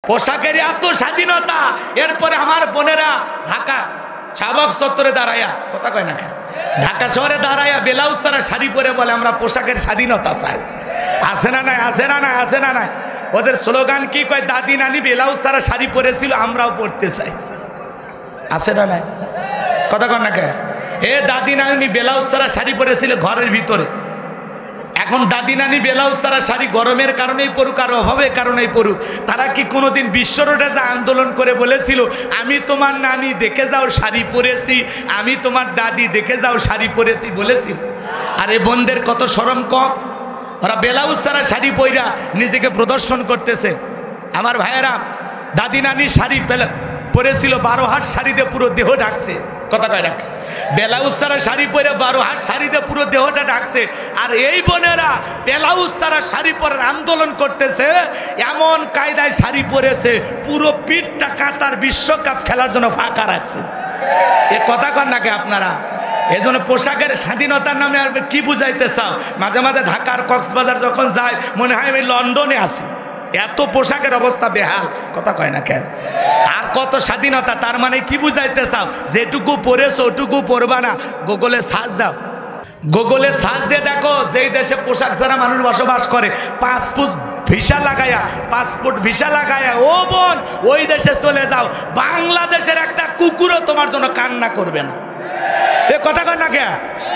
পোশাকের এত স্বাধীনতা, এরপরে আমার বোনেরা ঢাকা শাহবাগ চত্বরে দাঁড়ায়া, কথা কয় না কেন, ঢাকা শহরে দাঁড়ায়া ব্লাউজ ছাড়া শাড়ি পরে বলে আমরা পোশাকের স্বাধীনতা চাই। আছে না নাই? আছে না নাই? আছে না নাই? ওদের স্লোগান কি কয়? দাদি নানি ব্লাউজ ছাড়া শাড়ি পরেছিল, আমরাও পরতে চাই। আছে না নাই? কথা কন না কেন? এ দাদি নানি ব্লাউজ ছাড়া শাড়ি পরেছিল ঘরের ভিতরে, এখন দাদি নানি ব্লাউজ ছাড়া শাড়ি গরমের কারণেই পড়ুক আর অভাবের কারণেই পড়ুক, তারা কি কোনোদিন বিশ্ব রোডে যা আন্দোলন করে বলেছিল আমি তোমার নানি দেখে যাও শাড়ি পরেছি, আমি তোমার দাদি দেখে যাও শাড়ি পরেছি বলেছিল? আর এ বোনদের কত শরম কম, ওরা ব্লাউজ ছাড়া শাড়ি পইরা নিজেকে প্রদর্শন করতেছে। আমার ভাইয়েরা দাদি নানি শাড়ি পরেছিল 12 হাত শাড়িতে পুরো দেহ ঢাকছে, কথা কয় রাখ, ব্লাউজ ছাড়া শাড়ি পরে 12 হাত শাড়িতে পুরো দেহটা ঢাকছে। আর এই বোনেরা ব্লাউজ ছাড়া শাড়ি পরার আন্দোলন করতেছে, এমন কায়দায় শাড়ি পরেছে পুরো পিঠটা কাতার বিশ্বকাপ খেলার জন্য ফাঁকা রাখছে। এ কথা কন নাকি আপনারা? এই জন্য পোশাকের স্বাধীনতার নামে আর কি বুঝাইতে চাও? মাঝে মাঝে ঢাকার কক্সবাজার যখন যায় মনে হয় আমি লন্ডনে আছি, এত পোশাকের অবস্থা বেহাল, কথা কয় না কেন? আর কত স্বাধীনতা, তার মানে কি বুঝাইতে চাও? যেটুকু পরেছো ওটুকু পরবা না, গুগলে সার্চ দাও, গুগলে সার্চ দিয়ে দেখো যেই দেশে পোশাক ছাড়া মানুষ বসবাস করে, পাসপোর্ট ভিসা লাগায়া ও বোন ওই দেশে চলে যাও, বাংলাদেশের একটা কুকুরও তোমার জন্য কান্না করবে না। এ কথা কয় না কে?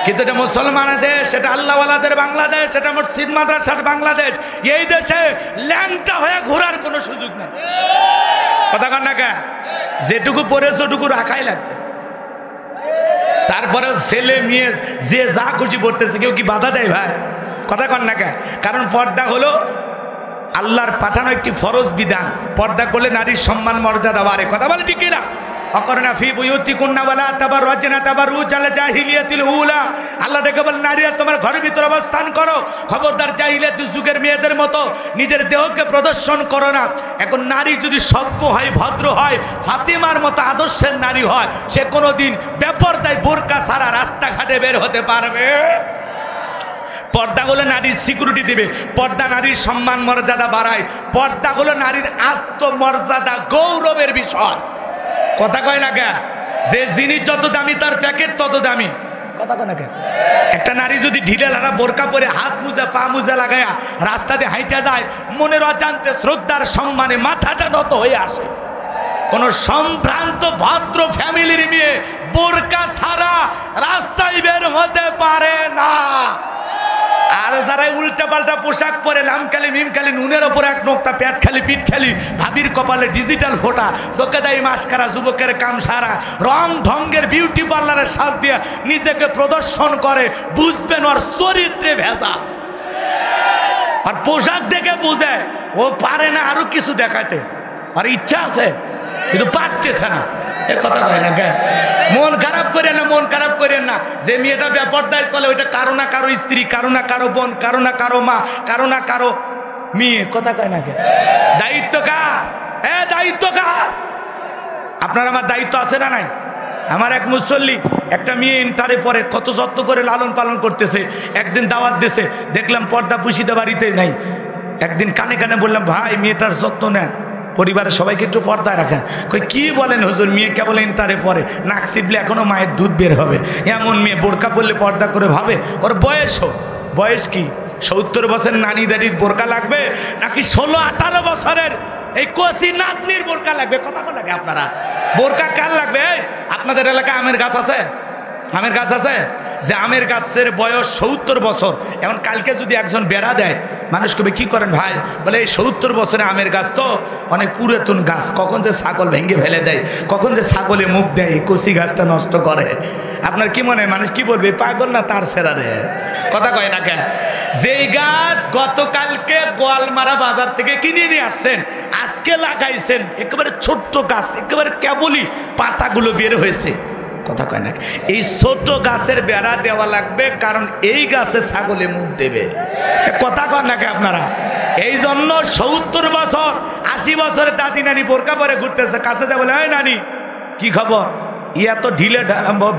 কিন্তু এটা মুসলমানের দেশ, এটা আল্লাহওয়ালাদের বাংলাদেশ, এটা মসজিদ মাদ্রাসার বাংলাদেশ। এই দেশে ল্যাংটা হয়ে ঘোরার কোনো সুযোগ নেই, কথা কয় না কে? যেটুকু পরেছে ওটুকু রাখাই লাগবে। তারপরে ছেলে মেয়ে যে যা খুশি পড়তেছে, কেউ কি বাধা দেয় ভাই? কথা কন না কে? কারণ পর্দা হলো আল্লাহর পাঠানো একটি ফরজ বিধান, পর্দা করলে নারীর সম্মান মর্যাদা বাড়ে, কথা বলে ঠিক না? অকরনা ফি বুয়ুতিকুন্না ওয়ালা তাবাররাজনা তাবাররুজাল জাহিলিয়াতিল উলা, আল্লাহ ডেকে বলেন নারীরা তোমার ঘরের ভিতরে অবস্থান করো, খবরদার জাহিলিয়াতের যুগের মেয়েদের মতো নিজের দেহকে প্রদর্শন করো না। এখন নারী যদি সভ্য হয়, ভদ্র হয়, ফাতিমার মতো আদর্শের নারী হয়, সে কোনোদিন বেপরদায় বোরকা ছাড়া রাস্তাঘাটে বের হতে পারবে? পর্দা হলো নারীর সিকিউরিটি দিবে, পর্দা নারীর সম্মান মর্যাদা বাড়ায়, পর্দা হলো নারীর আত্মমর্যাদা গৌরবের বিষয়, কথা কয় না কে? যে জিনিস যত দামি তার প্যাকেট তত দামি, কথা কয় না কে? একটা নারী যদি ঢিলে লাড়া বোরকা পরে হাত মুজা পা মুজা লাগায়া রাস্তাতে হাইটা যায়, মনের অজান্তে শ্রদ্ধার সম্মানে মাথাটা নত হয়ে আসে। কোন সম্ভ্রান্ত ভদ্র ফ্যামিলির মেয়ে বোরকা ছাড়া রাস্তায় বের হতে পারে না। আর যারা উল্টা পাল্টা পোশাক পরে লামখালি মিমখালি নুনের ওপর এক নোক্তা পেট খালি পিঠ খালি, ভাবির কপালে ডিজিটাল ফোটা, চোখে দেয় মাস্কারা, যুবকের কাম সারা, রং ঢঙ্গের বিউটি পার্লারের সাজ দিয়ে নিজেকে প্রদর্শন করে, বুঝবেন ওর চরিত্রে ভেজা। আর পোশাক দেখে বুঝে ও পারে না আরো কিছু দেখাতে, আর ইচ্ছা আছে কিন্তু পারতেছে না। এ কথা কয় না কে? মন খারাপ করেন না, মন খারাপ করেন না। যে মেয়েটা বেপরদায় চলে ওইটা কারো না কারো স্ত্রী, কারো না কারো বোন, কারো না কারো মা, কারো না কারো মেয়ে, কথা কয় না কে? দায়িত্ব কার? দায়িত্ব কার? আপনার আমার দায়িত্ব আছে না নাই? আমার এক মুসল্লি একটা মেয়ে ইন্টারে পরে কত যত্ন করে লালন পালন করতেছে, একদিন দাওয়াত দিয়েছে, দেখলাম পর্দা পুশিতে বাড়িতে নাই। একদিন কানে কানে বললাম ভাই মেয়েটার যত্ন নেন, পরিবারের সবাইকে একটু পর্দায় রাখেন। কই কি বলেন হুজুর, মেয়ে কেবল ইন্টারে পরে, নাক চিপলে এখনো মায়ের দুধ বের হবে, এমন মেয়ে বোরকা পরলে পর্দা করে ভাবে? ওর বয়স কি 70 বছর নানি দাদির বোরকা লাগবে নাকি 16-18 বছরের এই কচি নাতনির বোরকা লাগবে? কথা বলে লাগে আপনারা, বোরকা কার লাগবে? আপনাদের এলাকায় আমের গাছ আছে? আমের গাছ আছে? যে আমের গাছের বয়স 70 বছর, এখন কালকে যদি একজন বেড়া দেয়, মানুষ কবে কি করেন ভাই? বলে এই 70 বছরে আমের গাছ তো অনেক পুরাতন গাছ, কখন যে ছাগল ভেঙে ফেলে দেয়, কখন যে ছাগলে মুখ দেয়, কচি গাছটা নষ্ট করে। আপনার কি মনে হয় মানুষ কি বলবে? পাগল না তার সেরা রে, কথা কয় না কেন? যেই গাছ গতকালকে গোয়ালমারা বাজার থেকে কিনে নিয়ে আসছেন, আজকে লাগাইছেন, একেবারে ছোট্ট গাছ, একেবারে কেবলই পাতাগুলো বের হয়েছে, কথা কয় না? এই ছোট গাছের বেড়া দেওয়া লাগবে, কারণ এই গাছে ছাগলে মুখ দেবে, কথা কয় নাকি আপনারা? এই জন্য 70 বছর 80 বছরের দাদি নানি বোরকা পরে ঘুরতেছে, কাছে যা বলে এই নানি কি খবর, ইয়া তো ঢিলে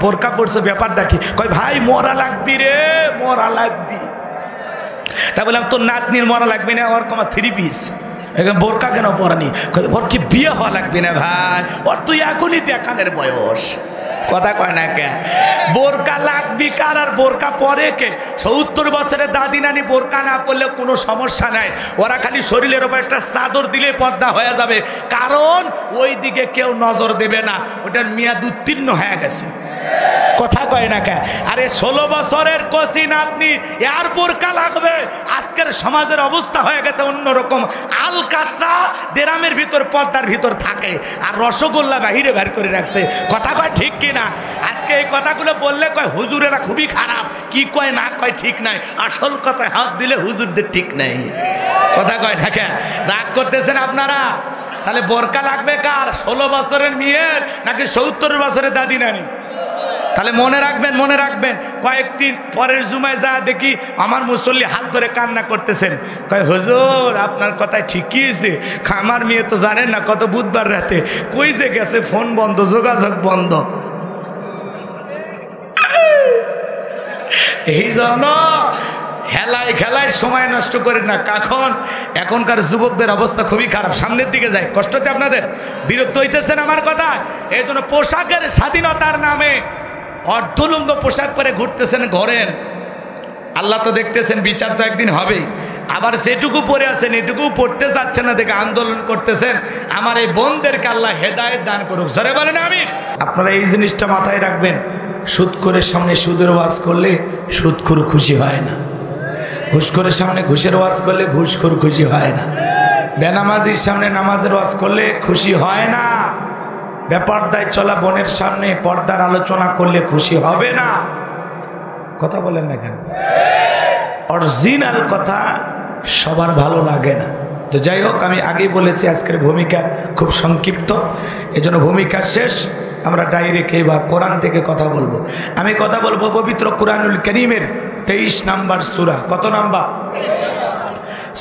বোরকা পড়ছে, ব্যাপারটা কি? কয় ভাই মরা লাগবি রে, মরা লাগবি। তা বললাম তোর নাতনির মরা লাগবে না, ওর কমা 3 পিস, এখানে বোরকা কেন পরানি? ওর কি বিয়ে হওয়া লাগবে না ভাই? ওর তুই এখনই দেখানের বয়স, কথা কয় না কে? বোরকা লাগবি কার? আর বোরকা পরে কে? 70 বছরের দাদি নানি বোরকা না পরলে কোনো সমস্যা নাই, ওরা খালি শরীরের ওপর একটা চাদর দিলে পর্দা হয়ে যাবে, কারণ ওই দিকে কেউ নজর দেবে না, ওটার মেয়াদ উত্তীর্ণ হয়ে গেছে, কথা কয় না কে? আরে 16 বছরের কচি নাতনি আর বোরকা লাগবে? আজকের সমাজের অবস্থা হয়ে গেছে অন্যরকম। আলকাতরা ডেরামের ভিতর পর্দার ভিতর থাকে, আর রসগোল্লা বাহিরে বের করে রাখছে, কথা কয় ঠিক কিনা? আজকে এই কথাগুলো বললে কয় হুজুরেরা খুবই খারাপ, কি কয় না কয় ঠিক নাই, আসল কথায় হাত দিলে হুজুরদের ঠিক নাই, কথা কয় না কে? রাগ করতেছেন আপনারা? তাহলে বোরকা লাগবে কার? 16 বছরের মেয়ের নাকি 70 বছরের দাদি নানি? তাহলে মনে রাখবেন, মনে রাখবেন। কয়েকদিন পরের জুমায় যা দেখি আমার মুসল্লি হাত ধরে কান্না করতেছেন, কয় হুজুর আপনার কথাই ঠিকই হয়েছে, আমার মেয়ে তো জানেন না কত বুধবার রাতে কই যে গেছে, ফোন বন্ধ, যোগাযোগ বন্ধ। এই জন্য খেলায় খেলায় সময় নষ্ট করে না। কখন এখনকার যুবকদের অবস্থা খুবই খারাপ, সামনের দিকে যায়, কষ্ট হচ্ছে আপনাদের, বিরক্ত হইতেছেন আমার কথা? এই জন্য পোশাকের স্বাধীনতার নামে অর্ধলুঙ্গ পোশাক পরে ঘুরতেছেন ঘরেন, আল্লাহ তো দেখতেছেন, বিচার তো একদিন হবেই। আবার যেটুকু পরে আছেন এটুকু পড়তে চাচ্ছেন না দেখে আন্দোলন করতেছেন। আমার এই বোনদেরকে আল্লাহ হেদায়েত দান করুক, জোরে বলেন আমি। আপনারা এই জিনিসটা মাথায় রাখবেন, সুদখোরের সামনে সুদের ওয়াজ করলে সুদখোর খুশি হয় না, ঘুষখোরের সামনে ঘুষের ওয়াজ করলে ঘুষখোর খুশি হয় না, বেনামাজির সামনে নামাজের ওয়াজ করলে খুশি হয় না, বেপরদায় চলা বোনের সামনে পর্দার আলোচনা করলে খুশি হবে না, কথা বলেন না কেন? অরিজিনাল কথা সবার ভালো লাগে না। তো যাই হোক, আমি আগেই বলেছি আজকের ভূমিকা খুব সংক্ষিপ্ত, এজন্য ভূমিকা শেষ, আমরা ডাইরেক্ট এবার কোরআন থেকে কথা বলবো। আমি কথা বলবো পবিত্র কুরআনুল কারীমের 23 নাম্বার সূরা। কত নাম্বার?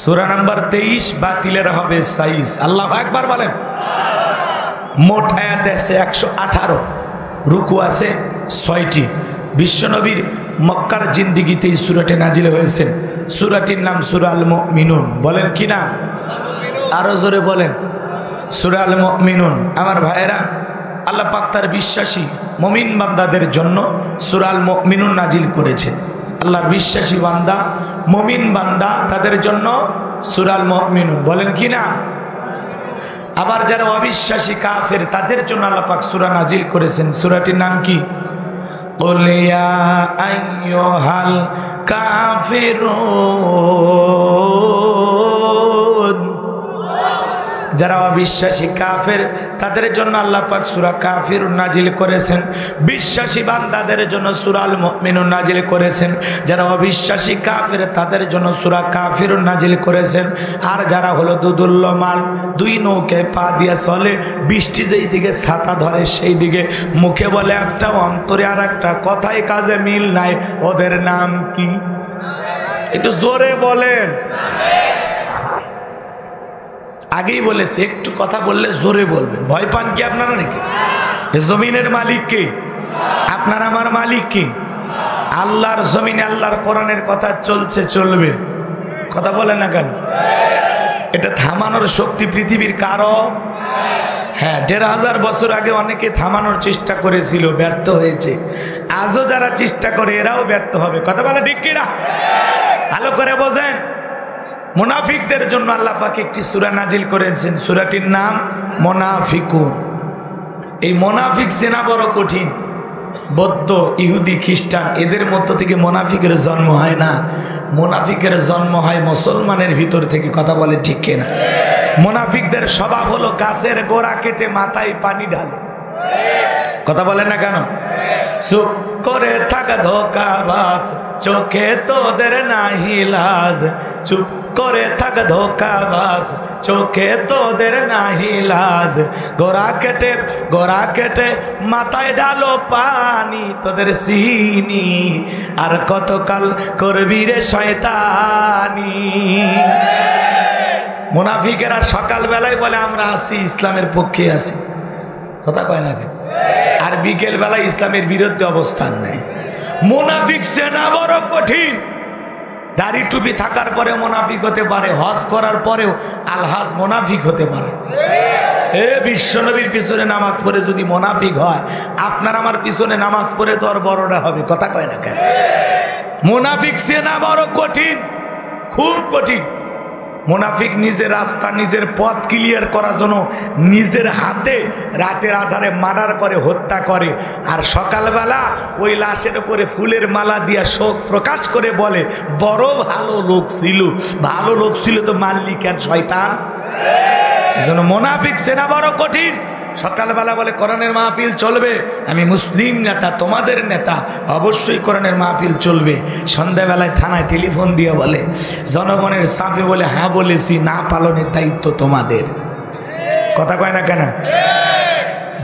সূরা নাম্বার 23। বাতিলের হবে সাইজ। আল্লাহু আকবার বলেন। মোট আয়াত আছে 118, রুকু আছে 6টি। বিশ্বনবীর মক্কার জিন্দিগিতে এই সূরাটি নাজিল হয়েছে। সূরাটির নাম সূরা আল মুমিনুন। বলেন কি না? আরো জোরে বলেন, সূরা আল মুমিনুন। আমার ভাইয়েরা, আল্লাহ পাক তার বিশ্বাসী মুমিন বান্দাদের জন্য সূরা আল মুমিনুন নাজিল করেছেন। আল্লাহর বিশ্বাসী বান্দা মুমিন বান্দা তাদের জন্য সূরা আল মুমিনুন। বলেন কি না? আবার যারা অবিশ্বাসী কাফের তাদের জন্য আল্লাহ পাক সূরা নাজিল করেছেন। সূরাটির নাম কি? কুল ইয়া আইয়ুহাল কাফিরুন। যারা অবিশ্বাসী কাফের তাদের জন্য আল্লাহ পাক সূরা কাফিরুন নাজিল করেছেন। বিশ্বাসী বান্দাদের জন্য সূরা আল মুমিনুন নাজিল করেছেন। যারা অবিশ্বাসী কাফের তাদের জন্য সূরা কাফিরুন নাজিল করেছেন। আর যারা হলো দুদুল্যমান, দুই নৌকায় পা দিয়ে চলে, বৃষ্টি যেই দিকে ছাতা ধরে সেই দিকে, মুখে বলে একটা অন্তরে আর একটা, কথায় কাজে মিল নাই, ওদের নাম কি? একটু জোরে বলেন। আগেই বলেছে একটু কথা বললে জোরে বলবেন। ভয় পান কি আপনারা নাকি? জমিনের মালিক কে? আপনার আমার মালিক কে? আল্লাহর জমিনে আল্লাহর কোরআনের কথা চলছে, চলবে, কথা বলেন না কেন? এটা থামানোর শক্তি পৃথিবীর কারো? হ্যাঁ, 1500 বছর আগে অনেকে থামানোর চেষ্টা করেছিল, ব্যর্থ হয়েছে। আজও যারা চেষ্টা করে এরাও ব্যর্থ হবে, কথা বলে ঠিক কিনা? ভালো করে বোঝেন। মুনাফিকদের জন্য আল্লাহ পাক একটি সূরা নাজিল করেছেন, সূরাটির নাম মুনাফিকুন। এই মুনাফিক চেনা বড় কঠিন। বৌদ্ধ, ইহুদি, খ্রিস্টান এদের মধ্য থেকে মুনাফিকের জন্ম হয় না, মুনাফিকের জন্ম হয় মুসলমানের ভিতর থেকে, কথা বলে ঠিক কিনা? মুনাফিকদের স্বভাব হলো গাছের গোড়া কেটে মাথায় পানি ঢালে, কথা বলেন না কেন? চুপ করে থাক ধোঁকাবাজ, চোখে তোদের নাহি লাজ। চুপ করে থাক ধোঁকাবাজ, চোখে তোদের নাহি লাজ। গোড়া কেটে মাথায় ঢালো পানি, তোদের চিনি আর কতকাল করবি রে শয়তানি। মুনাফিকেরা সকালবেলায় বলে আমরা আছি, ইসলামের পক্ষে আছি, কথা কয় না কেন? আর বিকেল বেলায় ইসলামের বিরুদ্ধে অবস্থান নেয়। মুনাফিক চেনা বড় কঠিন। দাড়ি টুপি থাকার পরেও মুনাফিক হতে পারে, হজ করার পরেও আলহাজ মুনাফিক হতে পারে। বিশ্বনবীর পিছনে নামাজ পড়ে যদি মুনাফিক হয়, আপনার আমার পিছনে নামাজ পড়ে তো আর বড়টা হবে। কথা কয় না কেন? মুনাফিক চেনা বড় কঠিন, খুব কঠিন। মুনাফিক নিজের রাস্তা, নিজের পথ ক্লিয়ার করার জন্য নিজের হাতে রাতের আধারে মার্ডার করে, হত্যা করে, আর সকালবেলা ওই লাশের উপরে ফুলের মালা দিয়া শোক প্রকাশ করে বলে বড় ভালো লোক ছিল। ভালো লোক ছিল তো মানলি কেন শয়তান? এজন্য মুনাফিক চেনা বড় কঠিন। সকালবেলা বলে কোরআনের মাহফিল চলবে, আমি মুসলিম নেতা, তোমাদের নেতা, অবশ্যই কোরআনের মাহফিল চলবে। সন্ধ্যাবেলায় থানায় টেলিফোন দিয়ে বলে জনগণের চাপে বলে হ্যাঁ বলেছি, না পালনের দায়িত্ব তোমাদের। কথা কয় না কেন?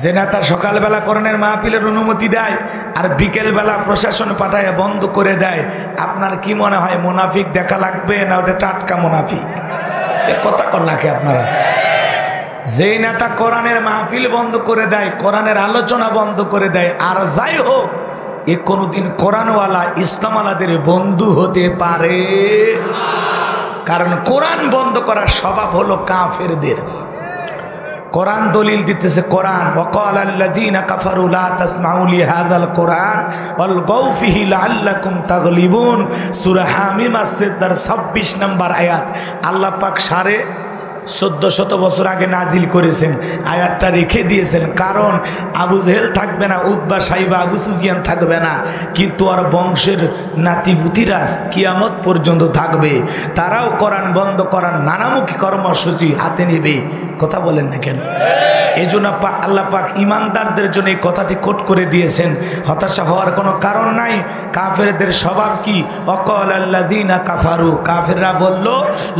যে নেতা সকালবেলা কোরআনের মাহফিলের অনুমতি দেয় আর বিকেলবেলা প্রশাসন পাঠায় বন্ধ করে দেয়, আপনার কি মনে হয় মুনাফিক দেখা লাগবে না ওটা টাটকা মুনাফিক? কথা কর নাকি আপনারা? যে নেতা কোরআনের মাহফিল বন্ধ করে দেয়, কোরআনের আলোচনা বন্ধ করে দেয়, আর যাই হোক এ কোনোদিন কোরআনওয়ালা ইসলামওয়ালাদের বন্ধু হতে পারে? কারণ কোরআন বন্ধ করার স্বভাব হলো কাফেরদের। কোরআন দলিল দিতেছে, কোরআন ওয়াকালাল্লাযীনা কাফারু লা তাসমাউ লিহাযাল কোরআন ওয়ালগাউ ফীহি লাআল্লাকুম তাগলিবুন। সূরা হামিম আস-সিজদার 26 নম্বর আয়াত। আল্লাহ পাক 1450 বছর আগে নাজিল করেছেন, আয়াতটা রেখে দিয়েছেন। কারণ আবু জেহেল থাকবে না, উতবা সাইবা আবু সুফিয়ান থাকবে না, কিন্তু আর বংশের নাতিপুতিরা কিয়ামত পর্যন্ত থাকবে। তারাও কোরআন বন্ধ করার নানামুখী কর্মসূচি হাতে নেবে। কথা বলেন না কেন? এই জন্য আল্লাহ পাক ইমানদারদের জন্য এই কথাটি কোট করে দিয়েছেন। হতাশা হওয়ার কোনো কারণ নাই। কাফেরদের স্বভাব কি? ওয়াকালাল্লাযীনা কাফারু, কাফেররা বলল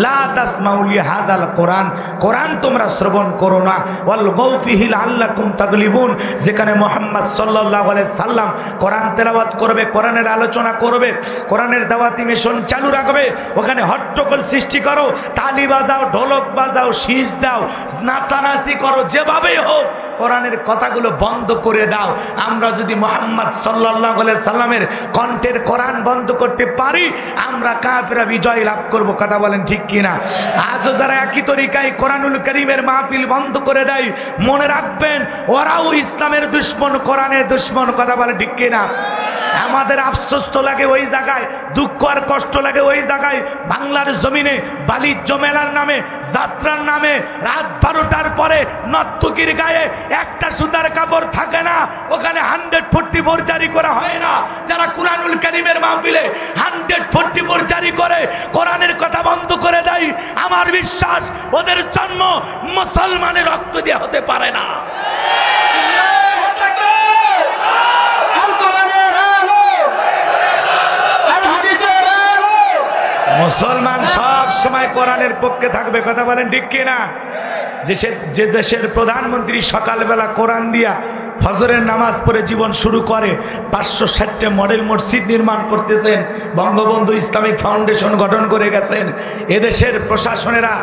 লা তাসমাউ লিহাযাল কোরআন, কোরআন তোমরা শ্রবণ করো না। ওয়ালগাউ ফীহি লাআল্লাকুম তাগলিবুন, যেখানে মুহাম্মদ সাল্লাল্লাহু আলাইহি সাল্লাম কোরআন তেলাওয়াত করবে, কোরআনের আলোচনা করবে, কোরআনের দাওয়াতি মিশন চালু রাখবে, ওখানে হট্টগোল সৃষ্টি করো, তালি বাজাও, ঢোলক বাজাও, শীষ দাও, নাচানাচি করো, যেভাবেই হোক কোরআনের কথাগুলো বন্ধ করে দাও। আমরা যদি মুহাম্মদ সাল্লাল্লাহু আলাইহি সাল্লামের কণ্ঠের কোরআন বন্ধ করতে পারি, আমরা কাফেররা বিজয় লাভ করব। কথা বলেন ঠিক কিনা? আজও যারা একই তরিকায় কোরআনুল কারীমের মাহফিল বন্ধ করে দেয়, মনে রাখবেন ওরাও ইসলামের দুশমন, কোরআনের দুশমন। কথা বলেন ঠিক কিনা? আমাদের আফসোস তো লাগে ওই জায়গায়, দুঃখ আর কষ্ট লাগে ওই জায়গায়। বাংলার জমিনে বাণিজ্য মেলার নামে, যাত্রার নামে রাত 12টার পরে নর্তকীর গায়ে একটা সুতার কাপড় থাকে না, ওখানে 144 জারি করা হয় না। যারা কুরআনুল কারীমের মাহফিলে 144 জারি করে কোরআনের কথা বন্ধ করে দেয়, আমার বিশ্বাস ওদের জন্ম মুসলমানের রক্ত দিয়ে হতে পারে না। মুসলমান সব সময় কোরআনের পক্ষে থাকবে। কথা বলেন ঠিক কিনা? যে দেশের প্রধানমন্ত্রী সকালবেলা কোরআন দিয়া ফজরের নামাজ পড়ে জীবন শুরু করে, 560টা মডেল মসজিদ নির্মাণ করতেছেন, বঙ্গবন্ধু ইসলামিক ফাউন্ডেশন গঠন করে গেছেন, এদেশের প্রশাসনেরা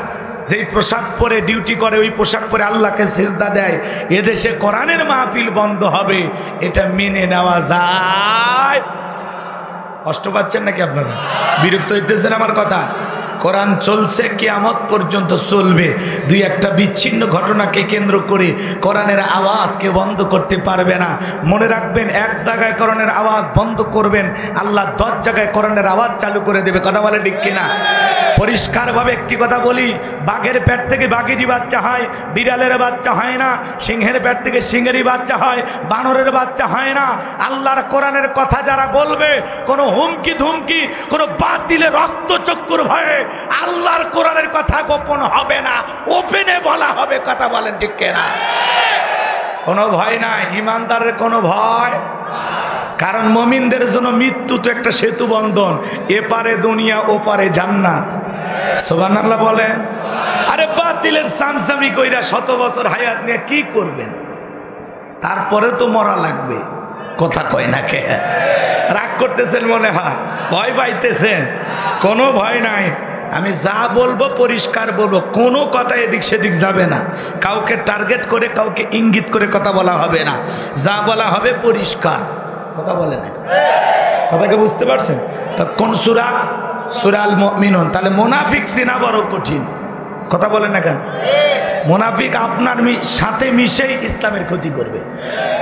যেই পোশাক পরে ডিউটি করে, ওই পোশাক পরে আল্লাহকে সিজদা দেয়, এদেশে কোরআনের মাহফিল বন্ধ হবে, এটা মেনে নেওয়া যায়? কষ্ট পাচ্ছেন নাকি আপনারা? বিরক্ত হইতেছেন আমার কথা? কোরআন চলছে, কিয়ামত পর্যন্ত চলবে। দুই একটা বিচ্ছিন্ন ঘটনাকে কেন্দ্র করে কোরআনের আওয়াজকে বন্ধ করতে পারবে না। মনে রাখবেন, এক জায়গায় কোরআনের আওয়াজ বন্ধ করবেন, আল্লাহ 10 জায়গায় কোরআনের আওয়াজ চালু করে দেবে। কথা বলে ঠিক কিনা? পরিষ্কারভাবে একটি কথা বলি, বাঘের পেট থেকে বাঘেরই বাচ্চা হয়, বিড়ালের বাচ্চা হয় না, সিংহের পেট থেকে সিংহেরই বাচ্চা হয়, বানরের বাচ্চা হয় না। আল্লাহর কোরআনের কথা যারা বলবে, কোনো হুমকি ধুমকি, কোনো বাতিলে রক্তচক্ষুর ভয়ে আল্লাহর কোরআনের কথা গোপন হবে না, ওপেনে বলা হবে। কথা বলেন ঠিক কিনা? কোনো ভয় নাই, ইমানদারের কোনো ভয়। কারণ মুমিনদের জন্য মৃত্যু তো একটা সেতু বন্ধন, এপারে দুনিয়া ওপারে জান্নাত। সুবহানাল্লাহ বলেন। আরে বাতিলের সামসামি কইরা 100 বছর হায়াত নিয়ে কি করবেন? তারপরে তো মরা লাগবে। কথা কয় না কে? রাগ করতেছেন মনে হয়, ভয় পাইতেছেন? কোনো ভয় নাই। আমি যা বলবো পরিষ্কার বলবো, কোনো কথা এদিক সেদিক যাবে না, কাউকে টার্গেট করে, কাউকে ইঙ্গিত করে কথা বলা হবে না, যা বলা হবে পরিষ্কার। কথা বলে না? কথাকে বুঝতে পারছেন? তো কোন সূরা? সূরা আল মুমিনুন। তাহলে মুনাফিক চেনা বড় কঠিন। কথা বলেন না কেন? মুনাফিক আপনার সাথে মিশেই ইসলামের ক্ষতি করবে।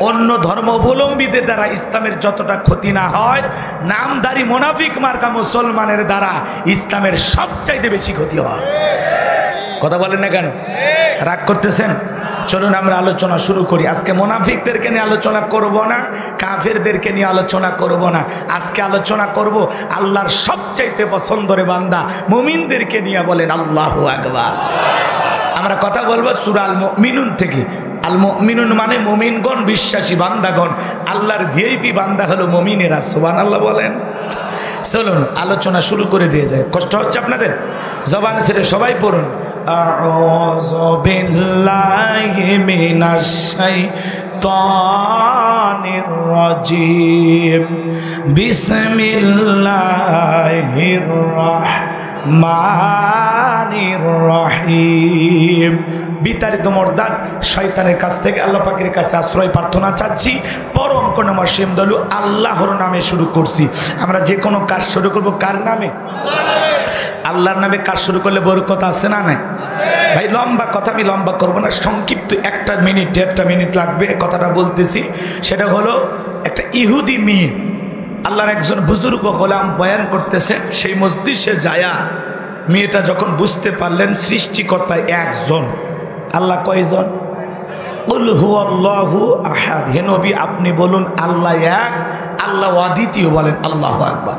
অন্য ধর্মাবলম্বীদের দ্বারা ইসলামের যতটা ক্ষতি না হয়, নামধারী মুনাফিক মার্কা মুসলমানের দ্বারা ইসলামের সবচাইতে বেশি ক্ষতি হয়। কথা বলেন না কেন? রাগ করতেছেন? চলুন আমরা আলোচনা শুরু করি। আজকে মুনাফিকদেরকে নিয়ে আলোচনা করব না, কাফেরদেরকে নিয়ে আলোচনা করব না। আজকে আলোচনা করব আল্লাহর সবচাইতে পছন্দের বান্দা মুমিনদেরকে নিয়ে। বলেন আল্লাহু আকবার। আমরা কথা বলবো সূরা আল মুমিনুন থেকে। আল মুমিনুন মানে মুমিনগণ, বিশ্বাসী বান্দাগণ। আল্লাহর ভিআইপি বান্দা হলো মুমিনেরা। সুবহানাল্লাহ বলেন। চলুন আলোচনা শুরু করে দিয়ে যায়। কষ্ট হচ্ছে আপনাদের? জবান ছেড়ে সবাই পড়ুন। আউযু বিল্লাহি মিনাশ শাইতানির রাজিম। বিসমিল্লাহির রাহমানির রহিম। বিতাড়িত মর্দাত শয়তানের কাছ থেকে আল্লাহ পাকের কাছে আশ্রয় প্রার্থনা চাচ্ছি। পরম করুণাময় অসীম দয়ালু আল্লাহর নামে শুরু করছি। আমরা যে কোনো কাজ শুরু করব কার নামে? আল্লাহর নামে কাজ শুরু করলে বরকত আছে না নাই? ভাই লম্বা কথা আমি লম্বা করবো না, সংক্ষিপ্ত 1 মিনিট 1.5 মিনিট লাগবে কথাটা বলতেছি। সেটা হলো একটা ইহুদি মেয়ে, আল্লাহর একজন বুজুর্গ গোলাম বয়ান করতেছে। সেই মজলিসে যায়া মেয়েটা যখন বুঝতে পারলেন সৃষ্টিকর্তা একজন, আল্লাহ কয়জন? কুল হুয়াল্লাহু আহাদ। হে নবী আপনি বলুন আল্লাহ এক, আল্লাহ অদ্বিতীয়। বলেন আল্লাহু আকবার।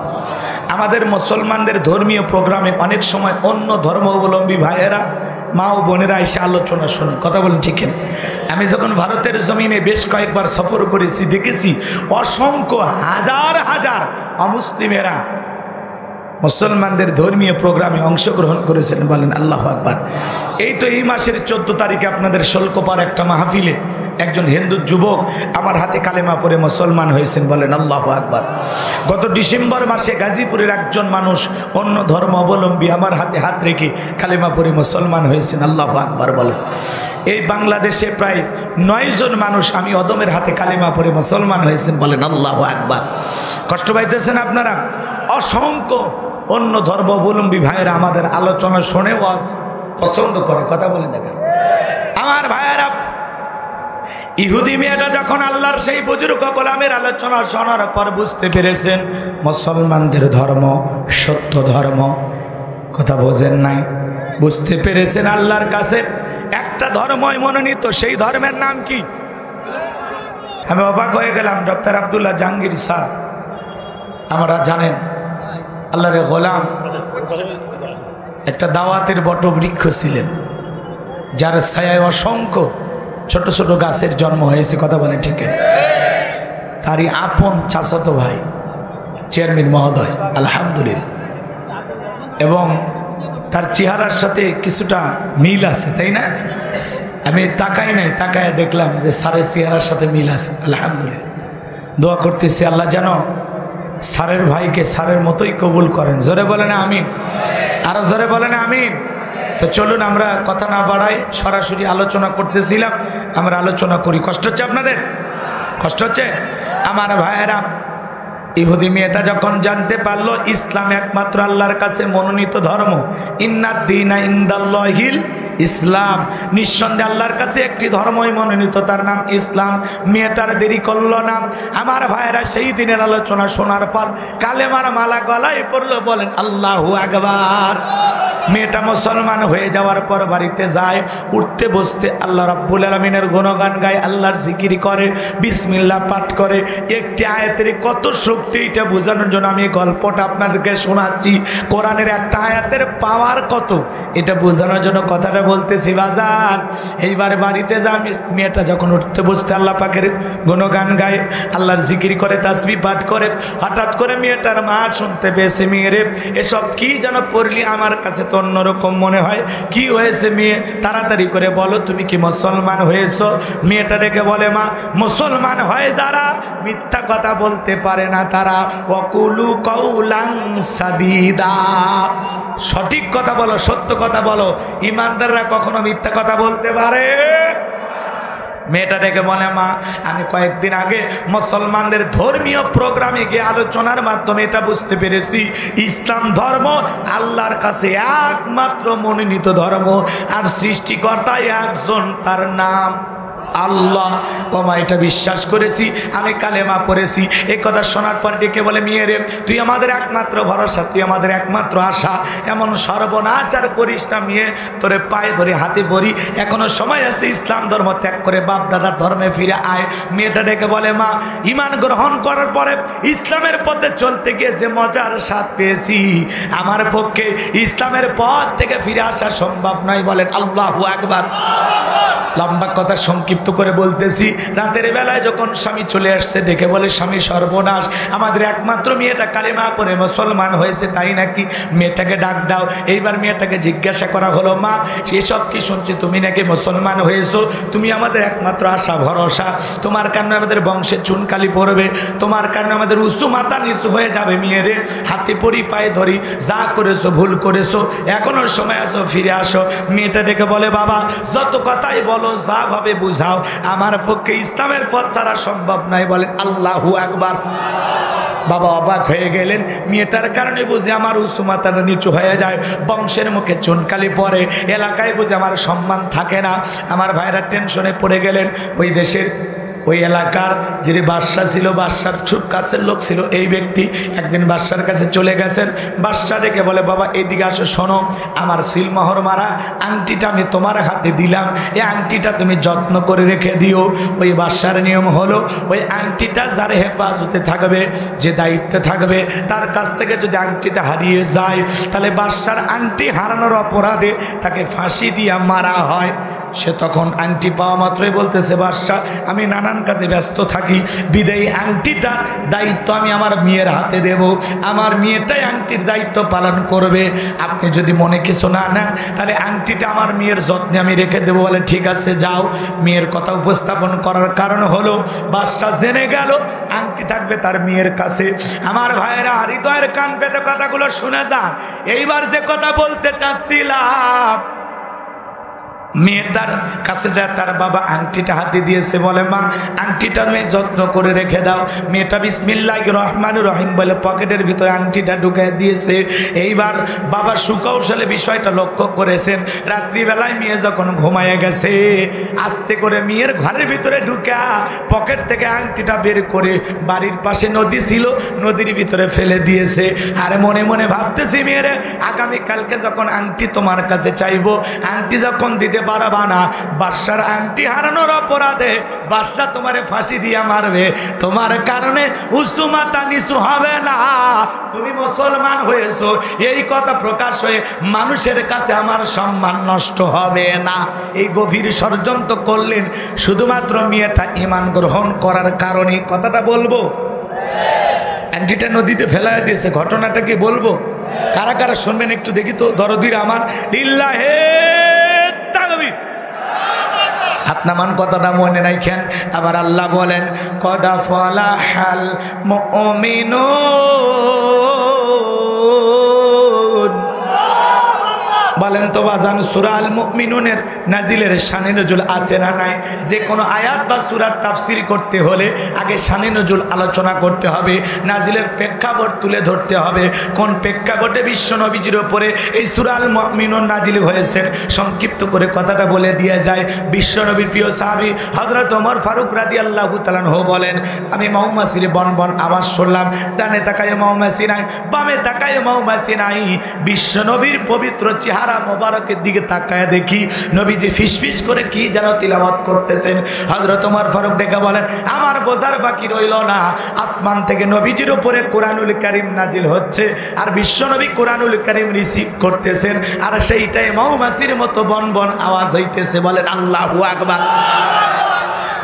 আমাদের মুসলমানদের ধর্মীয় প্রোগ্রামে অনেক সময় অন্য ধর্মাবলম্বী ভাইয়েরা, মা ও বোনেরা এসে আলোচনা শোনে। কথা বলেন ঠিক না? আমি যখন ভারতের জমিনে বেশ কয়েকবার সফর করেছি, দেখেছি অসংখ্য হাজার হাজার অমুসলিমেরা মুসলমানদের ধর্মীয় প্রোগ্রামে অংশগ্রহণ করেছেন। বলেন আল্লাহু আকবার। এই তো এই মাসের 14 তারিখে আপনাদের শোলকোপার একটা মাহফিলে একজন হিন্দু যুবক আমার হাতে কালেমা পড়ে মুসলমান হয়েছেন। বলেন আল্লাহু আকবার। গত ডিসেম্বর মাসে গাজীপুরের একজন মানুষ অন্য ধর্ম অবলম্বী আমার হাতে হাত রেখে কালেমা পড়ে মুসলমান হয়েছেন। আল্লাহু আকবার বলেন। এই বাংলাদেশে প্রায় 9 জন মানুষ আমি অদমের হাতে কালেমা পড়ে মুসলমান হয়েছেন। বলেন আল্লাহু আকবার। কষ্ট পাইতেছেন আপনারা? অসংখ্য অন্য ধর্মাবলম্বী ভাইয়েরা আমাদের আলোচনা শুনেও পছন্দ করে। কথা বলে দেখেন আমার ভাইয়েরা, ইহুদি মেয়েটা যখন আল্লাহর সেই বুজুর্গ গোলামের আলোচনা শোনার পর বুঝতে পেরেছেন মুসলমানদের ধর্ম সত্য ধর্ম। কথা বোঝেন নাই? বুঝতে পেরেছেন আল্লাহর কাছে একটা ধর্মই মনোনীত। সেই ধর্মের নাম কি? আমি অবাক হয়ে গেলাম। ডক্টর আব্দুল্লাহ জাহাঙ্গীর স্যার, আমরা জানেন আল্লাহর গোলাম একটা দাওয়াতের বটবৃক্ষ ছিলেন, যার ছায়ায় অসংখ্য ছোট ছোট গাছের জন্ম হয়েছে। কথা বলে ঠিক? তারই আপন চাচাতো ভাই চেয়ারম্যান মহোদয়, আলহামদুলিল্লাহ। এবং তার চেহারার সাথে কিছুটা মিল আছে, তাই না? আমি তাকাই নাই, তাকায় দেখলাম যে স্যারের চেহারার সাথে মিল আছে। আলহামদুলিল্লাহ। দোয়া করতেছি আল্লাহ যেন স্যারের ভাইকে স্যারের মতোই কবুল করেন। জোরে বলেন আমিন। আরো জোরে বলেন আমিন। তো চলুন আমরা কথা না বাড়াই, সরাসরি আলোচনা করতেছিলাম, আমরা আলোচনা করি। কষ্ট হচ্ছে আপনাদের? কষ্ট হচ্ছে? আমার ভাইয়েরা, ইহুদি মেয়েটা যখন জানতে পারলো ইসলাম একমাত্র আল্লাহর কাছে মনোনীত ধর্ম, ইন্নাদ দীনা ইনদাল্লাহিল ইসলাম, নিঃসন্দেহে আল্লাহর কাছে একটি ধর্মই মনোনীত, তার নাম ইসলাম। মেয়েটার দেরি করলো না। আমার ভাইয়েরা, সেই দিনের আলোচনা শোনার পর কালেমার মালা গলায় পড়লো। বলেন আল্লাহু আকবার। মেয়েটা মুসলমান হয়ে যাওয়ার পর বাড়িতে যায়, উঠতে বসতে আল্লাহ রাব্বুল আলামিনের গুণগান গায়, আল্লাহর জিকির করে, বিসমিল্লাহ পাঠ করে। একটি আয়াতের কত শক্তি এটা বোঝানোর জন্য আমি গল্পটা আপনাদেরকে শোনাচ্ছি। কোরআনের একটা আয়াতের পাওয়ার কত এটা বোঝানোর জন্য কথাটা বলতেছি বাজার। এইবার বাড়িতে যা, মেয়েটা যখন উঠতে বসতে আল্লাহ পাকের গুণগান গায়, আল্লাহর জিকির করে, তাসবিহ পাঠ করে, হঠাৎ করে মেয়েটার মা শুনতে পেয়েছে, মেয়েরে এসব কি যেন পড়লি, আমার কাছে তো অন্যরকম মনে হয়। কি হয়েছে মেয়ে? তাড়াতাড়ি করে বলো, তুমি কি মুসলমান হয়েছো? মেয়েটা ডেকে বলে, মা, মুসলমান হয় যারা মিথ্যা কথা বলতে পারে না তারা, ওয়াকুলু কাউলান সাদীদা, সঠিক কথা বলো, সত্য কথা বলো। ইমানদাররা কখনো মিথ্যা কথা বলতে পারে? মেয়েটা ডেকে বলে, মা আমি কয়েকদিন আগে মুসলমানদের ধর্মীয় প্রোগ্রামে গিয়ে আলোচনার মাধ্যমে এটা বুঝতে পেরেছি, ইসলাম ধর্ম আল্লাহর কাছে একমাত্র মনোনীত ধর্ম, আর সৃষ্টিকর্তা একজন, তার নাম আল্লাহ। বাবা এটা বিশ্বাস করেছি, আমি কালেমা পড়েছি। এই কথা শোনার পর ডেকে বলে, মেয়ে রে, তুই আমাদের একমাত্র ভরসা, তুই আমাদের একমাত্র আশা, এমন সর্বনাশ আর করিস না মেয়ে, তোরে পায়ে ধরে হাতে পড়ি, এখনো সময় আছে, ইসলাম ধর্ম ত্যাগ করে বাপ দাদার ধর্মে ফিরে আয়। মেয়েটা ডেকে বলে, মা ঈমান গ্রহণ করার পরে ইসলামের পথে চলতে গিয়ে যে মজার স্বাদ পেয়েছি, আমার পক্ষে ইসলামের পথ থেকে ফিরে আসা সম্ভব নয়। বলেন আল্লাহু আকবার। লম্বা কথা সংক্ষিপ্ত করে বলতেছি, রাতের বেলায় যখন স্বামী চলে আসছে, ডেকে বলে, স্বামী সর্বনাশ, আমাদের একমাত্র মেয়েটা কালেমা পড়ে মুসলমান হয়েছে, তাই নাকি? মেয়েটাকে ডাক দাও। এইবার মেয়েটাকে জিজ্ঞাসা করা হলো, মা সেসব কি শুনছি, তুমি নাকি মুসলমান হয়েছো, তুমি আমাদের একমাত্র আশা ভরসা, তোমার কারণে আমাদের বংশে চুনকালি পড়বে, তোমার কারণে আমাদের উঁচু মাথা নিচু হয়ে যাবে, মেয়েরে হাতে পড়ি পায়ে ধরি, যা করেছো ভুল করেছো, এখনো সময় আসো, ফিরে আসো। মেয়েটা ডেকে বলে, বাবা যত কথাই বলো, যা ভাবে বুঝাও, আমার পক্ষে ইসলামের পথ ছাড়া সম্ভব নয়। বলেন আল্লাহু আকবার। বাবা অবাক হয়ে গেলেন, মেয়েটার কারণে বুঝে আমার উঁচু মাথাটা নিচু হয়ে যায়, বংশের মুখে চুনকালি পড়ে, এলাকায় বুঝে আমার সম্মান থাকে না। আমার ভাইরা টেনশনে পড়ে গেলেন। ওই দেশের ওই এলাকার যিনি বাদশাহ ছিল, বাদশার খুব কাছের লোক ছিল এই ব্যক্তি, একদিন বাদশার কাছে চলে গেছেন। বাদশাহ ডেকে বলে, বাবা এদিকে আসো, শোনো, আমার সিলমোহর মারা আংটিটা আমি তোমার হাতে দিলাম, এই আংটিটা তুমি যত্ন করে রেখে দিও। ওই বাদশার নিয়ম হলো, ওই আংটিটা যার হেফাজতে থাকবে, যে দায়িত্বে থাকবে, তার কাছ থেকে যদি আংটিটা হারিয়ে যায়, তাহলে বাদশার আংটি হারানোর অপরাধে তাকে ফাঁসি দিয়া মারা হয়। সে তখন আংটি পাওয়া মাত্রই বলতেছে, বাদশাহ আমি নানান কাজে ব্যস্ত থাকি, বিদায়ী আংটিটা দায়িত্ব আমি আমার মেয়ের হাতে দেব, আমার মেয়েটাই আংটির দায়িত্ব পালন করবে, আপনি যদি মনে কিছু না নেন তাহলে আংটিটা আমার মেয়ের যত্নে আমি রেখে দেবো। বলে ঠিক আছে যাও। মেয়ের কথা উপস্থাপন করার কারণ হলো, বাদশাহ জেনে গেল আংটি থাকবে তার মেয়ের কাছে। আমার ভাইয়েরা হৃদয়ের কান পেতে কথাগুলো শুনে যান। এইবার যে কথা বলতে চাচ্ছিলাম, মেয়েটার কাছে যায়, তার বাবা আংটিটা হাতে দিয়েছে, বলে মা আংটিটা তুমি যত্ন করে রেখে দাও। মেয়েটা বিসমিল্লাহির রহমানির রহিম বলে পকেটের ভিতরে আংটিটা ঢুকিয়ে দিয়েছে। এইবার বাবা সুকৌশলে বিষয়টা লক্ষ্য করেছেন। রাত্রিবেলায় মেয়ে যখন ঘুমায় গেছে, আস্তে করে মেয়ের ঘরের ভিতরে ঢুকা পকেট থেকে আংটিটা বের করে বাড়ির পাশে নদী ছিল, নদীর ভিতরে ফেলে দিয়েছে। আর মনে মনে ভাবতেছি, মেয়েরে আগামীকালকে যখন আংটি তোমার কাছে চাইবো, আংটি যখন দিতে পারবা না, বাদশার আংটি হারানোর অপরাধে বাদশা তোমারে ফাঁসি দিয়া মারবে, তোমার কারণে উঁচু মাথা নিচু হবে না, তুমি মুসলমান হয়েছো, এই কথা প্রকাশ হয়ে মানুষের কাছে আমার সম্মান নষ্ট হবে না। এই গভীর ষড়যন্ত্র করলেন শুধুমাত্র মেয়েটা ঈমান গ্রহণ করার কারণে। কথাটা বলবো? আংটিটা নদীতে ফেলায় দিয়েছে, ঘটনাটা কি বলবো? কারা কারা শুনবেন একটু দেখি তো, দরদির আমার লিল্লাহে তাকবীর। হাত নামান, কথাটা মনে রাখেন। আবার আল্লাহ বলেন, কদ ফালাহাল মুমিনুন। বলেন তো বাজান, সূরা আল মুমিনুনের নাজিলের শানে নজুল আছে না নাই? যে কোনো আয়াত বা সূরার তাফসীর করতে হলে আগে শানে নজুল আলোচনা করতে হবে, নাজিলের প্রেক্ষাপট তুলে ধরতে হবে। কোন প্রেক্ষাপটে বিশ্ব নবীজির উপরে এই সূরা আল মুমিনুন নাজিল হয়েছেন, সংক্ষিপ্ত করে কথাটা বলে দিয়ে যায়। বিশ্ব নবীর প্রিয় সাহাবী হযরত ওমর ফারুক রাদিয়াল্লাহু তাআলা আনহু বলেন, আমি মৌমাছির বন বন আওয়াজ শুনলাম, ডানে তাকায় মৌমাছি নাই, বামে তাকায় মৌমাছি নাই। বিশ্ব নবীর পবিত্র চেহারা মোবারকের দিকে তাকায় দেখি নবীজি ফিসফিস করে কি যেন তিলাওয়াত করতেছেন। হযরত ওমর ফারুক ডেকে বলেন, আমার বোঝার বাকি রইল না, আসমান থেকে নবীজির উপরে কোরআনুল কারীম নাজিল হচ্ছে, আর বিশ্ব নবী কোরআনুল কারীম রিসিভ করতেছেন, আর সেইটাই মৌমাছির মতো বন বন আওয়াজ হইতেছে। বলেন আল্লাহু আকবার।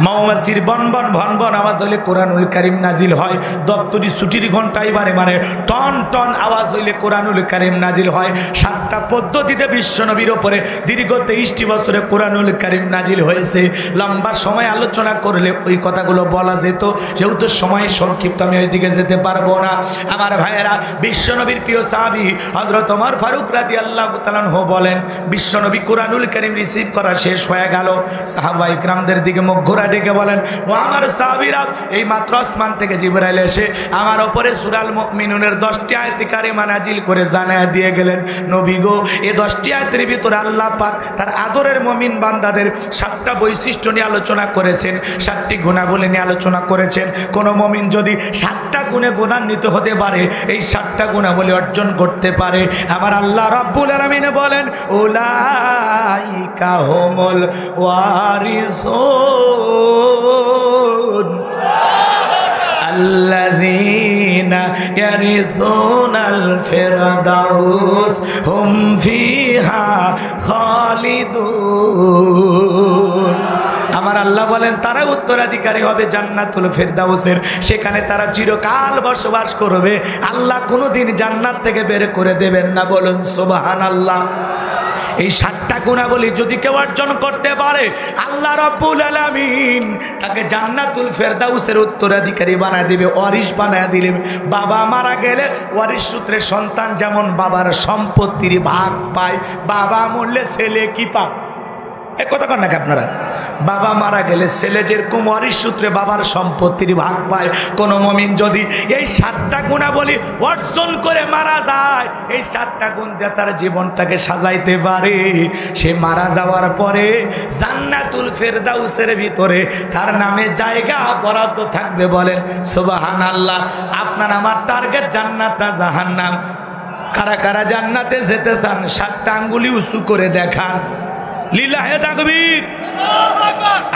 মৌমাছির বনবন ভনবন আওয়াজ হইলে কোরআনুল কারীম নাজিল হয়। দপ্তরি ছুটির ঘন্টায় বারে বারে টন টন আওয়াজ হইলে কোরআনুল কারীম নাজিল হয়। 7টা পদ্ধতিতে বিশ্বনবীর ওপরে দীর্ঘ 23টি বছরে কোরআনুল কারীম নাজিল হয়েছে। লম্বা সময় আলোচনা করলে ওই কথাগুলো বলা যেত, যেহেতু সময় সংক্ষিপ্ত আমি ওইদিকে যেতে পারবো না। আমার ভাইয়েরা, বিশ্বনবীর প্রিয় সাহাবী হযরত ওমর ফারুক রাদিয়াল্লাহু তাআলা আনহু বলেন, বিশ্বনবী কোরআনুল কারীম রিসিভ করা শেষ হয়ে গেল। সাহাবায়ে কিরামদের দিকে মুখ ঘোরা ডেকে বলেন, ও আমার সাহাবীরা, এই মাত্র আসমান থেকে জিবরাইল এসে আমার উপরে সূরা আল মুমিনুনের 10টি আয়াত কারিমা নাজিল করে জানায়া দিয়ে গেলেন, নবী গো, এই 10টি আয়াতের ভিতরে আল্লাহ পাক তার আদরের মুমিন বান্দাদের 7টা বৈশিষ্ট্য নিয়ে আলোচনা করেছেন, 7টি গুণাবলী নিয়ে আলোচনা করেছেন। কোন মুমিন যদি 7টা গুণে গুণান্বিত হতে পারে, এই 7টা গুণাবলী অর্জন করতে পারে, আমার আল্লাহ রাব্বুল আলামিন বলেন, উলাইকা হুমুল ওয়ারিসুন আল্লাযীনা ইয়ারিসুনাল ফিরদাউস হুম ফিহা খালিদুন। আমার আল্লাহ বলেন, তারা উত্তরাধিকারী হবে জান্নাতুল ফিরদাউসের, সেখানে তারা চিরকাল বসবাস করবে। আল্লাহ কোনোদিন জান্নাত থেকে বের করে দেবেন না, বলুন সুবহানাল্লাহ। এই 7টা গুণাবলী যদি কেউ অর্জন করতে পারে, আল্লাহ রাব্বুল আলামিন তাকে জান্নাতুল ফেরদাউসের উত্তরাধিকারী বানায় দিবে, ওয়ারিশ বানায় দিলেন। বাবা মারা গেলে ওয়ারিশ সূত্রে সন্তান যেমন বাবার সম্পত্তির ভাগ পায়, বাবা মরলে ছেলে কি পায়? এ কথা কন নাকি আপনারা? বাবা মারা গেলে ছেলে যেরকম ওয়ারিশ সূত্রে বাবার সম্পত্তির ভাগ পায়, কোন মুমিন যদি এই 7টা গুণাবলী অর্জন করে মারা যায়, এই 7টা গুণ দিয়ে তার জীবনটাকে সাজাইতে পারে, সে মারা যাওয়ার পরে জান্নাতুল ফেরদাউসের ভিতরে তার নামে জায়গা বরাদ্দ থাকবে, বলেন সুবহানাল্লাহ। আপনার আমার টার্গেট জান্নাত না জাহান্নাম? কারা কারা জান্নাতে যেতে চান 7টা আঙ্গুলি উঁচু করে দেখান, লিল্লাহে তাকবীর।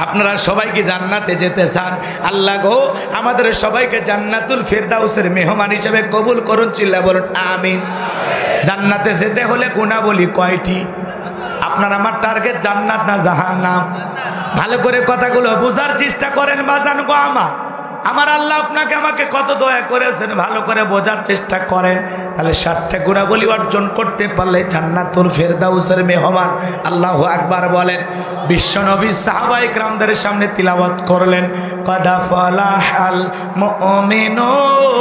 আপনারা সবাই কি জান্নাতে যেতে চান? আল্লাহ গো, আমাদের সবাইকে জান্নাতুল ফিরদাউসের মেহমান হিসেবে কবুল করুন, চিল্লা বলুন আমিন। জান্নাতে যেতে হলে গুণাবলী কয়টি? আপনার আমার টার্গেট জান্নাত না জাহান্নাম? ভালো করে কথাগুলো বোঝার চেষ্টা করেন বাজান গো। আমার আল্লাহ আপনাকে আমাকে কত দয়া করেছেন, ভালো করে বোঝার চেষ্টা করেন। তাহলে 7টা গুণাবলী অর্জন করতে পারলে জান্নাতুল ফেরদাউসের মেহমান। আল্লাহু আকবার বলেন। বিশ্বনবী সাহাবায়ে কিরামদের সামনে তিলাওয়াত করলেন, কদ ফালাহাল মুমিনুন।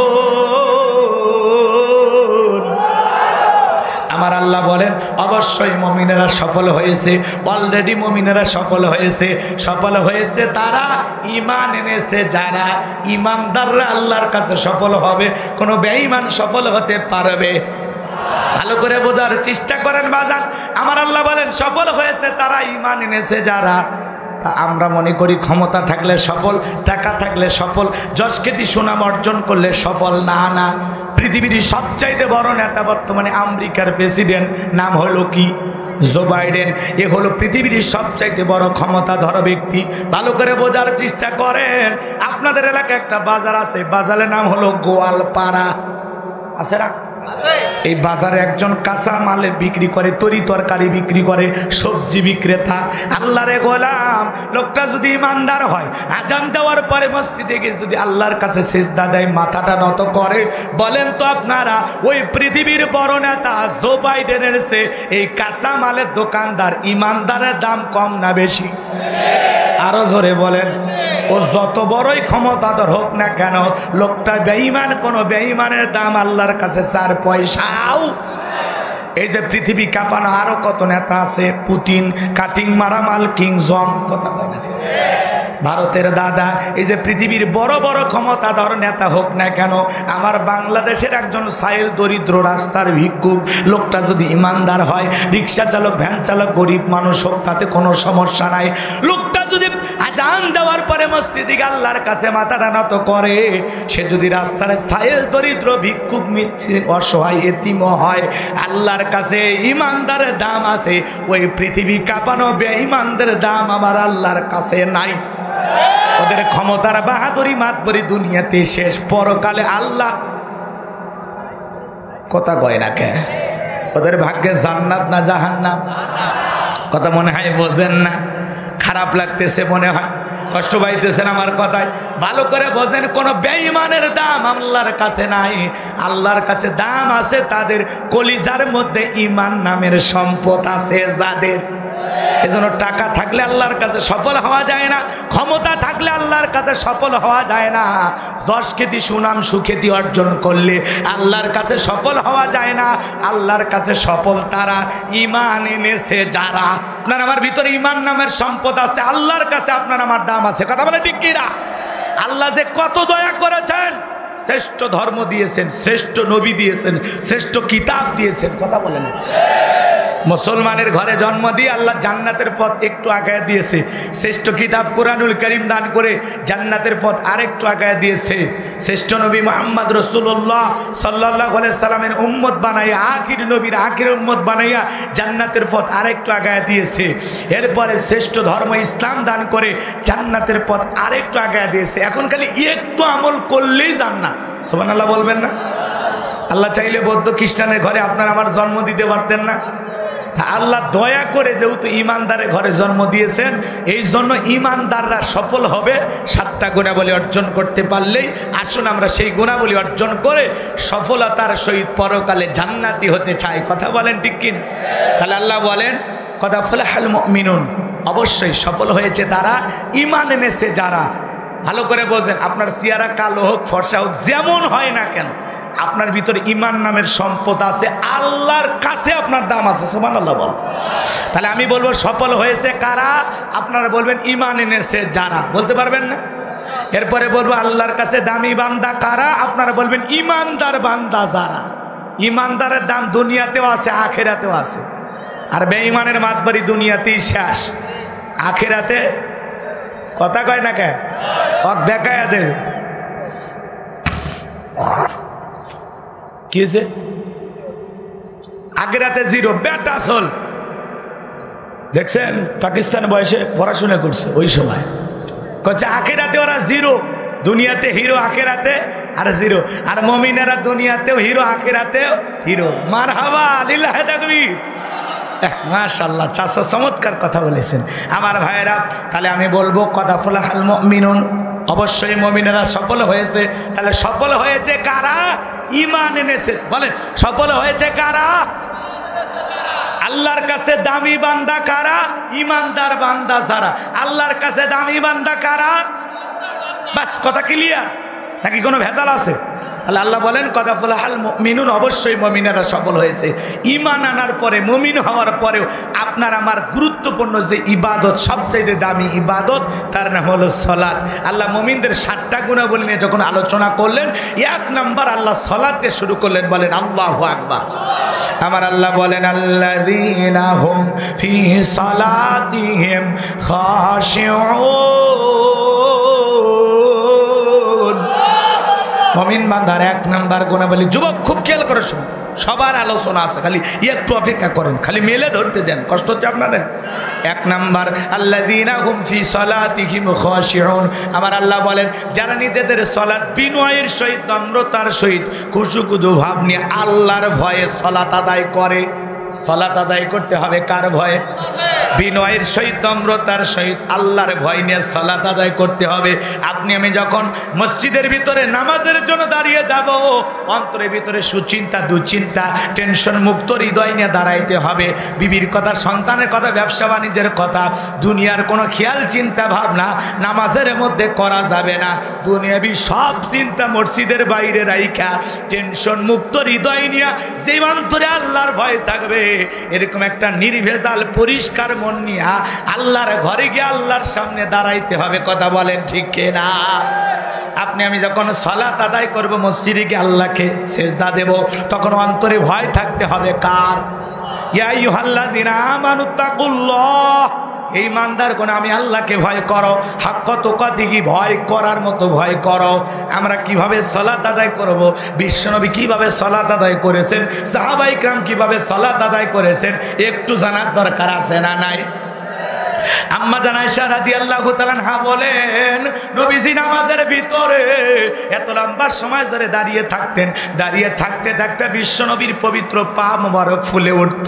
আমার আল্লাহ বলেন, অবশ্যই মুমিনেরা সফল হয়েছে, অলরেডি মুমিনেরা সফল হয়েছে। সফল হয়েছে তারা ঈমান এনেছে যারা। ঈমানদাররা আল্লাহর কাছে সফল হবে, কোনো বেঈমান সফল হতে পারবে? ভালো করে বোঝার চেষ্টা করেন বাজান। আমার আল্লাহ বলেন, সফল হয়েছে তারা, ঈমান এনেছে যারা। আমরা মনে করি ক্ষমতা থাকলে সফল, টাকা থাকলে সফল, যশ খ্যাতি সুনাম অর্জন করলে সফল। না না, পৃথিবীর সবচাইতে বড় নেতা বর্তমানে আমেরিকার প্রেসিডেন্ট, নাম হলো কি? Joe Biden. এ হলো পৃথিবীর সবচাইতে বড় ক্ষমতাধর ব্যক্তি। ভালো করে বোঝার চেষ্টা করেন। আপনাদের এলাকায় একটা বাজার আছে, বাজারের নাম হলো গোয়ালপাড়া, আছে না? এই বাজারে একজন কাঁচা মালে বিক্রি করে, তরি তরকারি বিক্রি করে, সবজি বিক্রেতা। আল্লাহরে গোলাম, লোকটা যদি ইমানদার হয়, আজান দেওয়ার পরে মসজিদে গিয়ে যদি আল্লাহর কাছে সিজদা দেয়, মাথাটা নত করে, বলেন তো আপনারা ওই পৃথিবীর বড় নেতা জো বাইডেনের চেয়ে এই কাঁচা মালের দোকানদার ইমানদারের দাম কম না বেশি? আরো জোরে বলেন। ও যত বড়ই ক্ষমতাধর হোক না কেন, লোকটা বেঈমান, কোন বেঈমানের দাম আল্লাহর কাছে 4 পয়সাও। এই যে পৃথিবী কাঁপানো আরো কত নেতা আছে, পুতিন, কাটিং মারামাল, কিং জং, কথা বলে না ভারতের দাদা। এই যে পৃথিবীর বড় বড় ক্ষমতাধর নেতা হোক না কেন, আমার বাংলাদেশের একজন সাইল দরিদ্র রাস্তার ভিক্ষুক, লোকটা যদি ইমানদার হয়, রিক্সা চালক, ভ্যান চালক, গরিব মানুষ হোক, তাতে কোনো সমস্যা নাই। লোকটা যদি আজান দেওয়ার পরে মসজিদে আল্লাহর কাছে মাথাটা নত করে, সে যদি রাস্তার সাইল দরিদ্র ভিক্ষুক, মিছিল, অসহায়, এতিমও হয়, আল্লাহর কাছে ইমানদারের দাম আছে। ওই পৃথিবী কাঁপানো বেঈমানদের দাম আমার আল্লাহর কাছে নাই। ওদের ক্ষমতার বাহাদুরি মাতবরি দুনিয়াতে শেষ, পরকালে আল্লাহ কথা কয় না কে? ওদের ভাগ্যে জান্নাত না জাহান্নাম? কথা মনে হয় বোঝেন না, খারাপ লাগতেছে মনে হয়। কষ্ট পাইতেছেন আমার কথায়? ভালো করে বোঝেন, কোনো বেঈমানের দাম আল্লাহর কাছে নাই। আল্লাহর কাছে দাম আছে তাদের কলিজার মধ্যে ঈমান নামের সম্পদ আছে যাদের। এজন্য টাকা থাকলে আল্লাহর কাছে সফল হওয়া যায় না, ক্ষমতা থাকলে আল্লাহর কাছে সফল হওয়া যায় না, যশ খ্যাতি সুনাম সুখ্যাতি অর্জন করলে আল্লাহর কাছে সফল হওয়া যায় না। আল্লাহর কাছে সফল তারা ঈমান এনেছে যারা। আপনার আমার ভিতরে ঈমান নামের সম্পদ আছে, আল্লাহর কাছে আপনার আমার দাম আছে। কথা বলে ঠিক কি না? আল্লাহ যে কত দয়া করেছেন, শ্রেষ্ঠ ধর্ম দিয়েছেন, শ্রেষ্ঠ নবী দিয়েছেন, শ্রেষ্ঠ কিতাব দিয়েছেন। কথা বলে না? মুসলমানের ঘরে জন্ম দিয়ে আল্লাহ জান্নাতের পথ একটু আগায় দিয়েছে। শ্রেষ্ঠ কিতাব কোরআনুল কারীম দান করে জান্নাতের পথ আরেকটু আগায় দিয়েছে। শ্রেষ্ঠ নবী মুহাম্মদ রাসূলুল্লাহ সাল্লাল্লাহু আলাইহি সাল্লামের উম্মত বানাইয়া, আখির নবীর আখির উম্মত বানাইয়া জান্নাতের পথ আরেকটু আগায় দিয়েছে। এরপরে শ্রেষ্ঠ ধর্ম ইসলাম দান করে জান্নাতের পথ আরেকটু আগায় দিয়েছে। এখন খালি একটু আমল করলেই জান্নাত। সুবহানাল্লাহ বলবেন না? আল্লাহ চাইলে বৌদ্ধ খ্রিস্টানের ঘরে আপনার আমার জন্ম দিতে পারতেন না? আল্লাহ দয়া করে যেহেতু ইমানদারের ঘরে জন্ম দিয়েছেন, এই জন্য ইমানদাররা সফল হবে 7টা গুণাবলী অর্জন করতে পারলেই। আসুন আমরা সেই গুণাবলী অর্জন করে সফলতার সহিত পরকালে জান্নাতি হতে চাই। কথা বলেন ঠিক কিনা? তাহলে আল্লাহ বলেন কথা ফালাহাল মুমিনুন, অবশ্যই সফল হয়েছে তারা ঈমান এনেছে যারা। ভালো করে বোঝেন, আপনার চেহারা কালো হোক ফর্সা হোক যেমন হয় না কেন, আপনার ভিতরে ঈমান নামের সম্পদ আছে, আল্লাহর কাছে আপনার দাম আছে। সুবহানাল্লাহ বল। তাহলে আমি বলবো সফল হয়েছে কারা, আপনারা বলবেন ঈমান এনেছে যারা। বলতে পারবেন না? এরপরে বলবো আল্লাহর কাছে দামি বান্দা কারা, আপনারা বলবেন ঈমানদার বান্দা যারা। ঈমানদারের দাম দুনিয়াতেও আছে, আখিরাতেও আছে। আর বেঈমানের মাতবাড়ি দুনিয়াতেই শেষ, আখিরাতে কথা কয় না কে হক দেখায় দেবে। কি হয়েছে? আখিরাতে জিরো, বেটা চল। দেখছেন পাকিস্তান বয়সে পড়াশোনা করছে, ওই সময় কচ্ছে আখিরাতে ওরা জিরো, দুনিয়াতে হিরো, আখিরাতে আর জিরো। আর মুমিনেরা দুনিয়াতেও হিরো, আখিরাতেও হিরো। মারহাবা, লিল্লাহি তাকবীর। মাশাআল্লাহ, চাচা চমৎকার কথা বলেছেন আমার ভাইয়েরা। তাহলে আমি বলবো কথা ফালাহাল মুমিনুন, অবশ্যই মুমিনেরা সফল হয়েছে। তাহলে সফল হয়েছে কারা? ঈমান এনেছে। বলেন সফল হয়েছে কারা? আল্লাহর কাছে দামি বান্দা কারা? ঈমানদার বান্দা যারা। আল্লাহর কাছে দামি বান্দা কারা? বাস কথা ক্লিয়ার নাকি কোনো ভেজাল আছে? তাহলে আল্লাহ বলেন কথা ফালাহাল মুমিনুন, অবশ্যই মুমিনেরা সফল হয়েছে। ঈমান আনার পরে, মুমিন হওয়ার পরেও আপনার আমার গুরুত্বপূর্ণ যে ইবাদত, সবচাইতে দামি ইবাদত, তার নাম হলো সালাত। আল্লাহ মুমিনদের 7টা গুণাবলী নিয়ে যখন আলোচনা করলেন, 1 নাম্বার আল্লাহ সালাত দিয়ে শুরু করলেন। বলেন আল্লাহু আকবার। আমার আল্লাহ বলেন আল্লাযীনা হুম ফি সালাতিহিম খাশিউন। মুমিন বান্দার 1 নাম্বার গুণাবলী, যুবক খুব খেয়াল করে শুনুন, সবার আলোচনা আছে, খালি একটু অপেক্ষা করেন, খালি মেলে ধরতে দেন, কষ্ট হচ্ছে আপনাদের। 1 নাম্বার আল্লাযীনা হুম ফি সালাতিহিম খাশিউন। আমার আল্লাহ বলেন যারা নিজেদের সালাত বিনয়ের সহিত, নম্রতার সহিত, খুশুখুদু ভাব নিয়ে আল্লাহর ভয়ে সালাত আদায় করে। সালাত আদায় করতে হবে কার ভয়ে? বিনয়ের সহিত, নম্রতার সহিত, আল্লাহর ভয় নিয়ে সালাত আদায় করতে হবে। আপনি আমি যখন মসজিদের ভিতরে নামাজের জন্য দাঁড়িয়ে যাব, অন্তরের ভিতরে সুচিন্তা, দুশ্চিন্তা, টেনশন মুক্ত হৃদয় নিয়ে দাঁড়াইতে হবে। বিবির কথা, সন্তানের কথা, ব্যবসা বাণিজ্যের কথা, দুনিয়ার কোনো খেয়াল চিন্তা ভাবনা নামাজের মধ্যে করা যাবে না। দুনিয়াবি সব চিন্তা মসজিদের বাইরে রাইখা টেনশন মুক্ত হৃদয় নিয়ে যে অন্তরে আল্লাহর ভয় থাকবে, এরকম একটা নির্ভেজাল পরিষ্কার মন নিয়ে আল্লাহর ঘরে গিয়ে আল্লাহর সামনে দাঁড়াইতে হবে। কথা বলেন ঠিক কিনা? আপনি আমি যখন সালাত আদায় করব, মসজিদে গিয়ে আল্লাহকে সেজদা দেব, তখন অন্তরে ভয় থাকতে হবে কার? ইয়া আইয়ুহাল্লাযীনা আমানুত্তাকুল্লাহ, এই ইমানদারগণ আমি আল্লাহকে ভয় করো, হাক্কা তুকাতিহি, ভয় করার মতো ভয় করো। আমরা কিভাবে সালাত আদায় করব, বিশ্বনবী কিভাবে সালাত আদায় করেছেন, সাহাবায়ে কেরাম কিভাবে সালাত আদায় করেছেন, একটু জানার দরকার আছে না নাই? আম্মা জান আয়েশা রাদিয়াল্লাহু তাআলা আনহা বলেন, নবীজি নামাজের ভিতরে এত লম্বা সময় ধরে দাঁড়িয়ে থাকতেন, দাঁড়িয়ে থাকতে থাকতে বিশ্ব নবীর পবিত্র পা মোবারক ফুলে উঠত।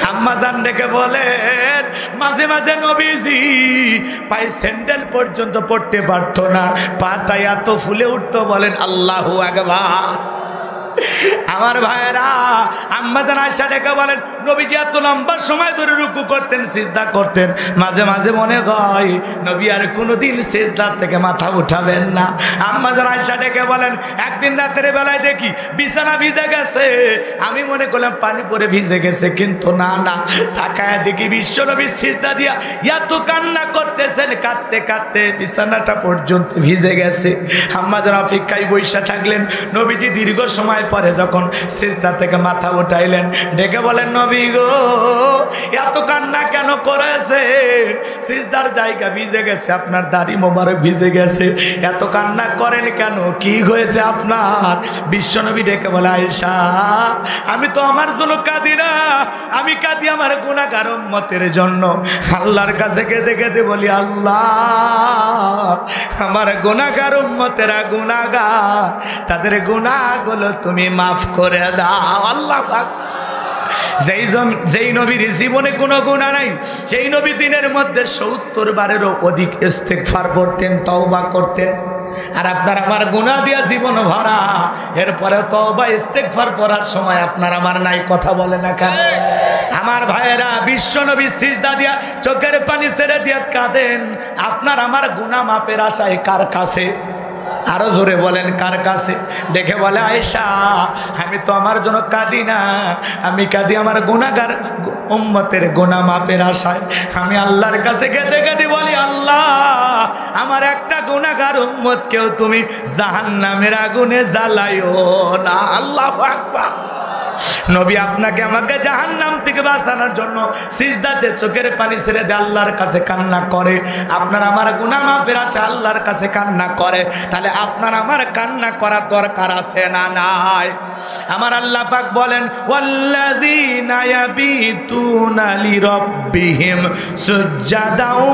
আম্মা জান ডেকে বলেন, মাঝে মাঝে নবীজি পায়ে স্যান্ডেল পর্যন্ত পড়তে পারত না, পাটা এত ফুলে উঠত। বলেন আল্লাহু আকবার। আমার ভাইরা, আম্মা জান আয়েশা ডেকে বলেন, নবীজি এত লম্বা সময় ধরে রুকু করতেন, সিজদা করতেন, মাঝে মাঝে মনে হয় নবী আর কোনোদিন সিজদার থেকে মাথা উঠাবেন না। আম্মা জান আয়েশা ডেকে বলেন, একদিন রাতের বেলায় দেখি বিছানা ভিজে গেছে, আমি মনে করলাম পানি পরে ভিজে গেছে, কিন্তু না না, তাকায় দেখি বিশ্ব নবী সিজদা দিয়া এত কান্না করতেছেন, কাঁদতে কাঁদতে বিছানাটা পর্যন্ত ভিজে গেছে। আম্মা জান অপেক্ষায় বইসা থাকলেন। নবীজি দীর্ঘ সময় পরে যখন সিজদা থেকে মাথা উঠাইলেন, ডেকে বলেন, নবী গো, এত কান্না কেন করেছেন? সিজদার জায়গা ভিজে গেছে, আপনার দাড়ি মোবারক ভিজে গেছে, এত কান্না করেন কেন? কি হয়েছে আপনার? বিশ্বনবী ডেকে বলে, আয়েশা, আমি তো আমার জন্য কাঁদি না, আমি কাঁদি আমার গুনাহগার উম্মতের জন্য। আল্লাহর কাছে কেঁদে কেঁদে বলি, আল্লাহ, আমার গুনাহগার উম্মতেরা গুনাহগার, তাদের গুনাহগুলো তুমি মাফ করে দাও। আল্লাহ পাক। যেই নবীর জীবনে কোনো গুনাহ নাই, সেই নবী দিনের মধ্যে ৭০ বারেরও অধিক ইস্তেগফার করতেন, তওবা করতেন। আর আপনার আমার গুনাহ দিয়া জীবন ভরা, এরপরে তওবা ইস্তেগফার করার সময় আপনার আমার নাই। কথা বলে না কেন? আমার ভাইয়েরা, বিশ্ব নবী সিজদা দিয়া চোখের পানি ছেড়ে দিয়া কাঁদেন, আপনার আমার গুনাহ মাফের আশায় কার কাছে? আরো জোরে বলেন, কার কাছে? দেখে বলে, আয়েশা, আমি তো আমার জন্য কাঁদি না, আমি কাঁদি আমার গুনাহগার উম্মতের গুনাহ মাফের আশায়। আমি আল্লাহর কাছে কেঁদে কেঁদে বলি, আল্লাহ, আমার একটা গুনাহগার উম্মতকেও তুমি জাহান্নামের আগুনে জ্বালাইও না। আল্লাহু আকবার। নবী আপনাকে আমাকে জাহান্নাম থেকে বাঁচানোর জন্য সিজদাতে চোখের পানি ছেড়ে দিয়ে আল্লাহর কাছে কান্না করে। আপনার আমার গুনাহ মাফের আশা আল্লাহর কাছে কান্না করে, তাহলে আপনার আমার কান্না করার দরকার আছে না নাই? আমার আল্লাহ পাক বলেন, ওয়াল্লাযীনা ইয়াবিতুনা লিরাব্বিহিম সুজদাও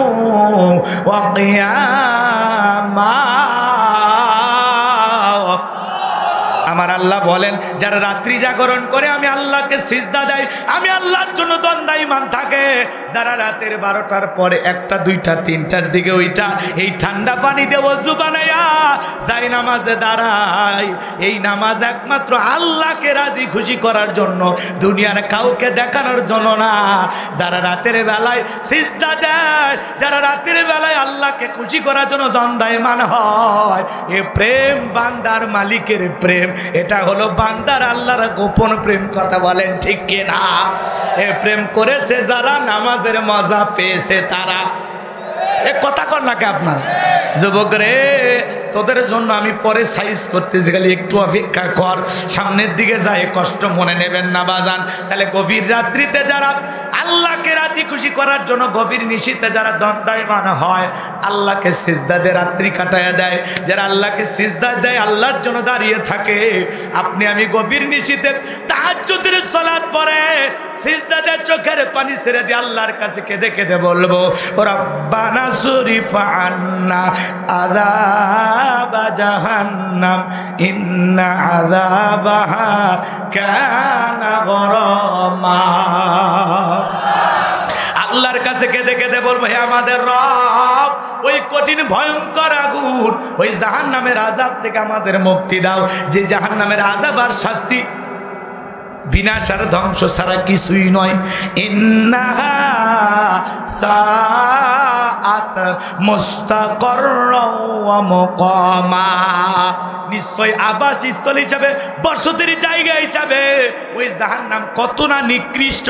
ওয়া কিয়ামা। আমার আল্লাহ বলেন, যারা রাত্রি জাগরণ করে আমি আল্লাহকে সিজদা দেয়, আমি আল্লাহর জন্য দণ্ডায়মান থাকে। যারা রাতের 12টার পরে 1টা 2টা 3টার দিকে ওইটা এই ঠান্ডা পানি দিয়ে ওযু বানায়া যাই নামাজে দাঁড়ায়, এই নামাজ একমাত্র আল্লাহকে রাজি খুশি করার জন্য, দুনিয়ার কাউকে দেখানোর জন্য না। যারা রাতের বেলায় সিজদা দেয়, যারা রাতের বেলায় আল্লাহকে খুশি করার জন্য দণ্ডায়মান হয়, এ প্রেম বান্দার মালিকের প্রেম, এটা হলো বান্দার আল্লাহর গোপন প্রেম। কথা বলেন ঠিক কিনা? এ প্রেম করেছে যারা, নামাজের মজা পেয়েছে তারা। এ কথা কর নাকি আপনার? যুবক রে, তোদের জন্য আমি পরে সাইজ করতেছি, খালি একটু অপেক্ষা কর, সামনের দিকে যায়, কষ্ট মনে নেবেন না বাজান। তাহলে গভীর রাত্রিতে যারা আল্লাহকে রাজি খুশি করার জন্য গভীর নিশীতে যারা দণ্ডায়মান হয়, আল্লাহকে সিজদা দিয়ে রাত্রি কাটায় দেয়, যারা আল্লাহকে সিজদা দেয়, আল্লাহর জন্য দাঁড়িয়ে থাকে, আপনি আমি গভীর নিশীতে তাহাজ্জুদের সালাত পড়ে সিজদা দিয়ে চোখের পানি ছেড়ে দিয়ে আল্লাহর কাছে কেঁদে কেঁদে বলবো, রব্বানা সরিফ আন্না আযাবা জাহান্নাম ইন্না আযাবাহা কানা গরামা। আল্লাহর কাছে কেঁদে কেঁদে বলবো, হে আমাদের রব, ওই কঠিন ভয়ঙ্কর আগুন, ওই জাহান্নামের আযাব থেকে আমাদের মুক্তি দাও, যে জাহান্নামের আযাব আর শাস্তি বিনাশ আর ধ্বংস ছাড়া কিছুই নয়। ইন্নাহা সাআত মুস্তাকাররা ওয়া মুকামা। নিশ্চয় আবাসস্থল হিসাবে, বসতির জায়গা হিসাবে ওই জাহান্নাম কত না নিকৃষ্ট,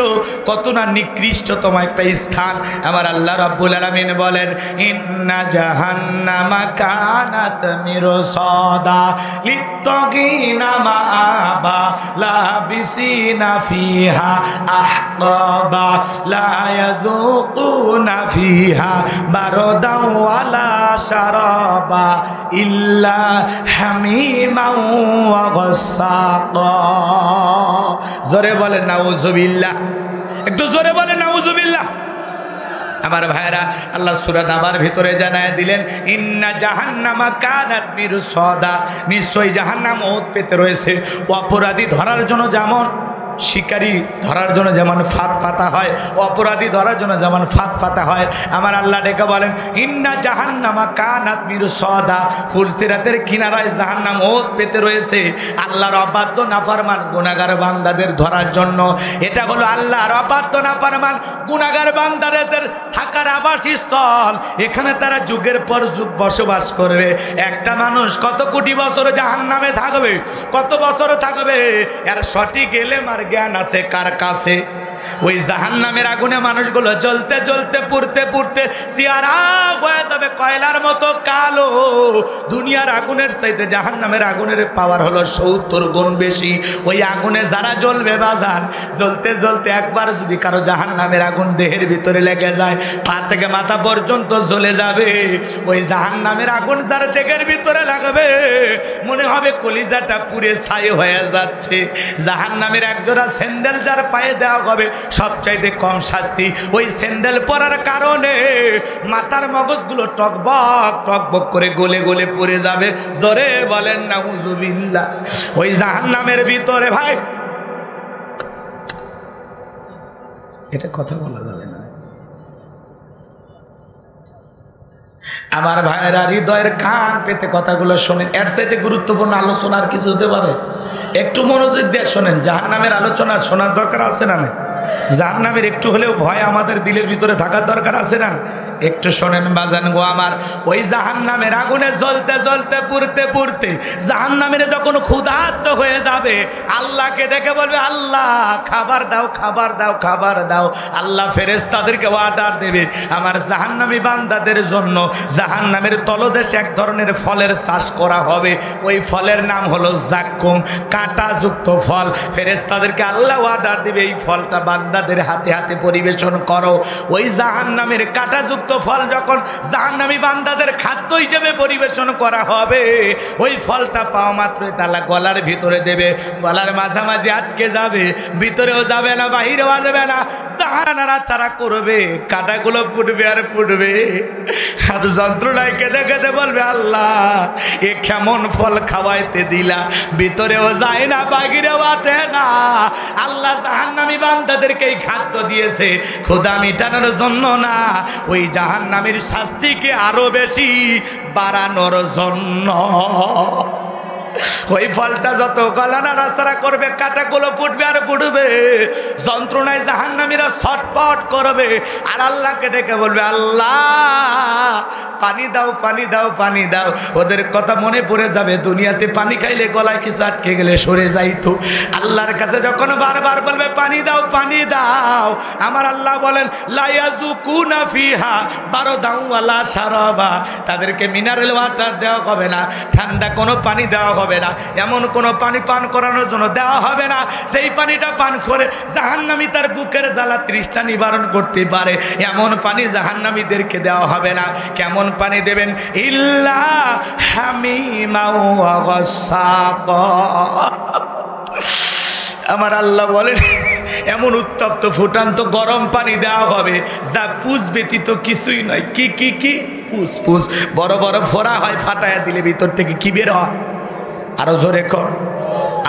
কত না নিকৃষ্টতম একটা স্থান। আমার আল্লাহ রাব্বুল আলামিন বলেন, ইন্না জাহান্নামা কানাত মিরসাদা লিত্তাগিনা মাআবা লাবিসিনা ফিহা আহকাবা লা ইয়াযুকুনা ফিহা বারদাও ওয়ালা শারাবা ইল্লা হামিমাও ওয়া গাসসাকা। জোরে বলেন নাউজুবিল্লাহ, একটু জোরে বলেন নাউজুবিল্লাহ। আমার ভাইরা, আল্লাহ সূরা নাবার ভিতরে জানায় দিলেন, ইন্না জাহান্নামা কানাত মিরসাদা, নিশ্চয়ই জাহান্নাম ওত পেতে রয়েছে। অপরাধী ধরার জন্য যেমন শিকারি ধরার জন্য যেমন ফাঁদ পাতা হয়, অপরাধী ধরার জন্য যেমন ফাঁদ পাতা হয়, আমার আল্লাহ ডেকে বলেন ইন্না জাহান্নামা কানাত মিরসাদা, ফুলসিরাতের কিনারায় জাহান্নাম ওত পেতে রয়েছে আল্লাহর অবাধ্য নাফরমান গুনাহগার বান্দাদের ধরার জন্য। এটা হলো আল্লাহর অবাধ্য নাফরমান গুনাহগার বান্দাদের থাকার আবাসস্থল। এখানে তারা যুগের পর যুগ বসবাস করবে। একটা মানুষ কত কোটি বছর জাহান্নামে থাকবে, কত বছর থাকবে, এর সঠিক এলেম আর জ্ঞান আছে কার কাছে? ওই জাহান্নামের আগুনে মানুষগুলো জ্বলতে জ্বলতে পুড়তে পুড়তে সিয়ারা হয়ে যাবে, কয়লার মতো কালো। দুনিয়ার আগুনের চাইতে জাহান্নামের আগুনের পাওয়ার হলো 70 গুণ বেশি। ওই আগুনে যারা জ্বলবে বাজান, জ্বলতে জ্বলতে একবার যদি কারো জাহান্নামের আগুন দেহের ভিতরে লেগে যায়, পা থেকে মাথা পর্যন্ত জ্বলে যাবে। ওই জাহান্নামের আগুন যার দেহের ভিতরে লাগবে, মনে হবে কলিজাটা পুড়ে ছাই হয়ে যাচ্ছে। জাহান্নামের একজোড়া স্যান্ডেল যার পায়ে দেওয়া হবে, সবচাইতে কম শাস্তি। ওই স্যান্ডেল পরার কারণে মাথার মগজগুলো টকবক টকবক করে গলে গলে পড়ে যাবে। জোরে বলেন নাউজুবিল্লাহ। ওই জাহান্নামের ভিতরে ভাই, এটা কথা বলা যাবে না আমার ভাইয়েরা, হৃদয়ের কান পেতে কথাগুলো শোনেন। এর চাইতে গুরুত্বপূর্ণ আলোচনা আর কিছু হতে পারে? একটু মনোযোগ দিয়ে শোনেন। জাহান্নামের আলোচনা শোনার দরকার আছে না? জাহান্নামের একটু হলেও ভয় আমাদের দিলের ভিতরে থাকার দরকার আছে না? একটু শোনেন বাজান গো আমার। ওই জাহান্নামের আগুনে জ্বলতে জ্বলতে পুড়তে পুড়তে জাহান্নামের যখন ক্ষুধার্ত হয়ে যাবে, আল্লাহকে ডেকে বলবে আল্লাহ খাবার দাও, খাবার দাও, খাবার দাও। আল্লাহ ফেরেশতাদেরকে অর্ডার দেবে আমার জাহান্নামী বান্দাদের জন্য জাহান্নামের তলদেশে এক ধরনের ফলের চাষ করা হবে। ওই ফলের নাম হলো জাক্কুম, কাঁটাযুক্ত ফল। ফেরেশতাদেরকে আল্লাহ অর্ডার দেবে এই ফলটা বান্দাদের হাতে হাতে পরিবেশন করো। ওই জাহান্নামের কাঁটাযুক্ত ফল যখন জাহান্নামী বান্দাদের খাদ্য হিসেবে পরিবেশন করা হবে, ওই ফলটা পাওয়া মাত্রই তালা গলার ভিতরে দেবে, গলার মাঝামাঝি আটকে যাবে, ভিতরেও যাবে না, বাহিরেও আসবে না। জাহান্নারা ছাড়া করবে, কাঁটাগুলো ফুটবে আর ফুটবে, আর যন্ত্রণায় কেঁদে কেঁদে বলবে আল্লাহ এ কেমন ফল খাওয়াইতে দিলা, ভিতরেও যায় না, বাহিরেও আসে না। আল্লাহ জাহান্নামী বান্দাদেরকে এই খাদ্য দিয়েছে ক্ষুধা মিটানোর জন্য না, ওই জাহান্নামের শাস্তিকে আরো বেশি বাড়ানোর জন্য। ওই ফলটা যত গলানা রাস্তারা করবে, কাঁটাগুলো ফুটবে আর ফুটবে, যন্ত্রণায় জাহান্নামীরা ছটপট করবে, আর আল্লাহকে ডেকে বলবে আল্লাহ পানি দাও, পানি দাও, পানি দাও। ওদের কথা মনে পড়ে যাবে, দুনিয়াতে পানি খাইলে গলায় কিছু আটকে গেলে সরে যাইতো। আল্লাহর কাছে যখন বারবার বলবে পানি দাও, পানি দাও, আমার আল্লাহ বলেন লা ইয়াযুকুনা ফিহা বারদান ওয়ালা শারাবা, তাদেরকে মিনারেল ওয়াটার দেওয়া হবে না, ঠান্ডা কোনো পানি দেওয়া হবে না, এমন কোনো পানি পান করানোর জন্য দেওয়া হবে না সেই পানিটা পান করে জাহান্নামী তার বুকের জ্বালা তৃষ্ণা নিবারণ করতে পারে, এমন পানি জাহান্নামীদেরকে দেওয়া হবে না। কেমন পানি দেবেন? ইল্লা হামিমা ওয়া গাসসাকা। আমার আল্লাহ বলেন এমন উত্তপ্ত ফুটান্ত গরম পানি দেওয়া হবে যা পুষ ব্যতীত কিছুই নয়। কি কি কি? পুষ। পুষ বড় বড় ফোড়া হয়, ফাটায়া দিলে ভিতর থেকে কি বের হয়? আরো জোরে কর।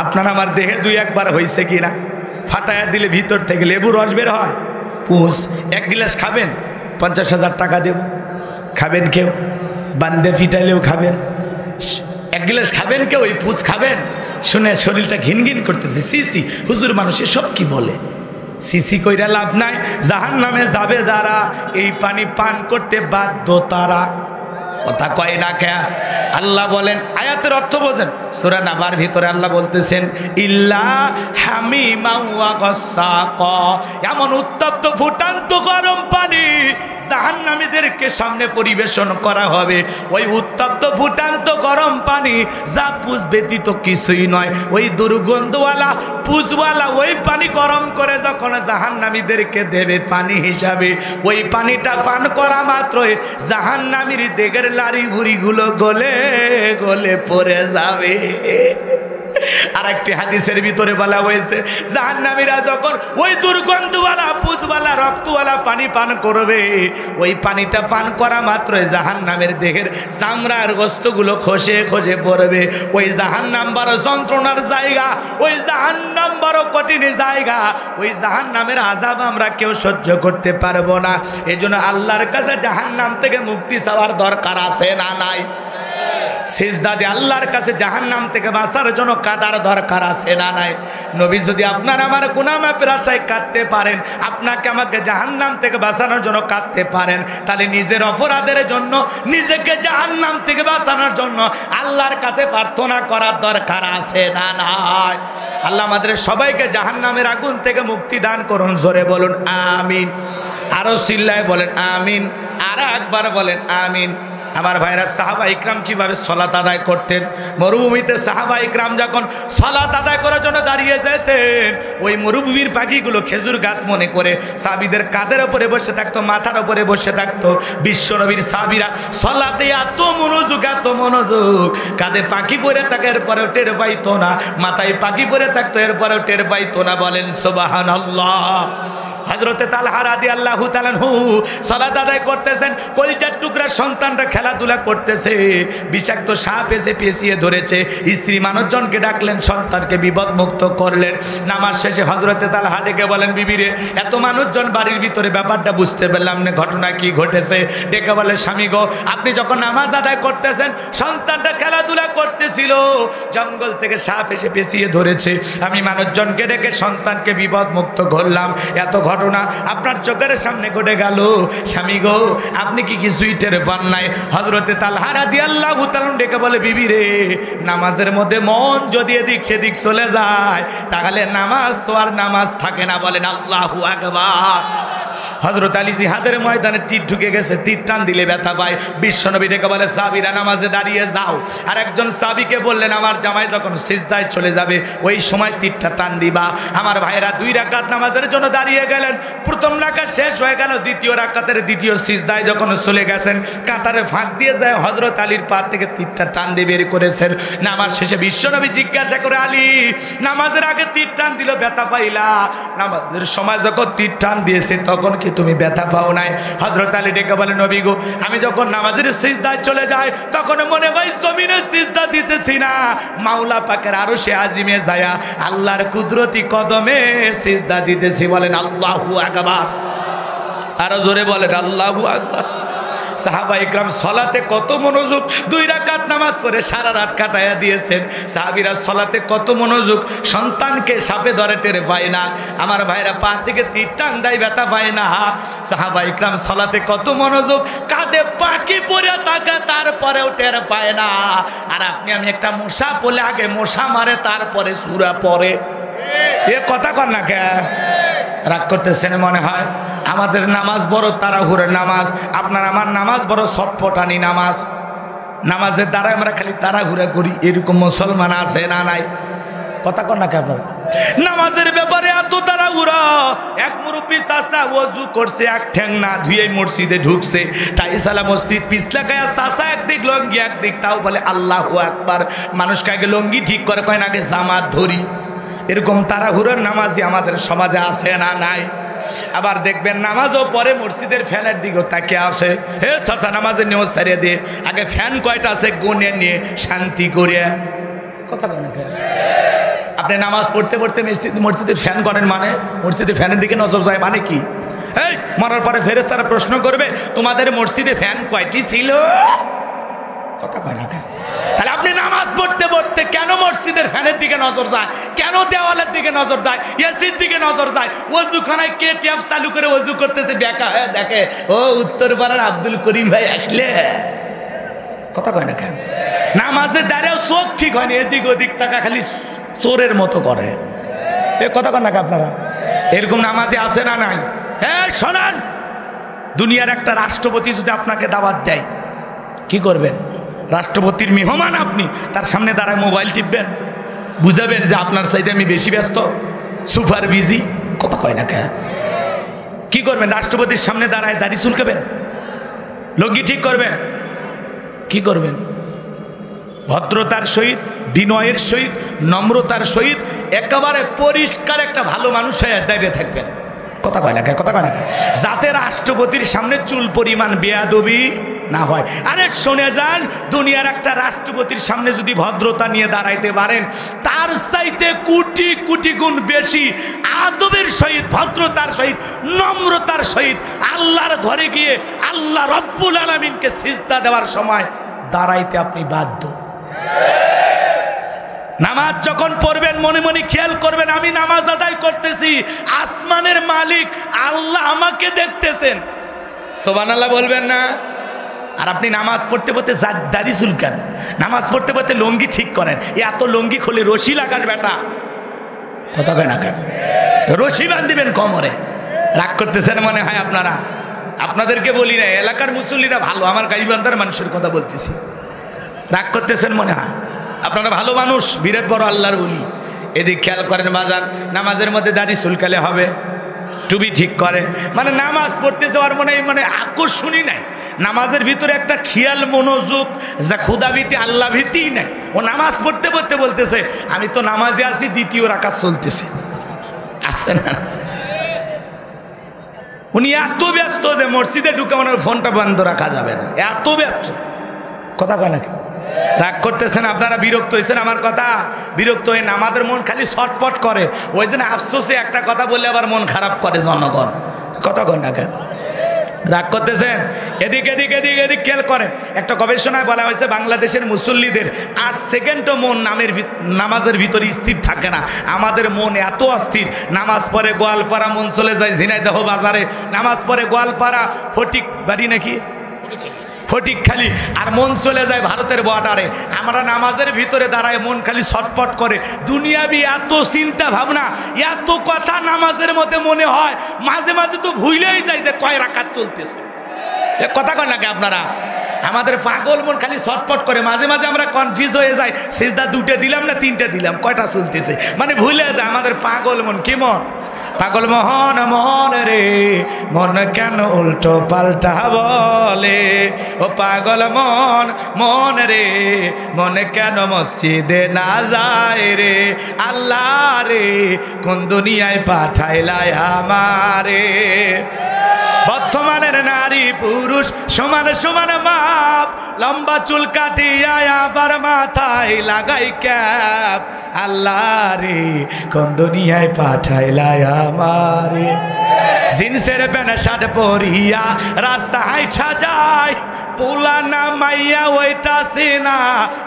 আপনার আমার দেহে দুই একবার হয়েছে কিনা? ফাটায়া দিলে ভিতর থেকে লেবু রস বের হয়। পুষ। এক গ্লাস খাবেন 50,000 টাকা দেব, খাবেন কেউ? বান্দে ফিটাইলেও খাবেন? এক গ্লাস খাবেন কেউ? ওই পুষ খাবেন? শুনে শরীরটা ঘিন ঘিন করতেছে, সিসি হুজুর মানুষ এসব কি বলে? সিসি কইরা লাভ নাই, জাহান্নামে যাবে যারা এই পানি পান করতে বাধ্য তারা। কথা কয় না কে? আল্লাহ বলেন, আয়াতের অর্থ বোঝেন। সূরা নাবার ভিতরে আল্লাহ বলতেছেন ইল্লা হামিমা ওয়া গাসসাকা, এমন উত্তপ্ত ফুটান্ত গরম পানি জাহান্নামীদেরকে সামনে পরিবেশন করা হবে। ওই উত্তপ্ত ফুটান্ত গরম পানি যা পুষ ব্যতীত কিছুই নয়, ওই দুর্গন্ধওয়ালা পুষওয়ালা ওই পানি গরম করে যখন জাহান্নামীদেরকে দেবে পানি হিসাবে, ওই পানিটা পান করা মাত্রই জাহান্নামীর দেহের লাড়ি ভুড়িগুলো গলে গলে পড়ে যাবে। আর একটি হাদিসের ভিতরে বলা হয়েছে জাহান্নামীরা যখন ওই দুর্গন্ধওয়ালা পুজওয়ালা রক্তওয়ালা পানি পান করবে, ওই পানিটা পান করা মাত্রই জাহান্নামের দেহের চামড়ার গোস্তগুলো খসে খসে পড়বে। ওই জাহান্নাম বড় যন্ত্রণার জায়গা, ওই জাহান্নাম বড় কঠিন জায়গা, ওই জাহান্নামের আযাব আমরা কেউ সহ্য করতে পারবো না। এজন্য আল্লাহর কাছে জাহান্নাম থেকে মুক্তি চাওয়ার দরকার আছে না নাই? সিজদা দিয়ে আল্লাহর কাছে জাহান্নাম থেকে বাঁচার জন্য কাদার দরকার আছে না নাই? নবী যদি আপনার আমার গুনাহ মাফের আশায় কাঁদতে পারেন, আপনাকে আমাকে জাহান্নাম থেকে বাঁচানোর জন্য কাঁদতে পারেন, তাহলে নিজের অপরাধের জন্য, নিজেকে জাহান্নাম থেকে বাঁচানোর জন্য আল্লাহর কাছে প্রার্থনা করার দরকার আছে না নাই? আল্লাহ আমাদের সবাইকে জাহান্নামের আগুন থেকে মুক্তি দান করুন। জোরে বলুন আমিন। আরো চিল্লায় বলেন আমিন। আর একবার বলেন আমিন। আমার ভাইরা, সাহাবা ইকরাম কিভাবে সালাত আদায় করতেন? মরুভূমিতে সাহাবা ইকরাম যখন সালাত আদায় করার জন্য দাঁড়িয়ে যেতেন, ওই মরুভূমির পাখিগুলো খেজুর গাছ মনে করে সাহাবীদের কাঁধের উপরে বসে থাকতো, মাথার উপরে বসে থাকতো। বিশ্বনবীর সাহাবীরা সালাতে এত মনোযোগ, এত মনোযোগ, কাঁধে পাখি পরে থাকে এরপরেও টের পাইতো না, মাথায় পাখি পরে থাকতো এরপরেও টের পাইতো না। বলেন সুবহানাল্লাহ। হযরতে তালহা রাদিয়াল্লাহু তাআলা আনহু সালাত আদায় করতেছেন, কলিজার টুকরা সন্তানরা খেলাধুলা করতেছে, বিষাক্ত সাপ এসে পেঁচিয়ে ধরেছে। স্ত্রী মানুষজনকে ডাকলেন, সন্তানকে বিপদমুক্ত করলেন। নামাজ শেষে হযরতে তালহা ডেকে বলেন, বিবি রে, এত মানুষজন বাড়ির ভিতরে, ব্যাপারটা বুঝতে পারলাম না, ঘটনা কি ঘটেছে? ডেকে বলে, স্বামী গো, আপনি যখন নামাজ আদায় করতেছেন, সন্তানটা খেলাধুলা করতেছিল, জঙ্গল থেকে সাপ এসে পেঁচিয়ে ধরেছে, আমি মানুষজনকে ডেকে সন্তানকে বিপদমুক্ত করলাম। এত ঘটনা আপনার চোখের সামনে ঘটে গেল, স্বামী গো, আপনি কি কিছুই টের পান নাই? হযরতে তালহা রাদিয়াল্লাহু তাআলা ডেকে বলে, বিবি রে, নামাজের মধ্যে মন যদি এদিক সেদিক চলে যায়, তাহলে নামাজ তো আর নামাজ থাকে না। বলেন আল্লাহু আকবার। হযরত আলী জিহাদের ময়দানে তীর ঢুকে গেছে, তীর টান দিলে ব্যথা পায়। বিশ্বনবী ডেকে বলে, সাহাবীরা নামাজে দাঁড়িয়ে যাও। আর একজন সাহাবীকে বললেন, আমার জামাই যখন সিজদায় চলে যাবে, ওই সময় তীরটা টান দিবা। আমার ভাইরা 2 রাকাত নামাজের জন্য দাঁড়িয়ে গেলেন। প্রথম রাকাত শেষ হয়ে গেল, দ্বিতীয় রাকাতের দ্বিতীয় সিজদায় যখন চলে গেছেন, কাতারে ফাঁক দিয়ে যায় হযরত আলীর পা থেকে তীরটা টান দিয়ে বের করেছেন। নামাজ শেষে বিশ্বনবী জিজ্ঞাসা করে, আলী, নামাজের আগে তীর টান দিল, ব্যথা পাইলা, নামাজের সময় যখন তীর টান দিয়েছে তখন কি তুমি ব্যথা পাও নাই? হযরত আলী ডেকে বলে, নবী গো, আমি যখন নামাজের সিজদায় চলে যাই, তখন মনে হয় জমিনে সিজদা দিতেছি না, মাওলা পাকের আরশে আজিমে যায়া আল্লাহর কুদরতি কদমে সিজদা দিতেছি। বলেন আল্লাহু আকবার। আরো জোরে বলেন আল্লাহু আকবার। সাহাবা ইকরাম সালাতে কত মনোযোগ, 2 রাকাত নামাজ পড়ে সারা রাত কাটায়া দিয়েছেন। সাহাবীরা সালাতে কত মনোযোগ, সন্তানকে সাপে ধরে টের পায় না। আমার ভাইরা পা থেকে তীর টান দেয়, ব্যথা পায় না। সাহাবা ইকরাম সালাতে কত মনোযোগ, কাঁধে পাখি পরে থাকে, তারপরেও টের পায় না। আর আপনি আমি একটা মশা পড়লে আগে মশা মারে, তারপরে সূরা পড়ে। এ কথা কর না কে? রাগ করতেছেন মনে হয়? আমাদের নামাজ বড় তাড়াহুড়োর নামাজ, আপনার আমার নামাজ বড় ছটফটানি নামাজ। নামাজের দ্বারা আমরা খালি তাড়াহুড়া করি, এরকম মুসলমান আছে না নাই? কথা কর না কে আপনারা? নামাজের ব্যাপারে এত তাড়াহুড়া। এক মুরব্বী চাচা ওযু করছে, এক ঠ্যাং না ধুয়ে মসজিদে ঢুকছে, টাইসালা মসজিদ পিছলা গায়া, চাচা একদিক লঙ্গি একদিক, তাও বলে আল্লাহু আকবার। মানুষকে আগে লঙ্গি ঠিক করে, কয় না আগে জামাত ধরি। এরকম তাড়াহুড়োর নামাজি আমাদের সমাজে আছে না নাই? আবার দেখবেন নামাজও পরে মসজিদের ফ্যানের দিকেও তাকিয়ে আছে। হে চাচা, নামাজের নিয়ম ছাড়িয়ে দিয়ে আগে ফ্যান কয়টা আছে গুনে নিয়ে শান্তি করে। কথা বলে না? আপনি নামাজ পড়তে পড়তে মসজিদের ফ্যান করেন, মানে মসজিদের ফ্যানের দিকে নজর যায় মানে কি? এই মরার পরে ফেরেশতারা প্রশ্ন করবে, তোমাদের মসজিদে ফ্যান কয়টি ছিল? কথা কয় না? তাহলে আপনি নামাজ পড়তে পড়তে কেন মসজিদের ফ্যানের দিকে নজর যায়, কেন দেওয়ালের দিকে নজর যায়, এসির দিকে নজর যায়? ওযুখানায় কে ট্যাপ চালু করে ওযু করতেছে, দেখা হ্যাঁ দেখে, ও উত্তরপাড়ার আব্দুল করিম ভাই আসলে। কথা কয় না কেন? নামাজের দ্বারাও চোখ ঠিক হয়নি, এদিক ওদিক টাকা খালি চোরের মতো করে। এ কথা কয় না আপনারা? এরকম নামাজে আছে না নাই? হ্যাঁ শোনান, দুনিয়ার একটা রাষ্ট্রপতি যদি আপনাকে দাওয়াত দেয়, কি করবেন? রাষ্ট্রপতির মেহমান আপনি, তার সামনে দাঁড়ায় মোবাইল টিপবেন, বুঝাবেন যে আপনার চাইতে আমি বেশি ব্যস্ত, সুপার বিজি। কথা কয় না কে? কি করবেন? রাষ্ট্রপতির সামনে দাঁড়ায় দাড়ি চুলকাবেন, লুঙ্গি ঠিক করবেন, কি করবেন? ভদ্রতার সহিত, বিনয়ের সহিত নম্রতার সহিত একেবারে পরিষ্কার একটা ভালো মানুষ হয়ে দাঁড়িয়ে থাকবেন। কথা কয় না, কথা কয় না, যাতে রাষ্ট্রপতির সামনে চুল পরিমাণ বেয়াদবি না হয়। আরে শুনে যান, দুনিয়ার একটা রাষ্ট্রপতির সামনে যদি ভদ্রতা নিয়ে দাঁড়াইতে পারেন, তার চাইতে কোটি কোটি গুণ বেশি আদবের সহিত, ভদ্রতার সহিত, নম্রতার সহিত আল্লাহর ঘরে গিয়ে আল্লাহ রব্বুল আলামিনকে সিজদা দেওয়ার সময় দাঁড়াইতে আপনি বাধ্য। নামাজ যখন পড়বেন মনে মনে খেয়াল করবেন, আমি নামাজ আদায় করতেছি, আসমানের মালিক আল্লাহ আমাকে দেখতেছেন। সুবহানাল্লাহ বলবেন না? আর আপনি নামাজ পড়তে পড়তে দাড়ি চুলকান, নামাজ পড়তে পড়তে লুঙ্গি ঠিক করেন, এত লুঙ্গি খুলে রশি লাগার বেটা, কথা কয় না, রশি বাঁধিবেন কোমরে। রাগ করতেছেন মনে হয় আপনারা? আপনাদেরকে বলি না, এলাকার মুসল্লিরা ভালো, আমার গাইবান্ধার মানুষের কথা বলতেছি। রাগ করতেছেন মনে হয়? আপনারা ভালো মানুষ, বিরাট বড় আল্লাহর ওলি। এদিক খেয়াল করেন বাজান, নামাজের মধ্যে দাড়ি চুলকালে হবে, টুপি ঠিক করেন, মানে নামাজ পড়তে যাওয়ার মানে আকর্ষণই নাই। নামাজের ভিতরে একটা খেয়াল মনোযোগ, যা ক্ষুদাভীতি আল্লাহ ভীতি নাই। ও নামাজ পড়তে পড়তে বলতেছে আমি তো নামাজে আছি, দ্বিতীয় রাকাত চলতেছে, আছে না? উনি এত ব্যস্ত যে মসজিদে ঢুকে ওনার ফোনটা বন্ধ রাখা যাবে না, এত ব্যস্ত। কথা কয় নাকি? রাগ করতেছেন আপনারা? বিরক্ত হয়েছেন আমার কথা? বিরক্ত হয়ে আমাদের মন খালি ছটপট করে, ওই জন্য আফসোসে একটা কথা বললে আবার মন খারাপ করে জনগণ। কথা কয় না কেন? রাগ করতেছেন? এদিক এদিক এদিক এদিক খেয়াল করেন, একটা গবেষণায় বলা হয়েছে বাংলাদেশের মুসল্লিদের 8 সেকেন্ডও মন নামাজের ভিতরে স্থির থাকে না। আমাদের মন এত অস্থির, নামাজ পড়ে গোয়ালপাড়া মন চলে যায় ঝিনাইদহ বাজারে, নামাজ পড়ে গোয়ালপাড়া ফটিক বাড়ি নাকি ফটিক খালি, আর মন চলে যায় ভারতের বর্ডারে। আমরা নামাজের ভিতরে দাঁড়ায় মন খালি ছটপট করে, দুনিয়াবি এত চিন্তা ভাবনা, এত কথা নামাজের মধ্যে মনে হয়, মাঝে মাঝে তো ভুলেই যায় যে কয় রাকাত চলতেছে। কথা কয় নাকি আপনারা? আমাদের পাগল মন খালি ছটপট করে, মাঝে মাঝে আমরা কনফিউজ হয়ে যাই, সিজদা 2টে দিলাম না 3টে দিলাম, কয়টা চলতেছে, মানে ভুলে যায় আমাদের পাগল মন। কি মন? পাগল মোহন মন রে, মন কেন উল্টো পাল্টা বলে, ও পাগল মন মন রে, মন কেন মসজিদে না যায় রে, আল্লাহ রে কোন দুনিয়ায় পাঠাইলাই আমারে। বর্তমানের নারী পুরুষ সমান সমান মাপ, লম্বা চুল কাটিয়া আবার মাথায় লাগাই ক্যাপ, আল্লাহ রে কোন দুনিয়ায় পাঠাইলাই আমারে। জিন্সের প্যান্ট শার্ট পরিয়া রাস্তা হাইটা যায়, পোলা না মাইয়া ওইটা সিনা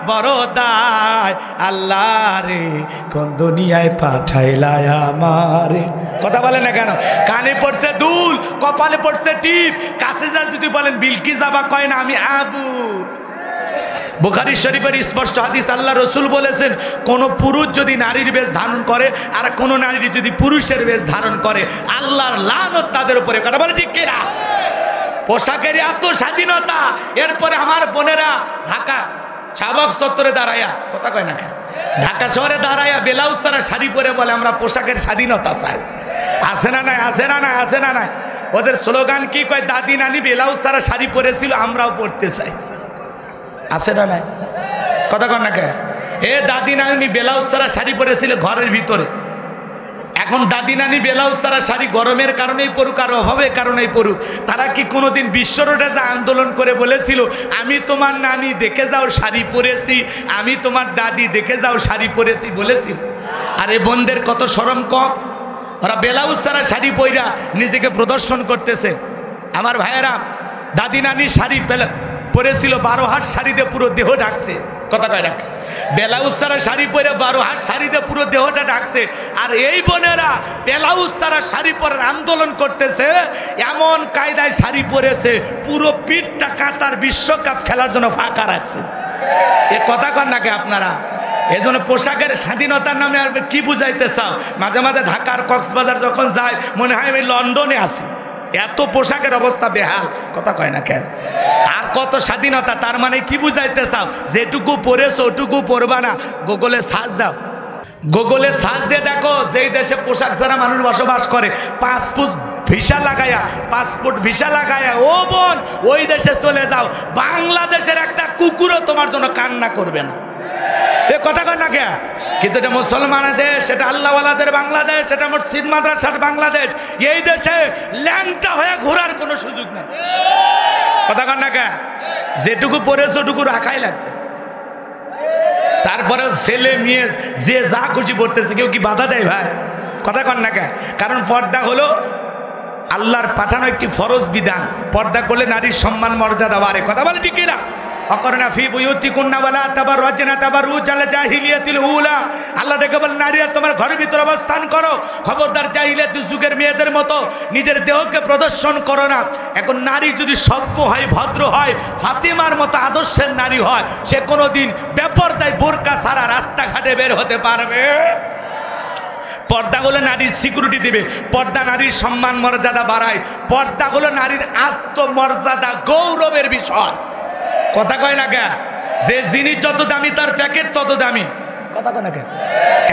বড় দায়, আল্লাহ রে কোন দুনিয়ায় পাঠাইলাই আমারে। কথা বলে না কেন? কানে পড়ছে দুল, কপালে পড়ছে টিপ, কাছে যা যদি বলেন বিলকি যাবা কয় না আমি আবু। বুখারী শরীফের স্পষ্ট হাদিস, আল্লাহ রসুল বলেছেন কোন পুরুষ যদি নারীর বেশ ধারণ করে আর কোন নারী যদি পুরুষের বেশ ধারণ করে, আল্লাহর লানত তাদের উপরে। কথা বলে ঠিক কিনা? পোশাকের এত স্বাধীনতা, এরপরে আমার বোনেরা ঢাকা শাহবাগ চত্বরে দাঁড়ায়া, কথা কয় না কেন, ঢাকা শহরে দাঁড়ায়া ব্লাউজ ছাড়া শাড়ি পরে বলে আমরা পোশাকের স্বাধীনতা চাই। আছে না নাই? আছে না নাই? আছে না নাই? ওদের স্লোগান কি কয়? দাদি নানি ব্লাউজ ছাড়া শাড়ি পরেছিল, আমরাও পরতে চাই। আছে না নাই? কথা কন না কেন? এ দাদি নানি ব্লাউজ ছাড়া শাড়ি পরেছিল ঘরের ভিতরে, এখন দাদি নানি ব্লাউজ ছাড়া শাড়ি গরমের কারণেই পড়ুক আর অভাবের কারণেই পড়ুক, তারা কি কোনোদিন বিশ্ব রোডে যা আন্দোলন করে বলেছিল আমি তোমার নানি দেখে যাও শাড়ি পরেছি, আমি তোমার দাদি দেখে যাও শাড়ি পরেছি বলেছিল? আর এ বোনদের কত শরম কম, ওরা ব্লাউজ ছাড়া শাড়ি পইরা নিজেকে প্রদর্শন করতেছে। আমার ভাইয়েরা, দাদি নানি শাড়ি পরেছিল 12 হাত শাড়িতে পুরো দেহ ঢাকছে। কথা কয় রাখ, ব্লাউজ ছাড়া শাড়ি পরে 12 হাত শাড়িতে পুরো দেহটা ঢাকছে। আর এই বোনেরা ব্লাউজ ছাড়া শাড়ি পরার আন্দোলন করতেছে, এমন কায়দায় শাড়ি পরেছে পুরো পিঠটা কাতার বিশ্বকাপ খেলার জন্য ফাঁকা রাখছে। এ কথা কন নাকি আপনারা? এই জন্য পোশাকের স্বাধীনতার নামে আর কি বুঝাইতে চাও? মাঝে মাঝে ঢাকার কক্সবাজার যখন যায় মনে হয় আমি লন্ডনে আছি, এত পোশাকের অবস্থা বেহাল। কথা কয় না কেন? আর কত স্বাধীনতা, তার মানে কি বুঝাইতে চাও? যেটুকু পরেছো ওটুকু পরবা না। গুগলে সার্চ দাও, গুগলে সার্চ দিয়ে দেখো যেই দেশে পোশাক ছাড়া মানুষ বসবাস করে, পাসপোর্ট ভিসা লাগায়া ও বোন ওই দেশে চলে যাও, বাংলাদেশের একটা কুকুরও তোমার জন্য কান্না করবে না। এ কথা কয় না কে? কিন্তু এটা মুসলমানের দেশ, এটা আল্লাহওয়ালাদের বাংলাদেশ, এটা মসজিদ মাদ্রাসার বাংলাদেশ। এই দেশে ল্যাংটা হয়ে ঘোরার কোনো সুযোগ নেই। কথা কয় না কে? যেটুকু পড়েছে ওটুকু রাখাই লাগবে। তারপরে ছেলে মেয়ে যে যা খুশি পড়তেছে, কেউ কি বাধা দেয় ভাই? কথা কন না কে? কারণ পর্দা হলো আল্লাহর পাঠানো একটি ফরজ বিধান। পর্দা করলে নারীর সম্মান মর্যাদা বাড়ে। কথা বলে ঠিক না? অকরনা ফি বুয়ুতিকুন্না ওয়ালা তাবাররাজনা তাবাররুজাল জাহিলিয়াতিল উলা। আল্লাহ ডেকে বলেন, নারীরা তোমার ঘরের ভিতরে অবস্থান করো, খবরদার জাহিলিয়াতের যুগের মেয়েদের মতো নিজের দেহকে প্রদর্শন করো না। এখন নারী যদি সভ্য হয়, ভদ্র হয়, ফাতিমার মতো আদর্শের নারী হয়, সে কোনোদিন বেপরদায় বোরকা ছাড়া রাস্তাঘাটে বের হতে পারবে? পর্দা হলো নারীর সিকিউরিটি দিবে, পর্দা নারীর সম্মান মর্যাদা বাড়ায়, পর্দা হলো নারীর আত্মমর্যাদা গৌরবের বিষয়। কথা কয় না কে? যে জিনিস যত দামি তার প্যাকেট তত দামি। কথা কয় না কে?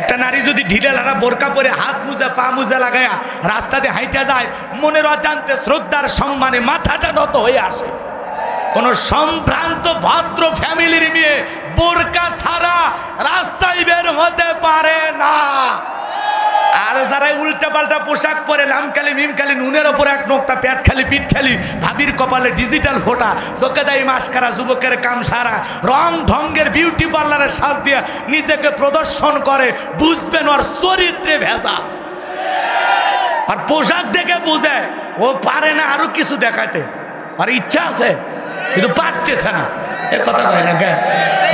একটা নারী যদি ঢিলে লাগা বোরকা পরে হাত মুজা পা মুজা লাগায়া রাস্তাতে হাইটা যায়, মনের অজান্তে শ্রদ্ধার সম্মানে মাথাটা নত হয়ে আসে। কোন সম্ভ্রান্ত ভদ্র ফ্যামিলির মেয়ে বোরকা ছাড়া রাস্তায় বের হতে পারে না। আর যারা উল্টা পাল্টা পোশাক পরে, লামখালি মিমখালি, নুনের ওপর এক নোক্তা, পেট খালি পিঠ খালি, ভাবির কপালে ডিজিটাল ফোটা, চোখে দেয় মাস্কারা, যুবকের কাম সারা, রং ঢঙ্গের বিউটি পার্লারের সাজ দিয়ে নিজেকে প্রদর্শন করে, বুঝবেন ওর চরিত্রে ভেজা। আর পোশাক দেখে বুঝে ও পারে না আরো কিছু দেখাতে, আর ইচ্ছা আছে কিন্তু পারতেছে না। এ কথা কয় না কে?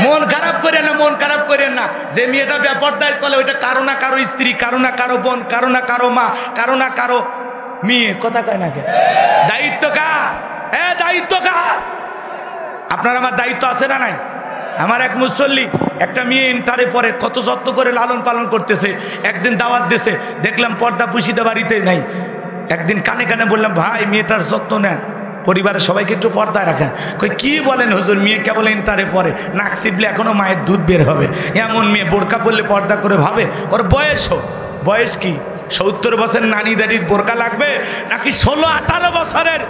মন খারাপ করেন না, মন খারাপ করেন না। যে মেয়েটা বেপরদায় চলে, ওইটা কারো না কারো স্ত্রী, কারো না কারো বোন, কারো না কারো মা, কারো না কারো মেয়ে। কথা কয় না কে? দায়িত্ব কার? দায়িত্ব কার? আপনার আমার দায়িত্ব আছে না নাই? আমার এক মুসল্লি একটা মেয়ে ইন্টারে পরে কত যত্ন করে লালন পালন করতেছে। একদিন দাওয়াত দিয়েছে, দেখলাম পর্দা পুশিতে বাড়িতে নাই। একদিন কানে কানে বললাম, ভাই মেয়েটার যত্ন নেন, পরিবারের সবাইকে একটু পর্দায় রাখেন। কই কি বলেন হুজুর, মেয়ে কেবল ইন্টারে পরে, নাক চিপলে এখনো মায়ের দুধ বের হবে, এমন মেয়ে বোরকা পরলে পর্দা করে ভাবে? ওর বয়স কি 70 বছর নানি দাদির বোরকা লাগবে, নাকি 16-18 বছরের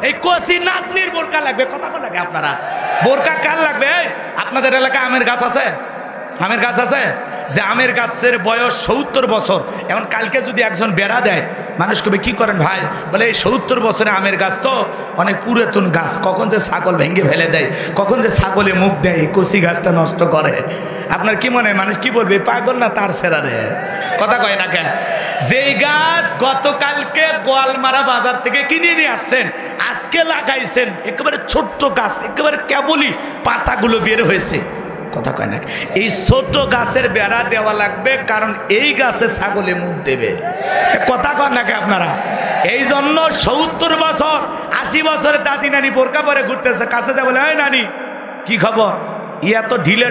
এই কচি নাতনির বোরকা লাগবে? কথা বলে লাগে আপনারা? বোরকা কার লাগবে? আপনাদের এলাকায় আমের গাছ আছে? আমের গাছ আছে? যে আমের গাছের বয়স 70 বছর, এখন কালকে যদি একজন বেড়া দেয়, মানুষ কবে কি করেন ভাই? বলে এই 70 বছরে আমের গাছ তো অনেক পুরাতন গাছ, কখন যে ছাগল ভেঙে ফেলে দেয়, কখন যে ছাগলে মুখ দেয়, কচি গাছটা নষ্ট করে। আপনার কি মনে হয় মানুষ কি বলবে? পাগল না তার সেরা রে? কথা কয় না কেন? যেই গাছ গতকালকে গোয়ালমারা বাজার থেকে কিনে নিয়ে আসছেন, আজকে লাগাইছেন, একেবারে ছোট্ট গাছ, একেবারে কেবলই পাতাগুলো বের হয়েছে। কথা কয় না? এই ছোট গাছের বেড়া দেওয়া লাগবে, কারণ এই গাছে ছাগলে মুখ দেবে। কথা কয় না কে আপনারা? এই জন্য 70 বছর 80 বছরের দাদি নানি বোরকা পরে ঘুরতেছে, কাছে যা বলে, এই নানি কি খবর, ইয়া তো ঢিলে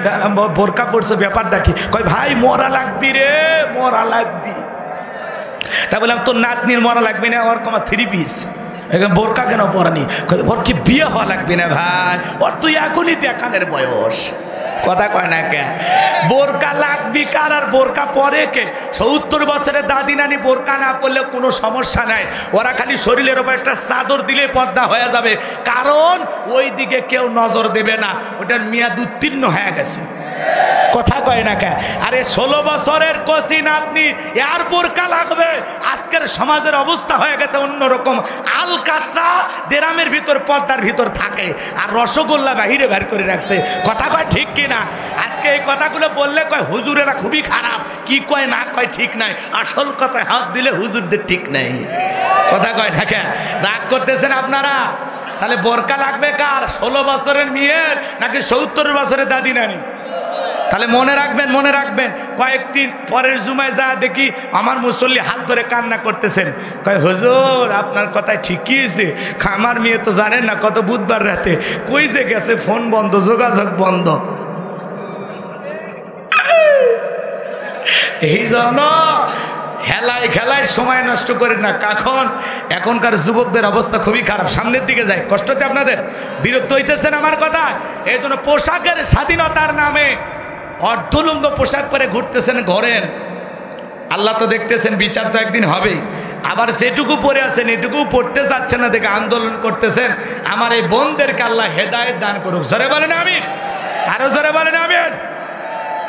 বোরকা পড়ছে, ব্যাপারটা কি? কয় ভাই মরা লাগবি রে, মরা লাগবি। তা বললাম তোর নাতনির মরা লাগবে না, ওর কমা 3 পিস, বোরকা কেন পরানি? ওর কি বিয়ে হওয়া লাগবে না ভাই? ওর তুই এখনই দেখানের বয়স। কথা কয় না কে? বোরকা লাগবি কার? আর বোরকা পরে কে? 70 বছরের দাদি নানি বোরকা না পরলে কোনো সমস্যা নাই, ওরা খালি শরীরের ওপর একটা চাদর দিলে পর্দা হয়ে যাবে, কারণ ওই দিকে কেউ নজর দেবে না, ওটার মেয়াদ উত্তীর্ণ হয়ে গেছে। কথা কয় না কে? আরে 16 বছরের কচি নাতনি আর বোরকা লাগবে? আজকের সমাজের অবস্থা হয়ে গেছে অন্যরকম। আলকাতরা ডেরামের ভিতর পর্দার ভিতর থাকে, আর রসগোল্লা বাহিরে বের করে রাখছে। কথা কয় ঠিক কিনা? আজকে এই কথাগুলো বললে কয় হুজুরেরা খুবই খারাপ, কি কয় না কয় ঠিক নাই। আসল কথায় হাত দিলে হুজুরদের ঠিক নাই। কথা কয় না কে? রাগ করতেছেন আপনারা? তাহলে বোরকা লাগবে কার? 16 বছরের মেয়ের নাকি 70 বছরের দাদি নানি? তাহলে মনে রাখবেন, মনে রাখবেন। কয়েকদিন পরের জুমায় যা দেখি আমার মুসল্লি হাত ধরে কান্না করতেছেন, কয় হুজুর আপনার কথাই ঠিকই আছে, আমার মেয়ে তো জানেন না কত বুধবার রাতে কই যে গেছে, ফোন বন্ধ, যোগাযোগ বন্ধ। এই জন্য হেলায় খেলায় সময় নষ্ট করে না। কখন এখনকার যুবকদের অবস্থা খুবই খারাপ, সামনের দিকে যায়। কষ্ট হচ্ছে আপনাদের? বিরক্ত হইতেছেন আমার কথা? এই জন্য পোশাকের স্বাধীনতার নামে অর্ধলুঙ্গ পোশাক পরে ঘুরতেছেন, ঘোরেন। আল্লাহ তো দেখতেছেন, বিচার তো একদিন হবেই। আবার যেটুকু পরে আছেন এটুকু পড়তে চাচ্ছেন না দেখে আন্দোলন করতেছেন। আমার এই বোনদেরকে আল্লাহ হেদায়েত দান করুক। জোরে বলেন আমিন, আরো জোরে বলেন আমিন।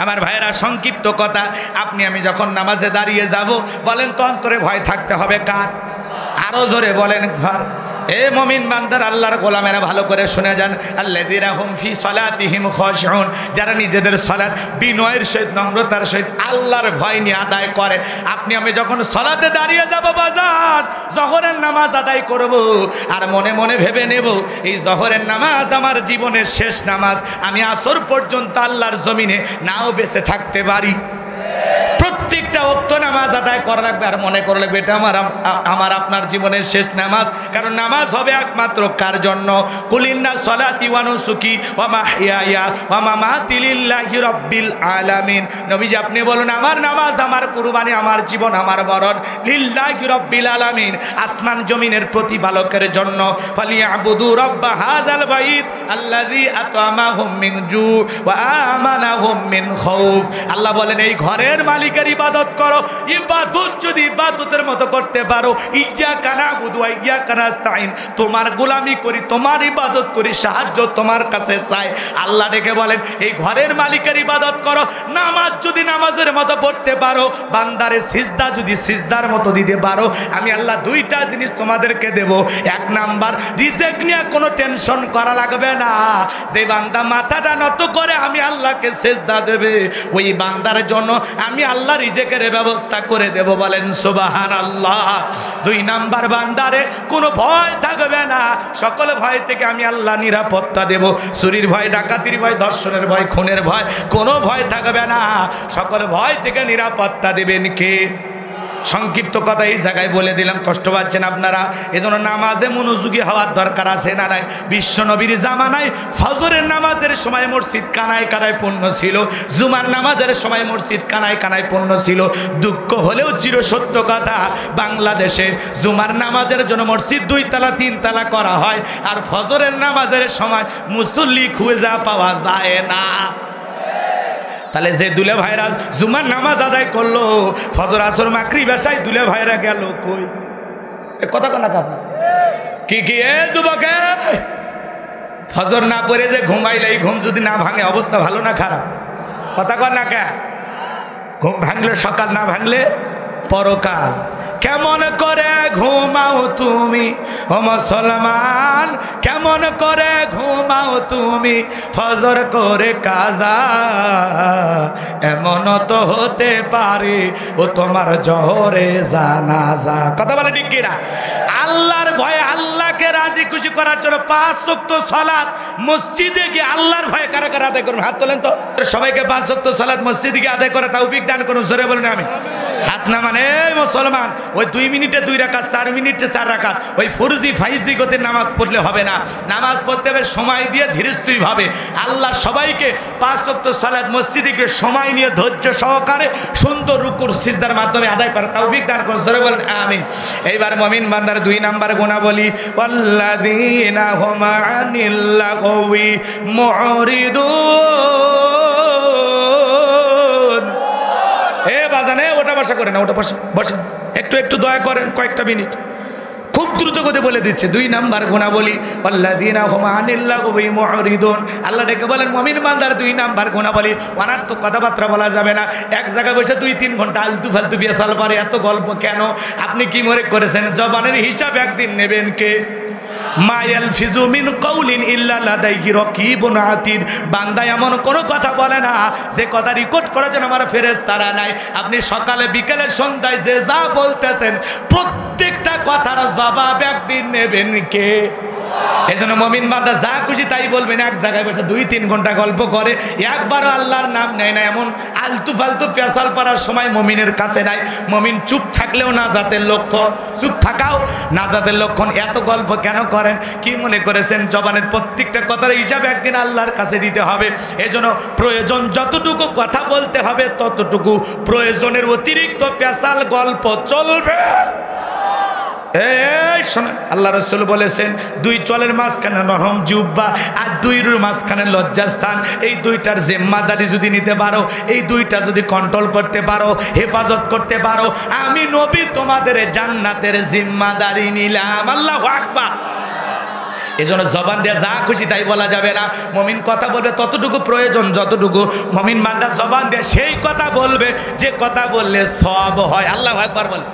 আমার ভাইয়েরা, সংক্ষিপ্ত কথা, আপনি আমি যখন নামাজে দাঁড়িয়ে যাব, বলেন তো অন্তরে ভয় থাকতে হবে কার? আরো জোরে বলেন কার? এ মুমিন বান্দার, আল্লাহর গোলামেরা ভালো করে শুনে যান। আল্লাযীনা হুম ফি সালাতিহিম খাশিউন, যারা নিজেদের সালাত বিনয়ের সহিত, নম্রতার সহিত আল্লাহর ভয় নিয়ে আদায় করে। আপনি আমি যখন সালাতে দাঁড়িয়ে যাব বাজার, জোহরের নামাজ আদায় করব, আর মনে মনে ভেবে নেব এই জোহরের নামাজ আমার জীবনের শেষ নামাজ, আমি আসর পর্যন্ত আল্লাহর জমিনে নাও বেঁচে থাকতে পারি। প্রত্যেকটা ওয়াক্ত নামাজ আদায় করা লাগবে, আর মনে করে লাগবে এটা আমার আপনার জীবনের শেষ নামাজ। কারণ নামাজ হবে একমাত্র কার জন্য? কুলিন্না সলাতি ওয়া নুসুকি ওয়া মাহইয়ায়া ওয়া মামাতি লিল্লাহি রাব্বিল আলামিন। নবীজি আপনি বলুন, আমার নামাজ, আমার কুরবানি, আমার জীবন, আমার মরণ লিল্লাহি রাব্বিল আলামিন, আসমান জমিনের প্রতিপালকের জন্য। ফালিয়াবুদু রাব্ব হাযাল বাইত আল্লাযী আত'আমাহুম মিন জু ওয়া আমানাহুম মিন খাউফ। আল্লাহ বলেন, এই ঘরের মালিকের ইবাদত করো। ইবাদত যদি ইবাদতের মতো করতে পারো, ইয়্যাকা না'বুদু ওয়া ইয়্যাকা নাস্তাইন, তোমার গোলামি করি, তোমার ইবাদত করি, সাহায্য তোমার কাছে চাই। আল্লাহ ডেকে বলেন, এই ঘরের মালিকের ইবাদত করো। নামাজ যদি নামাজের মতো পড়তে পারো, বান্দারে সিজদা যদি সিজদার মতো দিতে পারো, আমি আল্লাহ দুইটা জিনিস তোমাদেরকে দেব। এক নাম্বার, রিজিক নিয়ে কোনো টেনশন করা লাগবে না। যে বান্দা মাথাটা নত করে আমি আল্লাহকে সিজদা দেবে, ওই বান্দার জন্য আমি আল্লাহ রিজিকের ব্যবস্থা করে দেব। বলেন সুবহানাল্লাহ। দুই নাম্বার, বান্দারে কোনো ভয় থাকবে না, সকল ভয় থেকে আমি আল্লাহ নিরাপত্তা দেব। চুরির ভয়, ডাকাতির ভয়, ধর্ষণের ভয়, খুনের ভয়, কোনো ভয় থাকবে না, সকল ভয় থেকে নিরাপত্তা দেবেন কে? সংক্ষিপ্ত কথা এই জায়গায় বলে দিলাম, কষ্ট পাচ্ছেন আপনারা। এজন্য নামাজে মনোযোগী হওয়ার দরকার আছে না নাই? বিশ্ব নবীর জামানায় ফজরের নামাজের সময় মসজিদ কানায় কানায় পূর্ণ ছিল, জুমার নামাজের সময় মসজিদ কানায় কানায় পূর্ণ ছিল। দুঃখ হলেও চিরসত্য কথা, বাংলাদেশে জুমার নামাজের জন্য মসজিদ 2 তলা 3 তলা করা হয়, আর ফজরের নামাজের সময় মুসল্লি খুঁজে পাওয়া যায় না। তাহলে যে দুলে ভাইরা জুমার নামাজ আদায় করলো, ফজর আসর মাগরিব এশায় দুলে ভাইরা গেল কই? এ কথা কনা কাপা কি কি? এ যুবক, ফজর না পড়ে যে ঘুমাইলে, এই ঘুম যদি না ভাঙে অবস্থা ভালো না খারাপ? কথা কন না কে? ঘুম ভাঙলে সকাল, না ভাঙলে পরকাল। কেমন করে ঘুমাও তুমি ও মুসলমান, কেমন করে ঘুমাও তুমি ফজর করে কাজা, এমন তো হতে পারে ও তোমার জোহরে জানাজা। কথা বলে ঠিক কিনা? আল্লাহর ভয়ে, আল্লাহকে রাজি খুশি করার জন্য 5 ওয়াক্ত সালাত মসজিদে গিয়ে আল্লাহর ভয়ে কারা কারা আদায় করুন? হাত তোলেন তো। সবাইকে 5 ওয়াক্ত সালাত মসজিদে গিয়ে আদায় করে তৌফিক দান করুন। জোরে বলুন আমি। হাত না মানে মুসলমান ওই 2 মিনিটে 2 রাকাত, 4 মিনিটে 4 রাকাত, ওই 4G 5G গতে নামাজ পড়লে হবে না। নামাজ পড়তে হবে সময় দিয়ে, ধীরস্থিরভাবে। আল্লাহ সবাইকে 5 ওয়াক্ত সালাত মসজিদে গিয়ে সময় নিয়ে ধৈর্য সহকারে সুন্দর রুকুর সিজদার মাধ্যমে আদায় করে তৌফিক দান করুন। জোরে বলেন আমিন। এইবার মুমিন বান্দার 2 নাম্বার গুণাবলী, ওয়াল্লাযীনা হুম আনিল লাগওয়ি মুরিদুন। এ বাজানে ওটা বসা করে না, ওটা বসে একটু একটু দয়া করেন, কয়েকটা মিনিট। খুব দ্রুত করে বলে দিচ্ছে 2 নাম্বার গুণাবলী, আল্লাযীনা হুম আনিল লাগওয়ি মুরিদুন। আল্লাহ ডেকে বলেন মুমিন বান্দার 2 নাম্বার গুণাবলী, অনার্থক কথাবার্তা বলা যাবে না। এক জায়গায় বসে 2-3 ঘন্টা আলতু ফালতু ফেসাল পারে, এত গল্প কেন? আপনি কি মনে করেছেন জবানের হিসাব একদিন নেবেন কে? মা ইয়ালফিজু মিন কাউলিন ইল্লা লাদাইহি রাকিবুন আতীদ। বান্দা এমন কোনো কথা বলে না যে কথা রেকর্ড করার জন্য আমার ফেরেশতারা নাই। আপনি সকালে বিকেলে সন্ধ্যায় যে যা বলতেছেন, প্রত্যেকটা কথার জবাব একদিন নেবেন কে? এজন্য মুমিন বান্দা যা খুশি তাই বলবেন। এক জায়গায় বসে 2-3 ঘন্টা গল্প করে, একবারও আল্লাহর নাম নেয় না, এমন আলতু ফালতু ফেসাল পারার সময় মুমিনের কাছে নাই। মুমিন চুপ থাকলেও নাজাতের লক্ষণ, চুপ থাকাও নাজাতের লক্ষণ। এত গল্প কেন করেন? কি মনে করেছেন জবানের প্রত্যেকটা কথার হিসাব একদিন আল্লাহর কাছে দিতে হবে। এজন্য প্রয়োজন যতটুকু কথা বলতে হবে ততটুকু, প্রয়োজনের অতিরিক্ত ফেসাল গল্প চলবে। এই শোনো, আল্লাহ রাসূল বলেছেন 2 চলের মাঝখানে নরম জিহ্বা আর 2 মাঝখানে লজ্জাস্থান। এই 2টার জিম্মাদারি যদি নিতে পারো, এই 2টা যদি কন্ট্রোল করতে পারো, হেফাজত করতে পারো, আমি নবী তোমাদের জান্নাতের জিম্মাদারি নিলাম। আল্লাহু আকবার। এজন্য জবান দিয়ে যা খুশি তাই বলা যাবে না। মুমিন কথা বলবে ততটুকু প্রয়োজন যতটুকু মুমিন বান্দা জবান দিয়ে সেই কথা বলবে যে কথা বললে সওয়াব হয়। আল্লাহু আকবার বল।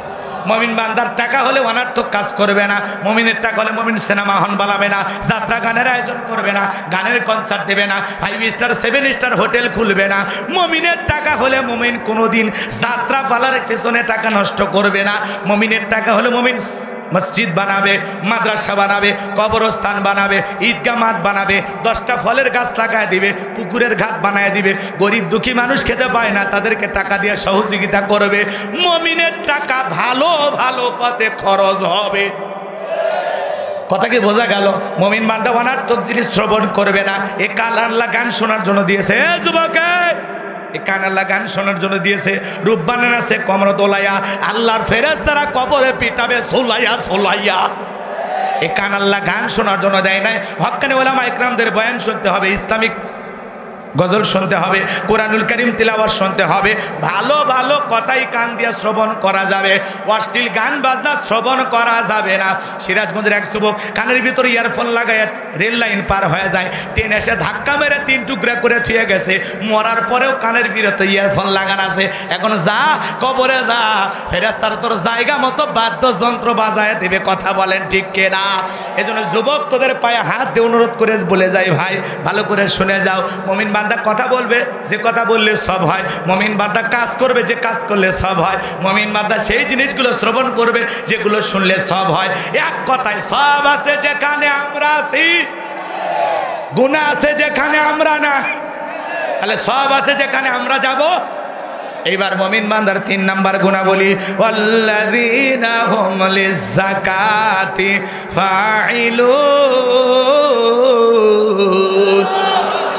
মুমিন বান্দার টাকা হলে অনার্থক কাজ করবে না। মুমিনের টাকা হলে মুমিন সিনেমা হল বানাবে না, যাত্রা গানের আয়োজন করবে না, গানের কনসার্ট দেবে না, 5 স্টার 7 স্টার হোটেল খুলবে না। মুমিনের টাকা হলে মুমিন কোনোদিন যাত্রা পালার পেছনে টাকা নষ্ট করবে না। মুমিনের টাকা হলে মুমিন মসজিদ বানাবে, মাদ্রাসা বানাবে, কবরস্থান বানাবে, ঈদগাহ মাঠ বানাবে, 10টা ফলের গাছ লাগায় দিবে, পুকুরের ঘাট বানায় দিবে। গরিব দুঃখী মানুষ খেতে পায় না, তাদেরকে টাকা দিয়ে সহযোগিতা করবে। মুমিনের টাকা ভালো ভালো পথে খরচ হবে। কথা কি বোঝা গেল? মুমিন বান্দা অনার্থক জিনিস শ্রবণ করবে না। এ কান আল্লাহ গান শোনার জন্য দিয়েছে। এ যুবক, এ কান আল্লাহ গান শোনার জন্য দিয়েছে। রূপ বানান আছে কমর দোলাইয়া, আল্লাহর ফেরেশতারা কবরে পিটাবে সোলাইয়া সোলাইয়া। এ কান আল্লাহ গান শোনার জন্য দেয় নাই। হক্কানি ওলামা ইকরামদের বয়ান শুনতে হবে, ইসলামিক গজল শুনতে হবে, কোরআনুল কারীম তিলাওয়াত শুনতে হবে। ভালো ভালো কথাই কান দিয়ে শ্রবণ করা যাবে, অশ্লীল গান বাজনা শ্রবণ করা যাবে না। সিরাজগঞ্জের এক যুবক কানের ভিতরে ইয়ারফোন লাগায় রেল লাইন পার হয়ে যায়, ট্রেন এসে ধাক্কা মেরে 3 টুকরা করে থুয়ে গেছে। মরার পরেও কানের ভিতরে ইয়ারফোন লাগানো আছে। এখন যা কবরে যা, ফেরেশতারা তোর জায়গা মতো বাদ্যযন্ত্র বাজায় দেবে। কথা বলেন ঠিক কিনা? এজন্য যুবক তোদের পায়ে হাত দিয়ে অনুরোধ করে বলে যাই, ভাই ভালো করে শুনে যাও। মুমিন বান্দা কথা বলবে যে কথা বললে সব হয়। মুমিন বান্দা কাজ করবে যে কাজ করলে সব হয়। মুমিন বান্দা সেই জিনিসগুলো শ্রবণ করবে যেগুলো শুনলে সব হয়। এক কথায় সব আছে যেখানে আমরা আছি, গুনাহ আছে যেখানে আমরা না। তাহলে সব আছে যেখানে আমরা যাব। এইবার মুমিন বান্দার 3 নাম্বার গুণাবলী, ওয়াল্লাযীনা হুম লিয-যাকাতি ফাঈলুন।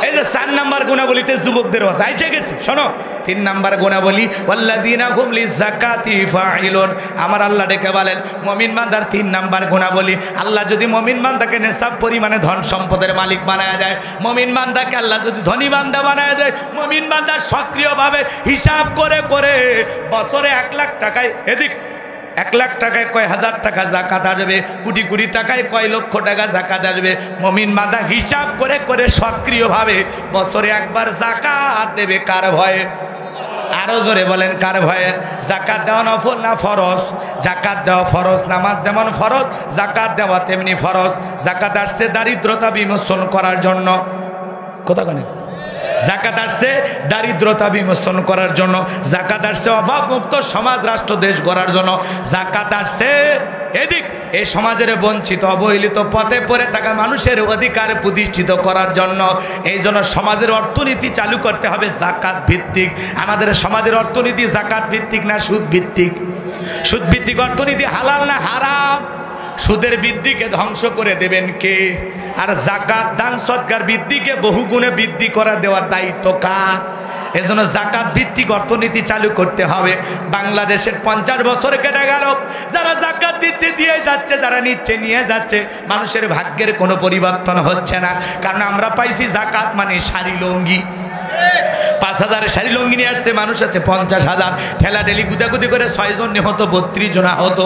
এই যে 4 নাম্বার গুণাবলীতে যুবকদের আছে, আইছে গেছে। শোনো, 3 নাম্বার গুণাবলী, ওয়াল্লাযীনা হুম লিয-যাকাতি ফাঈলুন। আমার আল্লাহ ডেকে বলেন মুমিন বান্দার 3 নাম্বার গুণাবলী। আল্লাহ যদি মুমিন বান্দাকে নেশাব পরিমাণে ধন সম্পদের মালিক বানায় দেয়, মুমিন বান্দাকে আল্লাহ যদি ধনী বান্দা বানায় দেয়, মুমিন বান্দা সক্রিয়ভাবে হিসাব করে করে বছরে 1 লাখ টাকায় এদিক 1 লাখ টাকায় কয় হাজার টাকা যাকাত আসবে, কোটি কোটি টাকায় কয় লক্ষ টাকা যাকাত আসবে। মুমিন বান্দা হিসাব করে করে সক্রিয়ভাবে বছরে একবার যাকাত দেবে। কার ভয়ে? আরো জোরে বলেন কার ভয়ে? যাকাত দেওয়া নফল না ফরজ? যাকাত দেওয়া ফরজ। নামাজ যেমন ফরজ, যাকাত দেওয়া তেমনি ফরজ। যাকাত আসছে দারিদ্রতা বিমোচন করার জন্য। কথা কেন? যাকাত আসছে দারিদ্রতা বিমোচন করার জন্য। যাকাত আসছে অভাবমুক্ত সমাজ রাষ্ট্র দেশ গড়ার জন্য। যাকাত আসছে এদিক এই সমাজের বঞ্চিত অবহেলিত পথে পড়ে থাকা মানুষের অধিকার প্রতিষ্ঠিত করার জন্য। এই জন্য সমাজের অর্থনীতি চালু করতে হবে যাকাত ভিত্তিক। আমাদের সমাজের অর্থনীতি যাকাত ভিত্তিক না সুদ ভিত্তিক? সুদ ভিত্তিক অর্থনীতি হালাল না হারাম? সুদের বৃদ্ধিকে ধ্বংস করে দেবেন কে? আর যাকাত দান সদকার বৃদ্ধিকে বহুগুণে বৃদ্ধি করা দেওয়ার দায়িত্ব কার? এজন্য যাকাত ভিত্তিক অর্থনীতি চালু করতে হবে। বাংলাদেশের 50 বছর কেটে গেল, যারা যাকাত দিচ্ছে দিয়ে যাচ্ছে, যারা নিচ্ছে নিয়ে যাচ্ছে, মানুষের ভাগ্যের কোনো পরিবর্তন হচ্ছে না। কারণ আমরা পাইছি যাকাত মানে শাড়ি লুঙ্গি। 5000 শাড়ি লুঙ্গি নিয়ে আসছে, মানুষ আছে 50,000। ঠেলাঠেলি গুদাগুদি করে 6 জন নিহত, 32 জন আহত।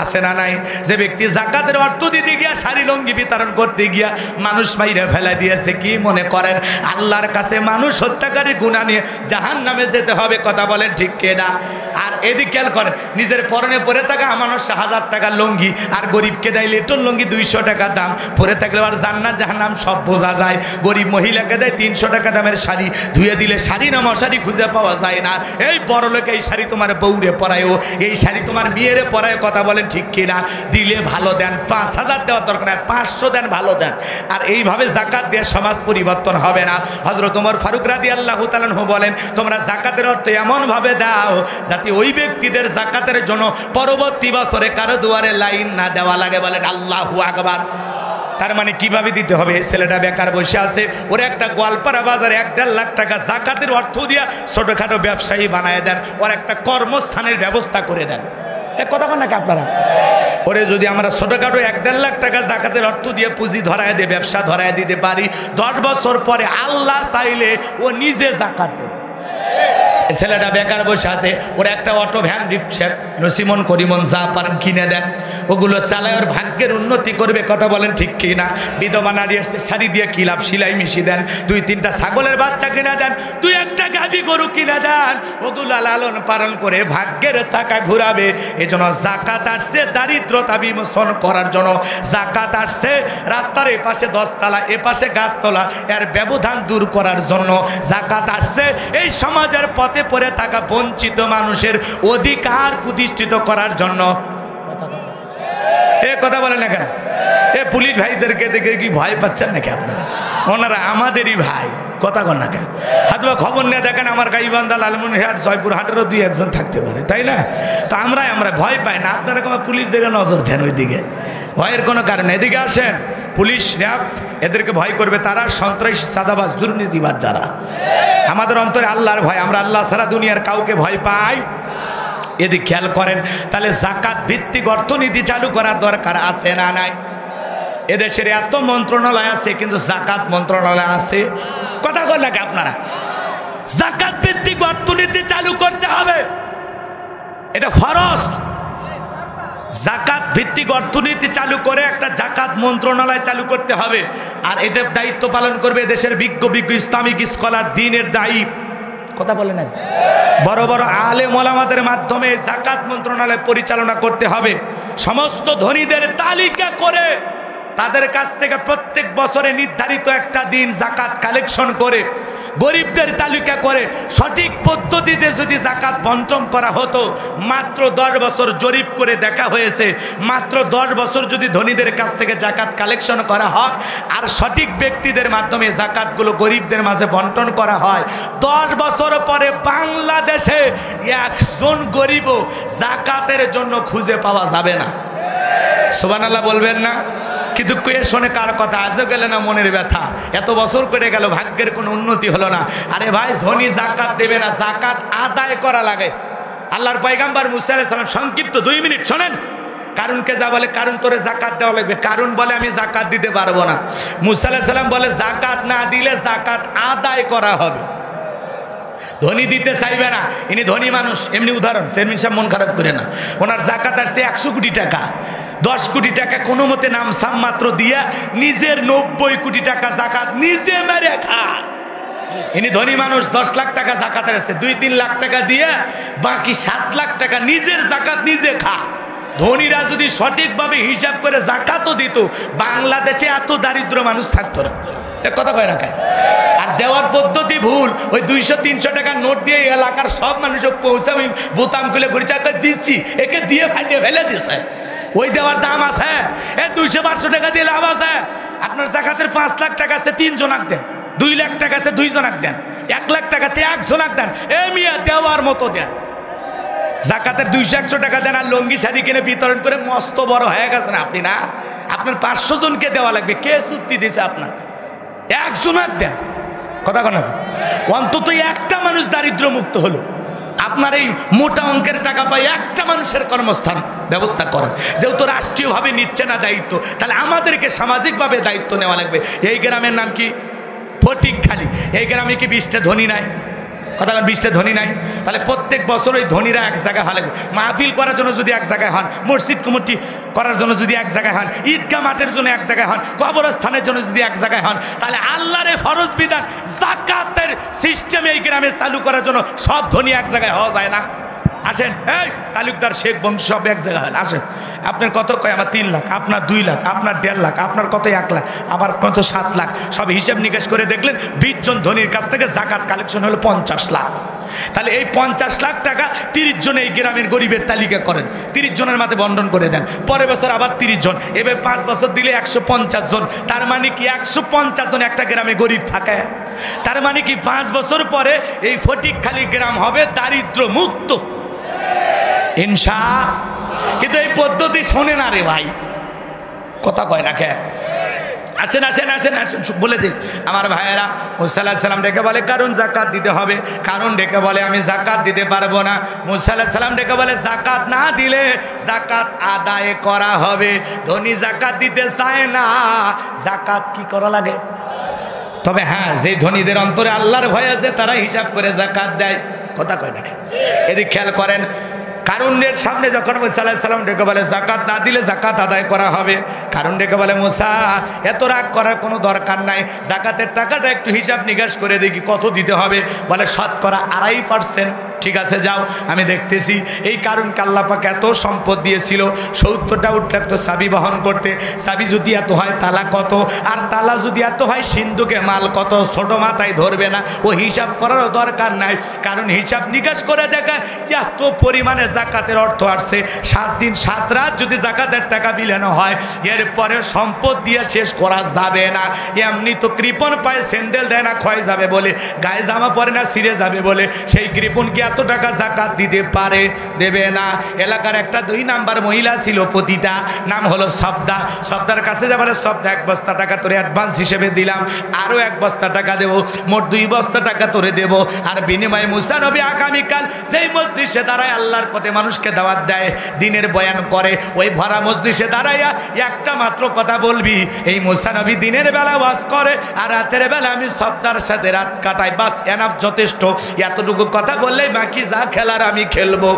আছে না নাই? যে ব্যক্তি যাকাতের অর্থ দিতে গিয়া শাড়ি লুঙ্গি বিতরণ করতে গিয়া মানুষ মাইরে ফেলা দিয়েছে। কি মনে করেন আল্লাহর কাছে মানুষ হত্যাকারী গুনাহ নিয়ে জাহান্নামে যেতে হবে? কথা বলেন ঠিক কিনা? আর এদিকে খেয়াল করেন, নিজের পরনে পরে থাকা মানুষ 1000 টাকার লুঙ্গি আর গরিবকে দেয় লিটন লুঙ্গি 200 টাকা দাম, পরে থাকলে আর জান্নাত জাহান্নাম সব বোঝা যায়। গরিব মহিলাকে দেয় 300 টাকা দামের শাড়ি, ধুয়ে দিলে শাড়ি না মশারি খুঁজে পাওয়া যায় না। এই বড় লোক এই শাড়ি তোমার বউরে পরায়ও, এই শাড়ি তোমার মেয়েরে পরায়। কথা বলেন ঠিক কিনা? দিলে ভালো দেন, 5000 দেওয়ার দরকার নাই, 500 দেন, ভালো দেন। আর এইভাবে যাকাত দিয়ে সমাজ পরিবর্তন হবে না। হযরত ওমর ফারুক রাদিয়াল্লাহু তাআলা আনহু বলেন, তোমরা যাকাতের অর্থ এমনভাবে দাও যাতে ওই ব্যক্তিদের যাকাতের জন্য পরবর্তী বছরে কারো দুয়ারে লাইন না দেওয়া লাগে। বলেন আল্লাহু আকবার। তার মানে কিভাবে দিতে হবে? এই ছেলেটা বেকার বসে আছে, ওর একটা গোয়ালপাড়া বাজারে 1.5 লাখ টাকা যাকাতের অর্থ দিয়া ছোটখাটো ব্যবসায়ী বানায় দেন, ওর একটা কর্মস্থানের ব্যবস্থা করে দেন। এক কথা বল নাকি আপনারা? ওরে যদি আমরা ছোটখাটো 1.5 লাখ টাকা যাকাতের অর্থ দিয়ে পুঁজি ধরায় দিয়ে ব্যবসা ধরায় দিতে পারি, 10 বছর পরে আল্লাহ চাইলে ও নিজে যাকাত দেবে। ছেলেটা বেকার বসে আছে, ওর একটা auto van rickshaw nosimon Korimon যা পারেন কিনে দেন, ওগুলো চালায় ওর ভাগ্যের উন্নতি করবে। কথা বলেন ঠিক কি না? বিধবা নারী এসে শাড়ি দিয়ে কি লাভ, সেলাই মিশি দেন, 2-3টা ছাগলের বাচ্চা কিনে দেন, 2-1টা গাভী গরু কিনে দেন, ওগুলো লালন পালন করে ভাগ্যের চাকা ঘুরাবে। এজন্য জাকাত আসছে দারিদ্রতা বিমোচন করার জন্য, জাকাত আসছে রাস্তার এপাশে 10 তলা এপাশে গাছতলা এর ব্যবধান দূর করার জন্য, জাকাত আসছে এই সমাজের পথে পড়ে থাকা বঞ্চিত মানুষের অধিকার প্রতিষ্ঠিত করার জন্য। এ কথা বলেন না কেন? এ পুলিশ ভাইদেরকে দেখে কি ভয় পাচ্ছেন নাকি আপনারা? ওনারা আমাদেরই ভাই, কথা কন না কেন? হয়তো খবর নিয়ে দেখেন আমার গাইবান্ধা, লালমনিরহাট, জয়পুরহাটেরও 2-1 থাকতে পারে, তাই না? তো আমরা ভয় পাই না। আপনারা কোনো পুলিশ দেখে নজর দেন ওই দিকে, ভয়ের কোনো কারণ। এদিকে আসেন, পুলিশ র্যাব এদেরকে ভয় করবে তারা, সন্ত্রাসী সাদাবাজ দুর্নীতিবাজ যারা। আমাদের অন্তরে আল্লাহর ভয়, আমরা আল্লাহ ছাড়া দুনিয়ার কাউকে ভয় পাই। এদিক খেয়াল করেন, তাহলে জাকাত ভিত্তিক অর্থনীতি চালু করার দরকার আছে না নাই? এদেশের এত মন্ত্রণালয় আছে কিন্তু জাকাত মন্ত্রণালয় আছে? কথা বল নাকি আপনারা? জাকাত ভিত্তিক অর্থনীতি চালু করতে হবে, এটা ফরজ। জাকাত ভিত্তিক অর্থনীতি চালু করে একটা জাকাত মন্ত্রণালয় চালু করতে হবে, আর এটার দায়িত্ব পালন করবে দেশের বিজ্ঞ ইসলামিক স্কলার, দ্বীনের দায়ী। কথা বলে না, বড় বড় আলেম ওলামাদের মাধ্যমে জাকাত মন্ত্রণালয় পরিচালনা করতে হবে। সমস্ত ধনীদের তালিকা করে তাদের কাছ থেকে প্রত্যেক বছরে নির্ধারিত একটা দিন জাকাত কালেকশন করে, গরিবদের তালিকা করে সঠিক পদ্ধতিতে যদি জাকাত বন্টন করা হতো, মাত্র 10 বছর জরিপ করে দেখা হয়েছে, মাত্র 10 বছর যদি ধনীদের কাছ থেকে জাকাত কালেকশন করা হয় আর সঠিক ব্যক্তিদের মাধ্যমে জাকাতগুলো গরিবদের মাঝে বন্টন করা হয়, 10 বছর পরে বাংলাদেশে একজন গরিবও জাকাতের জন্য খুঁজে পাওয়া যাবে না। সুবহানাল্লাহ বলবেন না? কিন্তু কে শোনে কার কথা? আজও গেলে না মনের ব্যথা, এত বছর কেটে গেল, ভাগ্যের কোনো উন্নতি হলো না। আরে ভাই, ধনী জাকাত দেবে না, জাকাত আদায় করা লাগে। আল্লাহর পয়গাম্বর মুসা আলাইহিস সালাম, সংক্ষিপ্ত 2 মিনিট শোনেন, কারণকে যা বলে, কারণ তোরে জাকাত দেওয়া লাগবে, কারণ বলে আমি জাকাত দিতে পারবো না। মুসা আলাইহিস সালাম বলে জাকাত না দিলে জাকাত আদায় করা হবে। ধনী দিতে চাইবে না, ইনি ধনী মানুষ। এমনি উদাহরণ, চেয়ারম্যান সাহেব মন খারাপ করে না, ওনার জাকাত আসছে 100 কোটি টাকা, 10 কোটি টাকা কোনো মতে নাম সাম মাত্র দিয়া নিজের 90 কোটি টাকা জাকাত নিজে মেরে খায়। ইনি ধনী মানুষ, 10 লাখ টাকা জাকাত আসছে, 2-3 লাখ টাকা দিয়ে বাকি 7 লাখ টাকা নিজের জাকাত নিজে খা। ধনীরা যদি সঠিকভাবে হিসাব করে জাকাতও দিত, বাংলাদেশে এত দারিদ্র মানুষ থাকতো না। কথা কয় না খায়। আর দেওয়ার পদ্ধতি ভুল, ওই 200-300 টাকার নোট দিয়ে এলাকার সব মানুষকে পৌঁছামি বোতাম খুলে ঘুরে দিচ্ছি, একে দিয়ে ফাটিয়ে ফেলে দিছে। ওই দেওয়ার দাম আছে, 200-500 টাকা দিয়ে লাভ আছে। আপনার জাকাতের 5 লাখ টাকা আছে, 3 জনাক দেন, 2 লাখ টাকা আছে, 2 জনাক দেন, 1 লাখ টাকাতে 1 জনাক দেন। মিয়া দেওয়ার মতো দেন। জাকাতের 200-100 টাকা দেন আর লঙ্গি শাড়ি কিনে বিতরণ করে মস্ত বড় হয়ে গেছেন আপনি না? আপনার 500 জনকে দেওয়া লাগবে, কে চুক্তি দিয়েছে আপনার? 1 জনাক দেন। কথা কন, অন্তত একটা মানুষ দারিদ্র মুক্ত হলো। আপনার এই মোটা অঙ্কের টাকা পাই একটা মানুষের কর্মস্থান ব্যবস্থা করেন। যেহেতু রাষ্ট্রীয়ভাবে নিচ্ছে না দায়িত্ব, তাহলে আমাদেরকে সামাজিকভাবে দায়িত্ব নেওয়া লাগবে। এই গ্রামের নাম কি? ফটিকখালী। এই গ্রামে কি 20টা ধনী নাই? কথা বলেন, 20টা ধনী নাই? তাহলে প্রত্যেক বছর ওই ধনীরা এক জায়গায় হওয়া লাগবে। মাহফিল করার জন্য যদি এক জায়গায় হন, মসজিদ কমিটি করার জন্য যদি এক জায়গায় হন, ঈদগাহ মাঠের জন্য এক জায়গায় হন, কবরস্থানের জন্য যদি এক জায়গায় হন, তাহলে আল্লাহর ফরজ বিধান জাকাতের সিস্টেম এই গ্রামে চালু করার জন্য সব ধনী এক জায়গায় হওয়া যায় না? আসেন, এই তালুকদার, শেখ বংশ সব এক জায়গায় হন। আসেন, আপনার কত কয়? আমার 3 লাখ, আপনার 2 লাখ, আপনার 1.5 লাখ, আপনার কত 1 লাখ, আবার কত 7 লাখ। সব হিসাব নিকাশ করে দেখলেন 20 জন ধনীর কাছ থেকে জাকাত কালেকশন হলো 50 লাখ। তাহলে এই 50 লাখ টাকা 30 জন এই গ্রামের গরিবের তালিকা করেন, 30 জনের মাঝে বন্টন করে দেন। পরের বছর আবার 30 জন, এবার 5 বছর দিলে 150 জন। তার মানে কি 150 জন একটা গ্রামে গরিব থাকে? তার মানে কি 5 বছর পরে এই ফটিকখালী গ্রাম হবে দারিদ্র মুক্ত ইনশাআল্লাহ। কিন্তু এই পদ্ধতি শোনে না রে ভাই, কথা কয় না কে? আসেন আসেন আসেন আসেন বলে দিন আমার ভাইয়েরা। মুসা আলাইহিস সালাম ডেকে বলে কারণ জাকাত দিতে হবে, কারণ ডেকে বলে আমি জাকাত দিতে পারবো না। মুসা আলাইহিস সালাম ডেকে বলে জাকাত না দিলে জাকাত আদায় করা হবে। ধনী জাকাত দিতে চায় না, জাকাত কি করা লাগে? তবে হ্যাঁ, যে ধনীদের অন্তরে আল্লাহর ভয় আছে তারা হিসাব করে জাকাত দেয়। কথা কয় না। এদিকে খেয়াল করেন, কারুনের সামনে যখন মুসা আলাইহিস সালাম ডেকে বলে যাকাত না দিলে যাকাত আদায় করা হবে, কারুন ডেকে বলে মুসা এত রাগ করার কোনো দরকার নাই, যাকাতের টাকাটা একটু হিসাব নিকাশ করে দেখি কত দিতে হবে। বলে শতকরা 2.5%। ঠিক আছে যাও, আমি দেখতেছি। এই কারণকে আল্লাহ পাক এত সম্পদ দিয়েছিল, 70টা উট লাগতো চাবি বহন করতে। চাবি যদি এত হয় তালা কত, আর তালা যদি এত হয় সিন্ধুকে মাল কত, ছোট মাথায় ধরবে না, ও হিসাব করারও দরকার নাই। কারণ হিসাব নিকাশ করে দেখা এত পরিমাণে জাকাতের অর্থ আসছে, 7 দিন 7 রাত যদি জাকাতের টাকা বিলানো হয়, এরপরে সম্পদ দিয়ে শেষ করা যাবে না। এমনি তো কৃপণ পায়ে স্যান্ডেল দেয় না, ক্ষয় যাবে বলে, গায়ে জামা পরে না ছিঁড়ে যাবে বলে, সেই কৃপণ কি এত টাকা জাকাত দিতে পারে? দেবে না। এলাকার একটা 2 নাম্বার মহিলা ছিল, পতিতা, নাম হলো সবদা। সবদার কাছে যা বলে, সবদা 1 বস্তা টাকা তোরে অ্যাডভান্স হিসেবে দিলাম, আরও 1 বস্তা টাকা দেবো, মোট 2 বস্তা টাকা তোরে দেবো। আর বিনিময়ে মুসা নবী আগামীকাল সেই মজলিসে দাঁড়ায় আল্লাহর পথে মানুষকে দাওয়াত দেয়, দিনের বয়ান করে। ওই ভরা মজলিসে দাঁড়াইয়া একটা মাত্র কথা বলবি, এই মুসা নবী দিনের বেলা ওয়াজ করে আর রাতের বেলা আমি সবদার সাথে রাত কাটাই, বাস এনাফ, যথেষ্ট। এতটুকু কথা বললেই বাকি যা খেলার আমি খেলবো।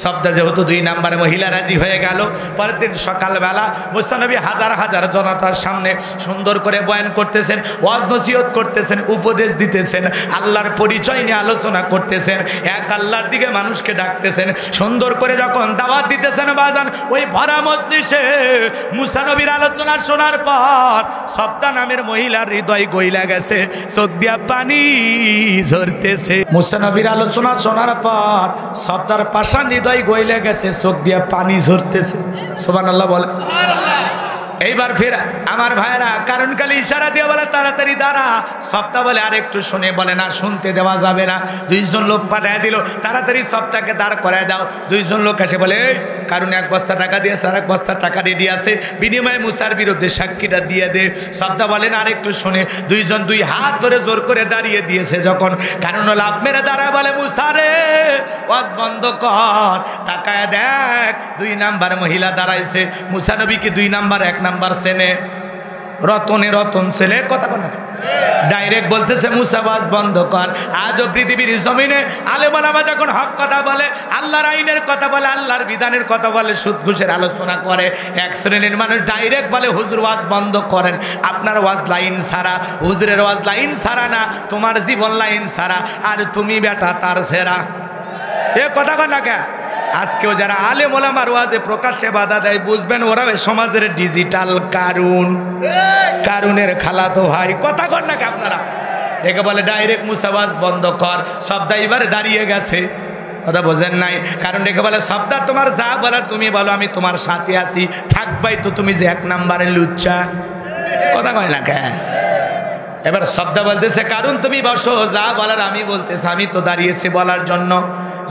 সবদা যেহেতু 2 নাম্বার মহিলা রাজি হয়ে গেল, পরের দিন সকালবেলা মুসা নবী হাজার হাজার জনতার সামনে সুন্দর করে বয়ান করতেছেন, ওয়াজ নসিহত করতেছেন, উপদেশ দিতেছেন, আল্লাহর পরিচয় নিয়ে আলোচনা করতেছেন, এক আল্লাহর দিকে মানুষকে ডাকতেছেন। সুন্দর করে যখন দাওয়াত দিতেছেন বাজান, ওই ভরা মজলিসে মুসা নবীর আলোচনা শোনার পর সবদা নামের মহিলার হৃদয় গইলা গেছে, চোখ দিয়া পানি ঝরতেছে। মুসা নবীর আলোচনা শোনার পর সবদার পাশান হৃদয় গইলে গেছে, চোখ দিয়া পানি ঝরতেছে। সুবহানাল্লাহ বলে। এইবার ফের আমার ভাইরা কারণ কালি ইশারা দিয়ে বলে তাড়াতাড়ি দাঁড়া। সবটা বলে আর একটু শুনে, বলে না শুনতে দেওয়া যাবে না। 2 জন লোক পাঠায় দিল, তাড়াতাড়ি সবটাকে দাঁড় করায় দাও। 2 জন লোক এসে বলে, এই কারণ 1 বস্তা টাকা দিয়েছে, আর 1 বস্তা টাকা রেডি আছে, বিনিময়ে মুসার বিরুদ্ধে সাক্ষীটা দিয়ে দে। সবটা বলেন আর একটু শুনে। 2 জন 2 হাত ধরে জোর করে দাঁড়িয়ে দিয়েছে। যখন কারণ লাভ মেরে দাঁড়ায় বলে, মুসা রে ওয়াজ বন্ধ কর, তাকায় দেখ 2 নাম্বার মহিলা দাঁড়াইছে। মুসা নবী কি 2 নাম্বার 1 নাম্বার সেনে? রতনে রতন ছেলে, কথা কন না, ডাইরেক্ট বলতেছে মুসা ওয়াজ বন্ধ কর। আজও পৃথিবীর জমিনে আলেম ওলামা যখন হক কথা বলে, আল্লাহর আইনের কথা বলে, আল্লাহর বিধানের কথা বলে, সুদ ঘুষের আলোচনা করে, এক শ্রেণীর মানুষ ডাইরেক্ট বলে হুজুর ওয়াজ বন্ধ করেন। আপনার ওয়াজ লাইন ছাড়া, হুজুরের ওয়াজ লাইন ছাড়া না, তোমার জীবন লাইন ছাড়া, আর তুমি বেটা তার সেরা। এ কথা কন না কে? আজকেও যারা আলেম ওলামার ওয়াজে প্রকাশ্যে বাধা দেয়, বুঝবেন ওরা সমাজের ডিজিটাল কারুন, কারুনের খালাতো ভাই। কথা কন না কে আপনারা? একে বলে ডাইরেক্ট মুসা ওয়াজ বন্ধ কর। সবদা এবারে দাঁড়িয়ে গেছে, কথা বোঝেন নাই? কারণ ডেকে বলে, সবদা তোমার যা বলার তুমি বলো, আমি তোমার সাথে আছি, থাকবাই তো তুমি যে 1 নাম্বারের লুচ্চা। কথা কয় না কে? এবার সবদা বলতেছে, কারণ তুমি বসো, যা বলার আমি বলতেছি, আমি তো দাঁড়িয়েছি বলার জন্য।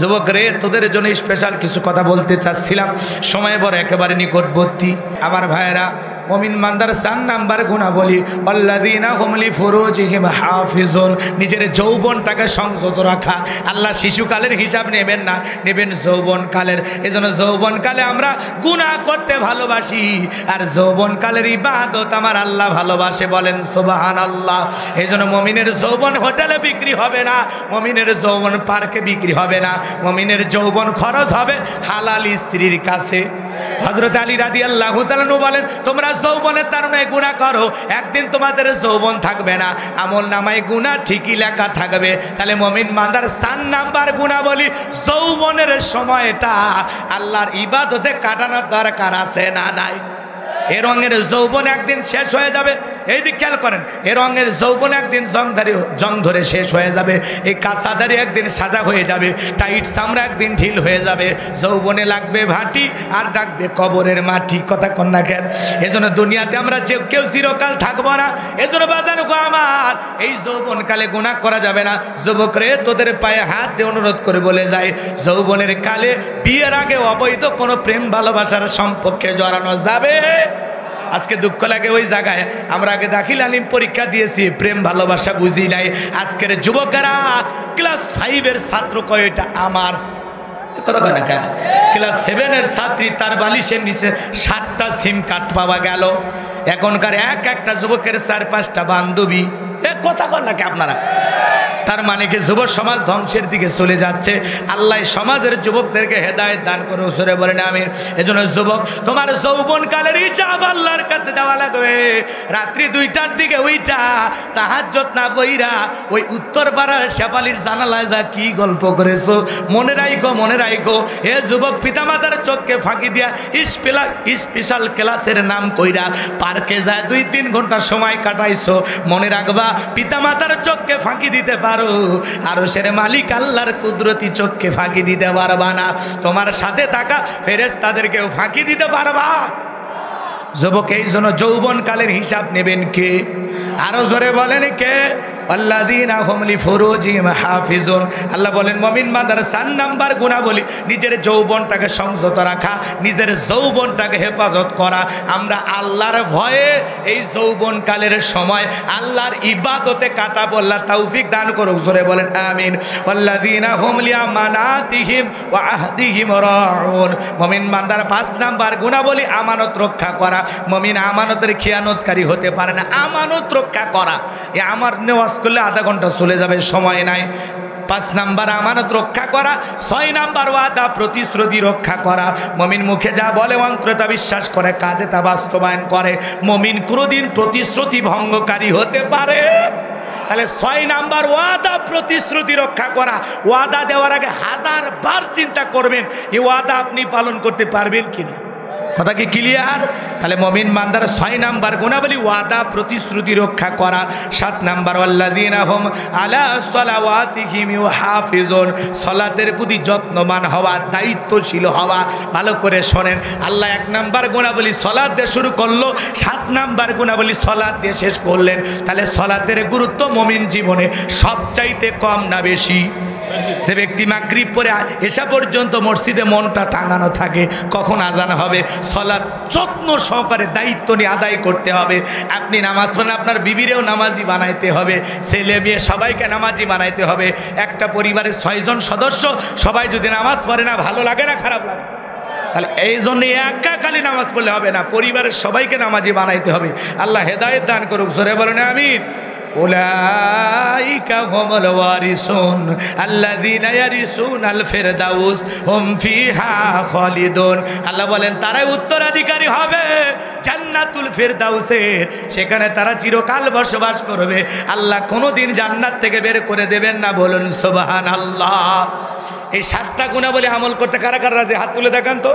যুবক রে, তোদের জন্য স্পেশাল কিছু কথা বলতে চাচ্ছিলাম, সময় বড় একেবারে নিকটবর্তী। আমার ভাইয়েরা, মুমিন বান্দার 4 নাম্বার গুণাবলী, আল্লাযীনা হুম লিফুরুজিহিম হাফিজুন, নিজের যৌবনটাকে সংযত রাখা। আল্লাহ শিশুকালের হিসাব নেবেন না, নেবেন যৌবনকালের। এজন্য যৌবনকালে আমরা গুনাহ করতে ভালোবাসি, আর যৌবনকালের ইবাদত আমার আল্লাহ ভালোবাসে, বলেন সুবহানাল্লাহ। এজন্য মুমিনের যৌবন হোটেলে বিক্রি হবে না, মুমিনের যৌবন পার্কে বিক্রি হবে না, মুমিনের যৌবন খরচ হবে হালাল স্ত্রীর কাছে। হযরত আলী রাদিয়াল্লাহু তাআলা বলেন, তোমরা যৌবনের তারুণায় গুনাহ করো, একদিন তোমাদের যৌবন থাকবে না, আমলনামায় গুনাহ ঠিকই লেখা থাকবে। তাহলে মুমিন বান্দার 4 নাম্বার গুনাহ বলি, যৌবনের সময়টা আল্লাহর ইবাদতে কাটানোর দরকার আছে না নাই? এ রঙের যৌবন একদিন শেষ হয়ে যাবে। এই দিক খেয়াল করেন, এ রঙের যৌবন একদিন জং ধরে শেষ হয়ে যাবে, এই কাঁচাদারি একদিন সাদা হয়ে যাবে, টাইট চামড়া একদিন ঢিল হয়ে যাবে, যৌবনে লাগবে ভাটি আর ডাকবে কবরের মাটি। কথা কন না কেন? এজন্য দুনিয়াতে আমরা কেউ চিরকাল থাকবো না। এজন্য বাজানো গো আমার, এই যৌবনকালে গুনাহ করা যাবে না। যুবক রে, তোদের পায়ে হাত দিয়ে অনুরোধ করে বলে যায়, যৌবনের কালে বিয়ের আগে অবৈধ কোনো প্রেম ভালোবাসার সম্পর্কে জড়ানো যাবে। আজকে দুঃখ লাগে ওই জায়গায়, আমরা আগে দাখিল আলিম পরীক্ষা দিয়েছি, প্রেম ভালোবাসা বুঝি নাই। আজকের যুবকেরা ক্লাস 5-এর ছাত্র কয় এটা আমার, কথা কয় না কেন? ক্লাস 7-এর ছাত্রী, তার বালিশের নিচে 7টা সিম কার্ড পাওয়া গেল। এখনকার একটা যুবকের 4-5টা বান্ধবী। এ কথা কয় না কে আপনারা? তার মানে কি যুব সমাজ ধ্বংসের দিকে চলে যাচ্ছে। আল্লাহ সমাজের যুবকদেরকে হেদায়েত দান করে, জোরে বলেন আমিন। এজন্য যুবক, তোমার যৌবনকালের হিসাব আল্লাহর কাছে দেওয়া লাগবে। রাত্রি 2টার দিকে ওইটা তাহাজ্জুদ না পইরা ওই উত্তর পাড়ার শেফালির জানালায় যা কি গল্প করেছো মনে রাখো, মনে রাখো। এ যুবক, পিতামাতার চোখকে ফাঁকি দিয়া স্পেশাল ক্লাসের নাম কইরা পার্কে যায় 2-3 ঘন্টা সময় কাটাইছো, মনে রাখবা পিতামাতার চোখকে ফাঁকি দিতে পারো, আর সেরে মালিক আল্লাহর কুদরতি চোখকে ফাঁকি দিতে পারবা না। তোমার সাথে থাকা ফেরেশতাদেরকেও ফাঁকি দিতে পারবা। যুবক, এই জন্য যৌবনকালের হিসাব নেবেন কে? আরো জোরে বলেন কে? আল্লাযীনা হুম লিফুরুজিহিম হাফিজুন। আল্লাহ বলেন মুমিন বান্দার 4 নাম্বার গুণাবলী নিজের যৌবনটাকে সংযত রাখা, নিজের যৌবনটাকে হেফাজত করা। আমরা আল্লাহর ভয়ে এই যৌবনকালের সময় আল্লাহর ইবাদতে কাটাবো। আল্লাহ তৌফিক দান করুক, জোরে বলেন আমিন। আল্লাযীনা হুম লিআমানাতিহিম ওয়া আহদিহিম রাউন। মুমিন বান্দার 5 নাম্বার গুণাবলী আমানত রক্ষা করা। মুমিন আমানতের খিয়ানতকারী হতে পারে না, আমানত রক্ষা করা। এই আমার নেওয়া করলে আধা ঘন্টা চলে যাবে, সময় নাই। 5 নাম্বার আমানত রক্ষা করা। 6 নাম্বার ওয়াদা প্রতিশ্রুতি রক্ষা করা। মুমিন মুখে যা বলে অন্তরে তা বিশ্বাস করে, কাজে তা বাস্তবায়ন করে। মুমিন কোনোদিন প্রতিশ্রুতি ভঙ্গকারী হতে পারে? তাহলে 6 নাম্বার ওয়াদা প্রতিশ্রুতি রক্ষা করা। ওয়াদা দেওয়ার আগে 1000 বার চিন্তা করবেন এই ওয়াদা আপনি পালন করতে পারবেন কিনা। কথা কি ক্লিয়ার? তাহলে মুমিন বান্দার 6 নাম্বার গুণাবলী ওয়াদা প্রতিশ্রুতি রক্ষা করা। 7 নাম্বার আল্লাযীনা হুম আলা সালাওয়াতিহিম ইউহাফিজুন। সালাতের প্রতি যত্নবান হওয়া, দায়িত্বশীল হওয়া। ভালো করে শোনেন, আল্লাহ 1 নাম্বার গুণাবলী সালাত দিয়ে শুরু করলো, 7 নাম্বার গুণাবলী সালাত দিয়ে শেষ করলেন। তাহলে সালাতের গুরুত্ব মুমিন জীবনে সবচাইতে কম না বেশি? যে ব্যক্তি মাগরিব পরে এশা পর্যন্ত মসজিদে মনটা টাঙানো থাকে, কখন আজান হবে, সালাত যত্ন সহকারে দায়িত্ব নিয়ে আদায় করতে হবে। আপনি নামাজ পড়েন, আপনার বিবিরেও নামাজি বানাইতে হবে, ছেলে মেয়ে সবাইকে নামাজি বানাইতে হবে। একটা পরিবারের 6 জন সদস্য সবাই যদি নামাজ পড়ে না, ভালো লাগে না খারাপ লাগে? তাহলে এই জন্য একা খালি নামাজ পড়লে হবে না, পরিবারের সবাইকে নামাজি বানাইতে হবে। আল্লাহ হেদায়েত দান করুক, জোরে বলেন আমিন। উলাইকা হুমুল ওয়ারিসুন আল্লাযীনা ইয়ারিসুনাল ফিরদাউস হুম ফিহা খালিদুন। আল্লাহ বলেন তারাই উত্তরাধিকারী হবে জান্নাতুল ফিরদাউসের, সেখানে তারা চিরকাল বসবাস করবে। আল্লাহ কোনোদিন জান্নাত থেকে বের করে দেবেন না, বলুন সুবহানাল্লাহ। এই 7টা গুণাবলী আমল করতে কারা কারা রাজি? হাত তুলে দেখান তো।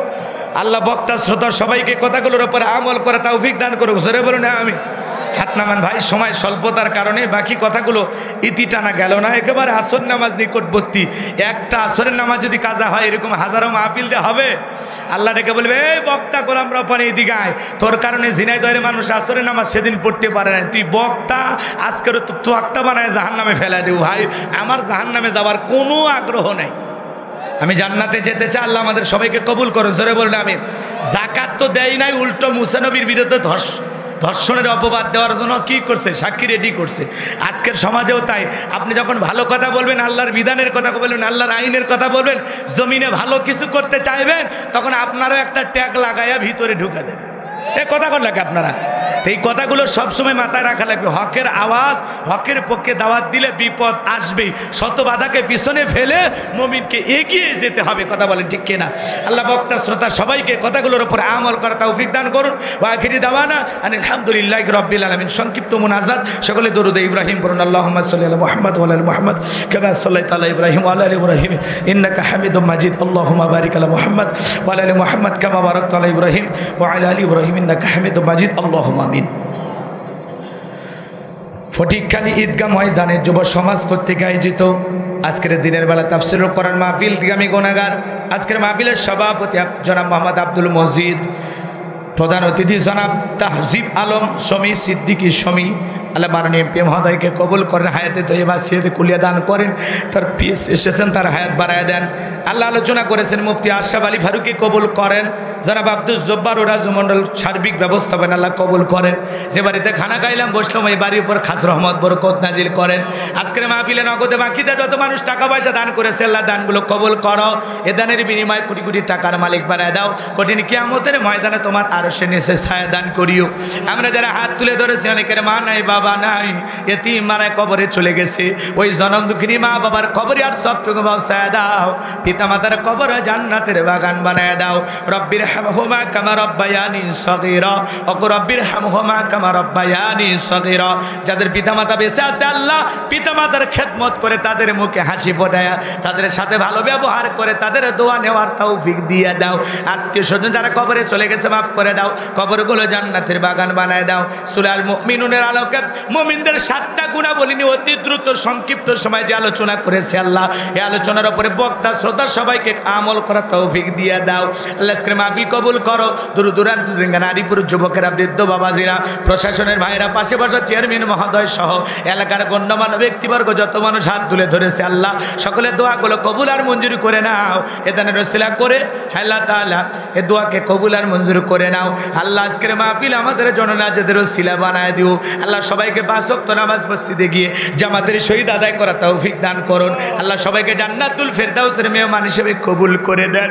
আল্লাহ বক্তা শ্রোতা সবাইকে কথাগুলোর উপরে আমল করে তৌফিক দান করুক, জোরে বলুন আমি। হাত নামান ভাই, সময় স্বল্পতার কারণে বাকি কথাগুলো ইতি টানা গেল না। একেবারে আসর নামাজ নিকটবর্তী, একটা আসরের নামাজ যদি কাজা হয় এরকম হাজারো মাহফিল যে হবে। আল্লাহ ডেকে বলবে, এই বক্তা গোলাম রব্বানী এদিকে আয়, তোর কারণে ঝিনাইদহের মানুষ আসরের নামাজ সেদিন পড়তে পারে না, তুই বক্তা আজকের তো আক্তা বানায় জাহান্নামে ফেলা দেব। ভাই আমার জাহান্নামে যাওয়ার কোনো আগ্রহ নাই, আমি জান্নাতে যেতে চাই। আল্লাহ আমাদের সবাইকে কবুল করুন, জোরে বলুন আমিন। যাকাত তো দেয় নাই, উল্টো মুসা নবীর বিরুদ্ধে ধর্ষণের অপবাদ দেওয়ার জন্য কি করছে? সাক্ষী রেডি করছে। আজকের সমাজেও তাই। আপনি যখন ভালো কথা বলবেন, আল্লাহর বিধানের কথা বলবেন, আল্লাহর আইনের কথা বলবেন, জমিনে ভালো কিছু করতে চাইবেন, তখন আপনারও একটা ট্যাগ লাগাইয়া ভিতরে ঢুকে দেন। এ কথা কর লাগে আপনারা। এই কথাগুলো সবসময় মাথায় রাখা লাগবে। হকের আওয়াজ, হকের পক্ষে দাওয়াত দিলে বিপদ আসবেই। শত বাধাকে পিছনে ফেলে মুমিনকে এগিয়ে যেতে হবে। কথা বলেন ঠিক কিনা? আল্লাহ বক্তা শ্রোতা সবাইকে কথাগুলোর উপর আমল করা তৌফিক দান করুন। ওয়া আখিরি দাওয়ানা আলহামদুলিল্লাহি রাব্বিল আলামিন। সংক্ষিপ্ত মুনাজাত, সকলে দরুদ ইব্রাহিম পড়ুন। আল্লাহুম্মা সাল্লি আলা মুহাম্মদ ওয়া আলা মুহাম্মদ কামা সাল্লাইতা আলা ইব্রাহিম ওয়া আলা আলি ইব্রাহিম ইন্নাকা হামিদুম মাজিদ। আল্লাহুম্মা বারিক আলা মুহাম্মদ ওয়া আলা আলি মুহাম্মদ কামা বারাকতা আলা ইব্রাহিম ওয়া আলা আলি ইব্রাহিম ইন্নাকা হামিদুম মাজিদ। আল্লাহুম্মা আমিন। ফটিকখালী ঈদগাহ ময়দানে যুব সমাজ কর্তৃক আয়োজিত আজকের দিনের বেলা তাফসীরুল কোরআন মাহফিল থেকে আমি গুনাহগার। আজকের মাহফিলের সভাপতি জনাব মোহাম্মদ আব্দুল মজিদ, প্রধান অতিথি জনাব তাহজিব আলম শমী সিদ্দিকী শমী। আল্লাহ মাননীয় এমপি মহোদয়কে কবুল করেন, হায়াতে তৈয়বা সিয়াতে কুলিয়া দান করেন, তার পিএস এসেছেন তার হায়াত বাড়ায় দেন। আল্লাহ আলোচনা করেছেন মুফতি আশরাফ আলী ফারুকী কবুল করেন। জনাব আব্দুল জব্বার ও রাজমণ্ডল সার্বিক ব্যবস্থাপনা আল্লাহ কবুল করেন। যে বাড়িতে খানা খাইলাম বসলাম, এই বাড়ির উপর খাস রহমত বরকত নাজিল করেন। আজকের মাহফিলে নগদে বাকিতে যত মানুষ টাকা পয়সা দান করেছে, আল্লাহ দানগুলো কবুল করো। এ দানের বিনিময়ে কোটি কোটি টাকার মালিক বানায় দাও। কঠিন কিয়ামতের ময়দানে তোমার আরশের নিচে ছায়া দান করিও। আমরা যারা হাত তুলে ধরেছি, অনেকের মা নাই, বাবা বাবা নাই, এতিম মানে কবরে চলে গেছে, ওই জনম দুঃখিনী মা বাবার কবরে আর সবটুকু পৌঁছায় দাও। পিতা মাতার কবর জান্নাতের বাগান বানায় দাও। রব্বির হামহুমা কামা রব্বায়ানি সগীরা, ওগো রব্বির হামহুমা কামা রব্বায়ানি সগীরা। যাদের পিতা মাতা বেঁচে আছে আল্লাহ, পিতা মাতার খেদমত করে তাদের মুখে হাসি ফোটায়া, তাদের সাথে ভালো ব্যবহার করে তাদের দোয়া নেওয়ার তৌফিক দিয়ে দাও। আত্মীয় স্বজন যারা কবরে চলে গেছে মাফ করে দাও, কবরগুলো জান্নাতের বাগান বানায় দাও। সূরা আল মুমিনুনের আলোকে মুমিনদের 7টা গুণাবলী অতি দ্রুত সংক্ষিপ্ত সময় যে আলোচনা করেছে আল্লাহ, এই আলোচনার উপরে বক্তা শ্রোতা সবাইকে আমল করার তৌফিক দিয়ে দাও। আল্লাহ আজকের মাহফিল কবুল করো। দূর দূরান্ত থেকে নারী পুরুষ যুবকেরা বৃদ্ধ বাবাজিরা, প্রশাসনের ভাইরা, পাশে বসা চেয়ারম্যান মহোদয় সহ এলাকার গণ্যমান্য ব্যক্তিবর্গ যত মানুষ হাত তুলে ধরেছে আল্লাহ, সকলের দোয়াগুলো কবুল আর মঞ্জুর করে নাও। এদানের রসিলা করে আল্লাহ তাআলা এ দোয়াকে কবুল আর মঞ্জুর করে নাও। আল্লাহ আজকের মাহফিল আমাদের জন্য নাজাতের ওসিলা বানায় দিও। আল্লাহ সবাইকে 5 ওয়াক্ত নামাজ মসজিদে গিয়ে জামাতের শহীদ আদায় করা তৌফিক দান করুন। আল্লাহ সবাইকে জান্নাতুল ফেরদাউসের মেহমান হিসেবে কবুল করে দেন।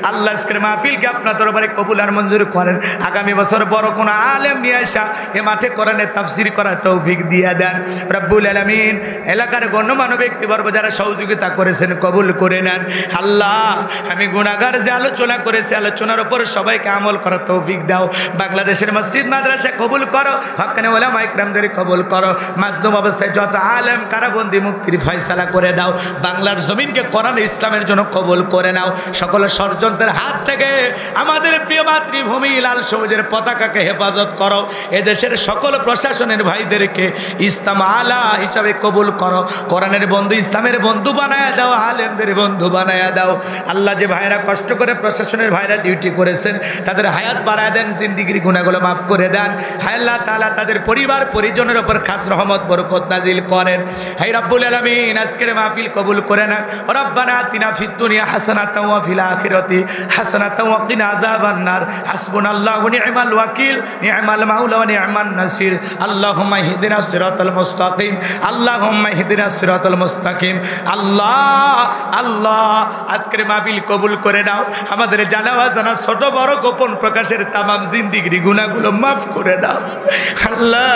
আল্লাহ আজকের মাহফিলকে আপনার দরবারে কবুল আর মঞ্জুর করেন। আগামী বছর বড় কোনো আলেম নিয়ে আসা এ মাঠে কোরআনের তাফসীর করার তৌফিক দিয়ে দেন রব্বুল আলামিন। এলাকার গণ্যমান্য ব্যক্তিবর্গ যারা সহযোগিতা করেছেন কবুল করে নেন। আল্লাহ আমি গুনাহগার যে আলোচনা করেছি, আলোচনার উপর সবাইকে আমল করার তৌফিক দাও। বাংলাদেশের মসজিদ মাদ্রাসা কবুল করো, হক্কানি ওলামা ইকরামদের কবুল করো। মাজলুম অবস্থায় যত আলেম কারাবন্দী মুক্তির ফয়সালা করে দাও। বাংলার জমিনকে কোরআন ইসলামের জন্য কবুল করে নাও। সকল ষড়যন্ত্রের হাত থেকে আমাদের প্রিয় মাতৃভূমি লাল সবুজের পতাকাকে হেফাজত করো। এদেশের সকল প্রশাসনের ভাইদেরকে ইসলাম আলা হিসাবে কবুল করো। কোরআনের বন্ধু ইসলামের বন্ধু বানায়া দাও, আলেমদের বন্ধু বানায়া দাও। আল্লাহ যে ভাইরা কষ্ট করে প্রশাসনের ভাইরা ডিউটি করেছেন তাদের হায়াত বাড়ায় দেন, জিন্দিগির গুনাহগুলো মাফ করে দেন। হায় আল্লাহ তাআলা তাদের পরিবার পরিজনের উপর খাস রহমত বরকত নাজিল করেন। হে রব্বুল আলামিন আজকের মাহফিল কবুল করে নেন। রব্বানা আতিনা ফিদ দুনিয়া হাসানাতাও ওয়া ফিল আখিরাতি হাসানাতাও ওয়া কিনা আযাবান নার। হাসবুনাল্লাহু ওয়া নি'মাল ওয়াকিল, নি'মাল মাওলা ওয়া নি'মান নাসির। আল্লাহুম্মা ইহদিনাস সিরাতাল মুস্তাকিম, আল্লাহুম্মা ইহদিনাস সিরাতাল মুস্তাকিম। আল্লাহ আল্লাহ আজকের মাহফিল কবুল করে নাও। আমাদের জানা অজানা ছোট বড় গোপন প্রকাশের তামাম জিন্দিগির গুনাহগুলো মাফ করে দাও। আল্লাহ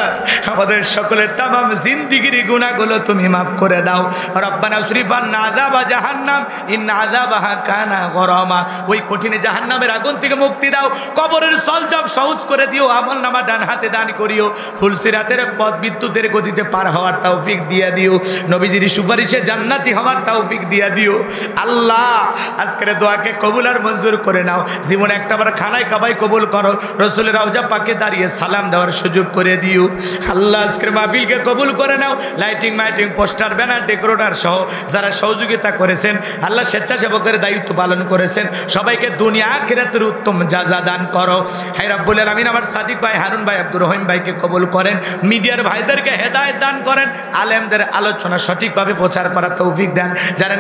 আমাদের সকলের তামাম জিন্দিগির গুনাহগুলো তুমি মাফ করে দাও। রব্বানা সরিফান্না আযাবা জাহান্নাম ইন্না আযাবাহা কানা গরামা। ওই কঠিন জাহান্নামের আগুন থেকে মুক্তি দাও। কবরের সলজব সহজ করে দিও। আমলনামা ডান হাতে দান করিও। ফুলসিরাতের পথ বিদ্যুতের গতিতে পার হওয়ার তৌফিক দিয়ে দিও। নবীজির সুপারিশে জান্নাতি হওয়ার তৌফিক দিয়ে দিও। আল্লাহ আজকের দোয়াকে কবুল আর মঞ্জুর করে নাও। জীবনে একটাবার খানায় কাবাই কবুল করো। রাসূলের রওজা পাকে দাঁড়িয়ে সালাম দেওয়ার সুযোগ করে দিও। আল্লাহ আজকের মাহফিলকে কবুল করে নাও। লাইটিং মাইটিং পোস্টার ব্যানার ডেকোরেটর সহ যারা সহযোগিতা করেছেন আল্লাহ, স্বেচ্ছাসেবকের দায়িত্ব পালন করেছেন, সবাইকে দুনিয়া আখিরাতের উত্তম জাযা দান করো। হে রব্বুল আলামিন আমার সাদিক ভাই, হারুন ভাই, আব্দুর রহিম ভাইকে কবুল করেন। মিডিয়ার ভাইদেরকে হেদায়েত দান করেন। আলেমদের আলোচনা সঠিকভাবে প্রচার করার তৌফিক দেন। যারা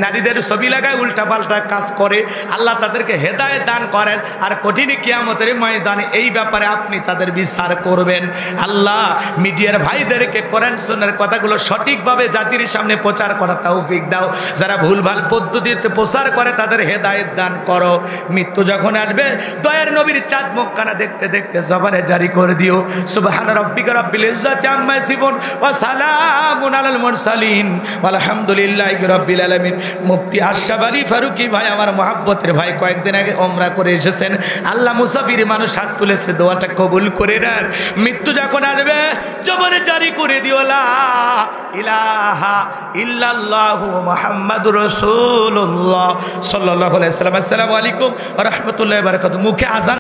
নারীদের ছবি লাগায় উল্টাপাল্টা কাজ করে আল্লাহ তাদেরকে হেদায়েত দান করেন। আর কঠিন কিয়ামতের ময়দানে এই ব্যাপারে আপনি তাদের বিচার করবেন। আল্লাহ মিডিয়ার ভাইদেরকে কোরআন সুন্নাহর কথাগুলো সঠিকভাবে জাতির সামনে প্রচার করার তৌফিক দাও। যারা ভুলভাল পদ্ধতিতে প্রচার করে তাদের হেদায়েত দান করো। মৃত্যু যখন আসবে দয়ার নবীর চাঁদ মুখখানা দেখতে দেখতে জবানে জারি করে দিও সুবহান রাব্বিকা রাব্বিল ইজ্জাতি আম্মা ইয়াসিফুন ওয়া সালামুন আলাল মুরসালিন আলহামদুলিল্লাহি রাব্বিল আলামিন। মুফতি আশরাফ আলী ফারুকী ভাই আমার মহব্বতের ভাই কয়েকদিন আগে ওমরা করে এসেছেন। আল্লাহ মুসাফির মানুষ হাত তুলেছে, দোয়াটা কবুল করে নেন। মৃত্যু যখন আসবে জবানে জারি করে দিও লা ইলাহা ইল্লাল্লাহু মুহাম্মাদুর রাসূলুল্লাহ সাল্লাল্লাহু আলাইহি ওয়াসাল্লাম। আসসালামু আলাইকুম ওয়া রাহমাতুল্লাহি ওয়া বারাকাতুহু। মুখে আযান